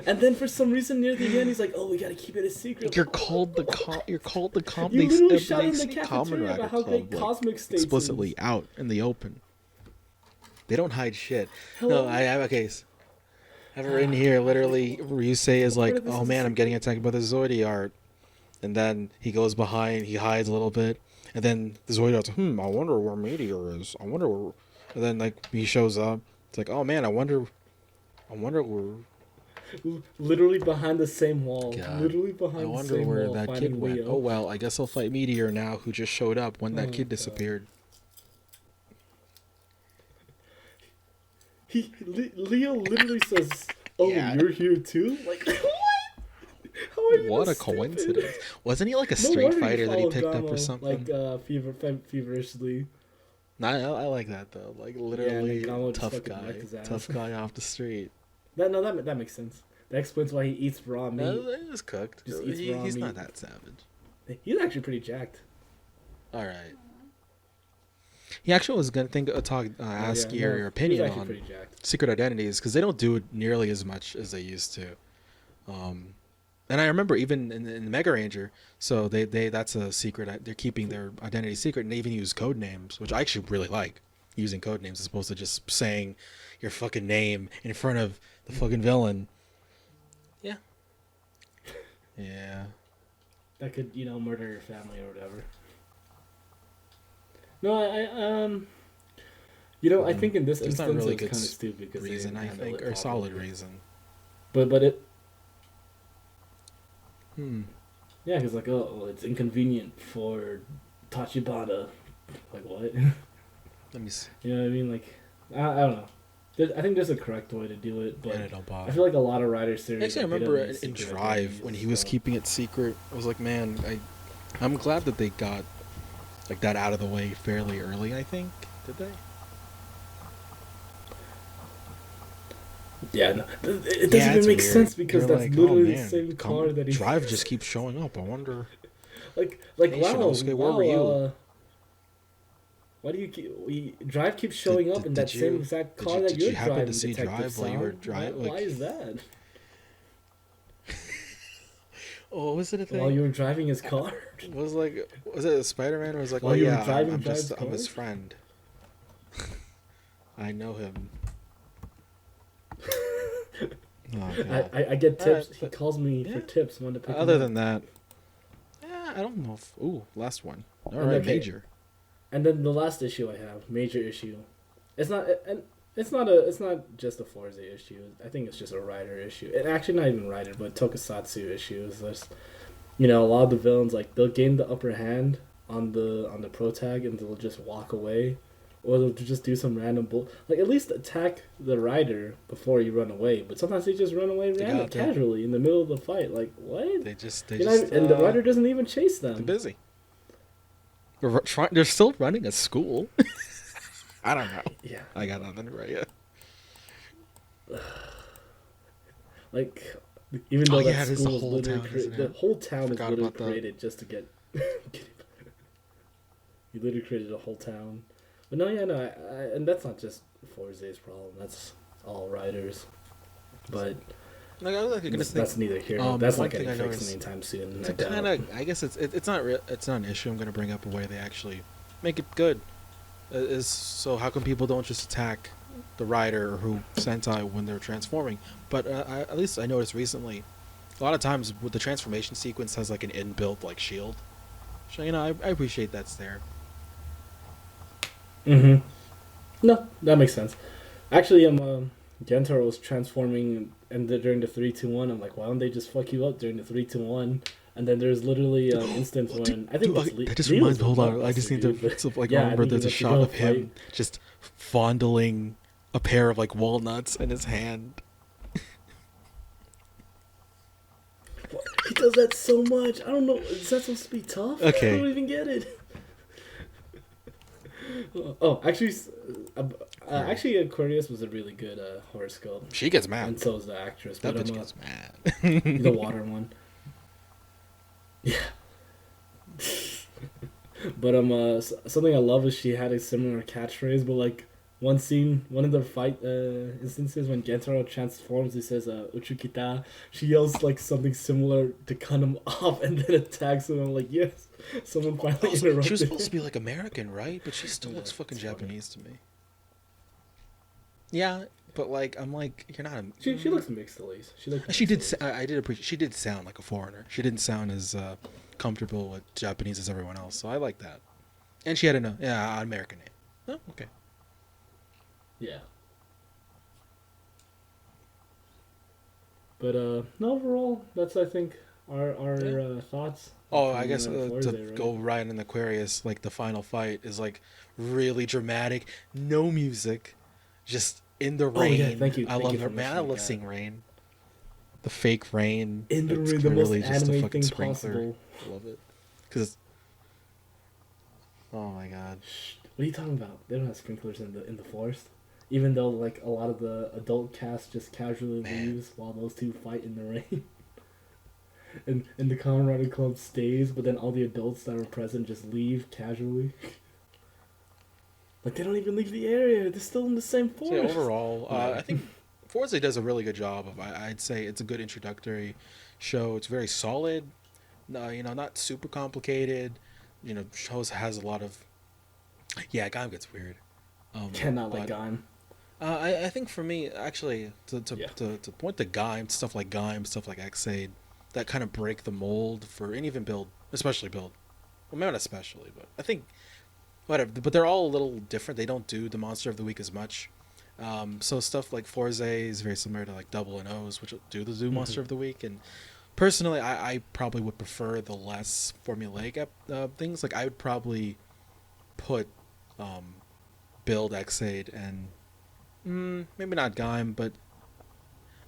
And then for some reason near the end he's like, "Oh, we gotta keep it a secret." You're called the You literally shouted in they the see Kamen cafeteria Rider about how great Club, Cosmic States explicitly is. out in the open. They don't hide shit. Hello? No, I have a case. I have it written here. Literally, Ryusei is What like, if this "Oh is a man, I'm getting secret? attacked by the Zoidiart," and then he goes behind, he hides a little bit, and then the Zoidiart's, I wonder where Meteor is. I wonder where. And then like he shows up. It's like, oh man, I wonder where. Literally behind the same wall. God. Literally I behind the wonder same where wall. that Finding kid went. Leo. Oh well, I guess I'll fight Meteor now, who just showed up when that Oh, kid God. disappeared. Leo literally says, "Oh, Yeah. you're here too." Like what? How are you What this a coincidence! stupid? Wasn't he like a No Street wonder you Fighter that he follow picked up or Gamo, something? like feverishly. Nah, I like that though. Like literally Gamo just tough fucking guy, wrecked his ass. tough guy off the street. That makes sense. That explains why he eats raw meat. It was cooked. Just eats raw He's meat. not that savage. He's actually pretty jacked. All right. He actually was gonna ask your He's opinion actually on pretty jacked. secret identities because they don't do it nearly as much as they used to. And I remember even in Mega Ranger, so they that's a secret. They're keeping their identity secret, and they even use code names, which I actually really like using code names as opposed to just saying your fucking name in front of the fucking villain. Yeah. Yeah. That could, murder your family or whatever. No, I think in this There's instance not really it's good kind of stupid because reason, they I handle think, it or solid properly. reason. But it, Hmm. yeah, because it's inconvenient for Tachibana. Like what? Let me see. You know what I mean? Like I don't know. I think there's a correct way to do it, but And I don't bother. I feel like a lot of writer series. Actually, I like, they remember don't use in secret Drive identities when and he was stuff. keeping it secret. I was like, man, I'm glad that they got like that out of the way fairly early. I think did they? Yeah, no, it doesn't Yeah, even it's make weird. sense because You're that's like, literally oh, the man, same car that he Drive just keeps showing up. I wonder. like Hey, wow, Shinosuke, where were you? Why do you Drive keeps showing up in that same exact car that did you're you happen driving, to see Detective Drive while you were Sam? driving? Why is that? Oh, was it a thing? While you were driving his car? Was it Spider-Man? Or was like, While oh you were yeah, driving I'm Drive's his car? friend. I know him. Oh, God. I get tips. He but- calls me for yeah. tips when to pick Other him up. than that, I don't know. Last one. All And right, okay. major. And then the last issue I have, major issue. It's not just a Fourze issue. I think it's just a writer issue. And actually not even writer, but tokusatsu issues. There's a lot of the villains they'll gain the upper hand on the protag and they'll just walk away. Or they'll just do some random at least attack the rider before you run away. But sometimes they just run away casually in the middle of the fight. Like what? They just and the rider doesn't even chase them. They're busy. They're still running a school. I don't know. Yeah. I got nothing right yet. Even though yeah, that it is the school is whole literally town, isn't the it? whole town is Forgot literally about that. created just to get. You literally created a whole town, but no, and that's not just Forze's problem. That's all writers. But Like, I was like gonna think. That's neither here. That's One not thing getting I fixed noticed. anytime soon. It's kind of. I guess it's not it's not an issue. I'm gonna bring up a way they actually make it good. Is so how come people don't just attack the rider or who Sentai when they're transforming? But at least I noticed recently, a lot of times with the transformation sequence has like an inbuilt like shield. So I appreciate that's there. Mm-hmm. No, that makes sense. Actually, Gentaro was transforming and during the 3-2-1. I'm like, why don't they just fuck you up during the 3-2-1? And then there's literally an instance when I think that just reminds me. Hold on, I just need to remember. There's a shot of him just fondling a pair of like walnuts in his hand. He does that so much. I don't know. Is that supposed to be tough? Okay. I don't even get it. Oh, actually, Aquarius was a really good horoscope. She gets mad. And so is the actress. That bitch gets mad. The water one. Yeah. But something I love is she had a similar catchphrase, but like one of the fight instances when Gentaro transforms, he says Uchukita. She yells like something similar to cut him off and then attacks him. I'm like, yes, someone finally interrupted. She was supposed to be like American, right? But she still looks fucking Japanese to me. Yeah, but like I'm like, you're not. She looks mixed at least. She did. I did appreciate. She did sound like a foreigner. She didn't sound as comfortable with Japanese as everyone else. So I like that. And she had an American name. Oh, okay. Yeah. But no, overall, that's I think our thoughts. Oh, I guess to go right in Aquarius, like the final fight is like really dramatic. No music, just in the rain. Oh, yeah, thank you. I love her, man. I love seeing rain. The fake rain. In the rain, the most anime thing possible. I love it. Cause. Oh my god. What are you talking about? They don't have sprinklers in the forest. Even though like a lot of the adult cast just casually leaves while those two fight in the rain. and the Kamen Rider Club stays, but then all the adults that are present just leave casually. Like they don't even leave the area. They're still in the same forest. So yeah, overall, I think Fourze does a really good job of. I'd say it's a good introductory show. It's very solid. Not super complicated. Has a lot of. Yeah, Gaim gets weird. Cannot like Gaim. I think for me, actually, to point to Gaim, stuff like Xaid, that kind of break the mold for and even Build, especially Build. Well, maybe not especially, but I think whatever. But they're all a little different. They don't do the Monster of the Week as much. So stuff like Fourze is very similar to like Double and O's, which do the Monster of the Week. And personally, I probably would prefer the less formulaic things. Like I would probably put Build, Xaid, and maybe not Gaim, but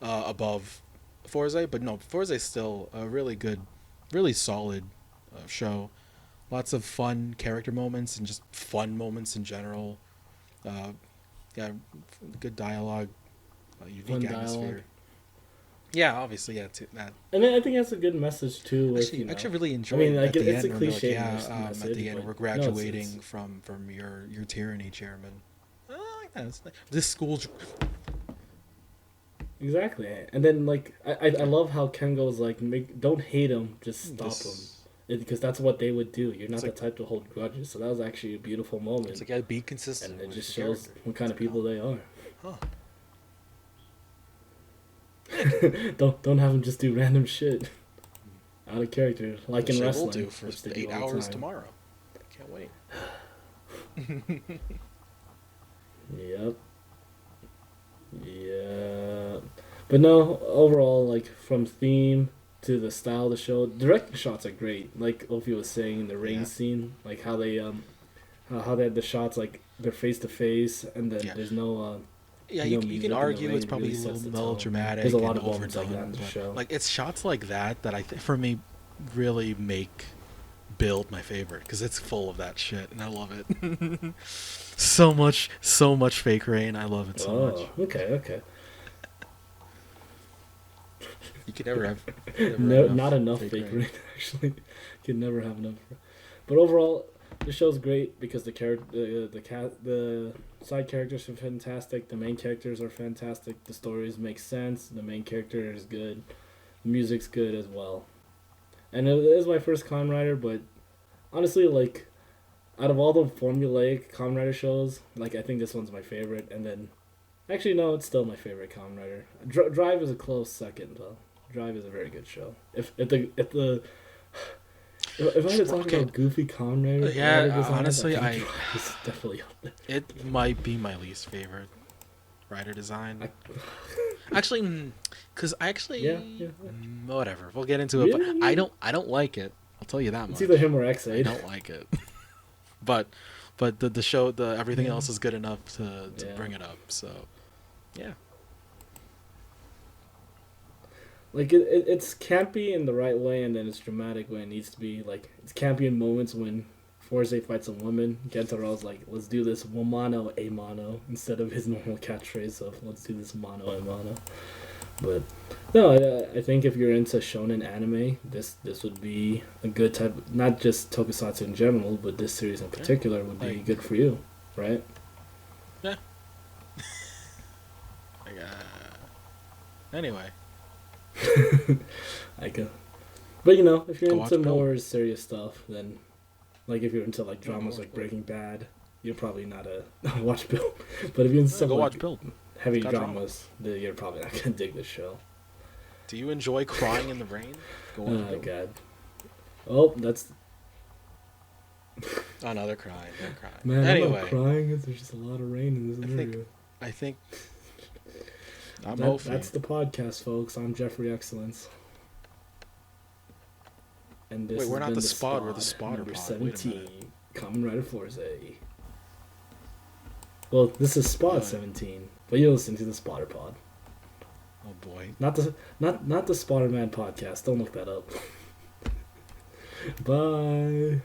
above Fourze. But no, Fourze is still a really good, really solid show. Lots of fun character moments and just fun moments in general. Good dialogue, unique atmosphere. Dialogue. Yeah, obviously, that. And then I think that's a good message too. I actually really enjoyed. I mean, like it's a cliche. Message, at the end, we're graduating from your tyranny, chairman. This school's. Exactly, and then like I love how Ken goes like don't hate him, just stop him. Because that's what they would do. You're not the type to hold grudges. So that was actually a beautiful moment. It's like, be consistent. And it just shows what kind of people they are. Huh. Don't have them just do random shit. Out of character. Like in wrestling. We'll do for 8 hours tomorrow. Can't wait. Yep. Yeah. But no, overall, like, from theme to the style of the show, directing shots are great. Like Ophi was saying in the rain scene, like how they how they had the shots like they're face to face, and then there's no you can argue it's probably really a little melodramatic. There's a lot of moments like that in the show. Like it's shots like that I think for me really make Build my favorite because it's full of that shit and I love it. so much fake rain. I love it so much. Okay. You can never have. Not enough fake rain. Actually, you can never have enough. But overall, the show's great because the side characters are fantastic. The main characters are fantastic. The stories make sense. The main character is good. The music's good as well. And it is my first Kamen Rider, but honestly, like, out of all the formulaic Kamen Rider shows, like, I think this one's my favorite. And then, actually, no, it's still my favorite Kamen Rider. Drive is a close second, though. Drive is a very good show. If I had to talk about goofy Kamen Rider, honestly, Drive is definitely up there. It might be my least favorite rider design. Actually, because whatever. We'll get into it, Really? but I don't like it. I'll tell you that much. It's either him or X8. I don't like it. but the show, everything else is good enough to bring it up. So, yeah. Like, it's campy in the right way, and then it's dramatic when it needs to be. Like, it's campy in moments when Fourze fights a woman. Gentaro's like, let's do this womano a mano, instead of his normal catchphrase of, let's do this mano a mano. But, no, I think if you're into shonen anime, this would be a good type, not just tokusatsu in general, but this series in particular would be good for you, right? Yeah. Anyway. But you know, if you're into more serious stuff, then like if you're into like dramas like Breaking Bad, you're probably not a watch Bill. But if you're into stuff like heavy dramas, then you're probably not gonna dig this show. Do you enjoy crying in the rain? Go watch Bill. God. Oh, that's. Oh no, they're crying. Man, anyway, I'm not crying. There's just a lot of rain in this area. I think. That's the podcast, folks. I'm Jeffrey Excellence. And this we're not the spot. We're the spotter number pod. 17, Kamen Rider Fourze. Well, this is Spot 17, but you're listening to the Spotter Pod. Oh boy. Not the Spotter Man podcast. Don't look that up. Bye.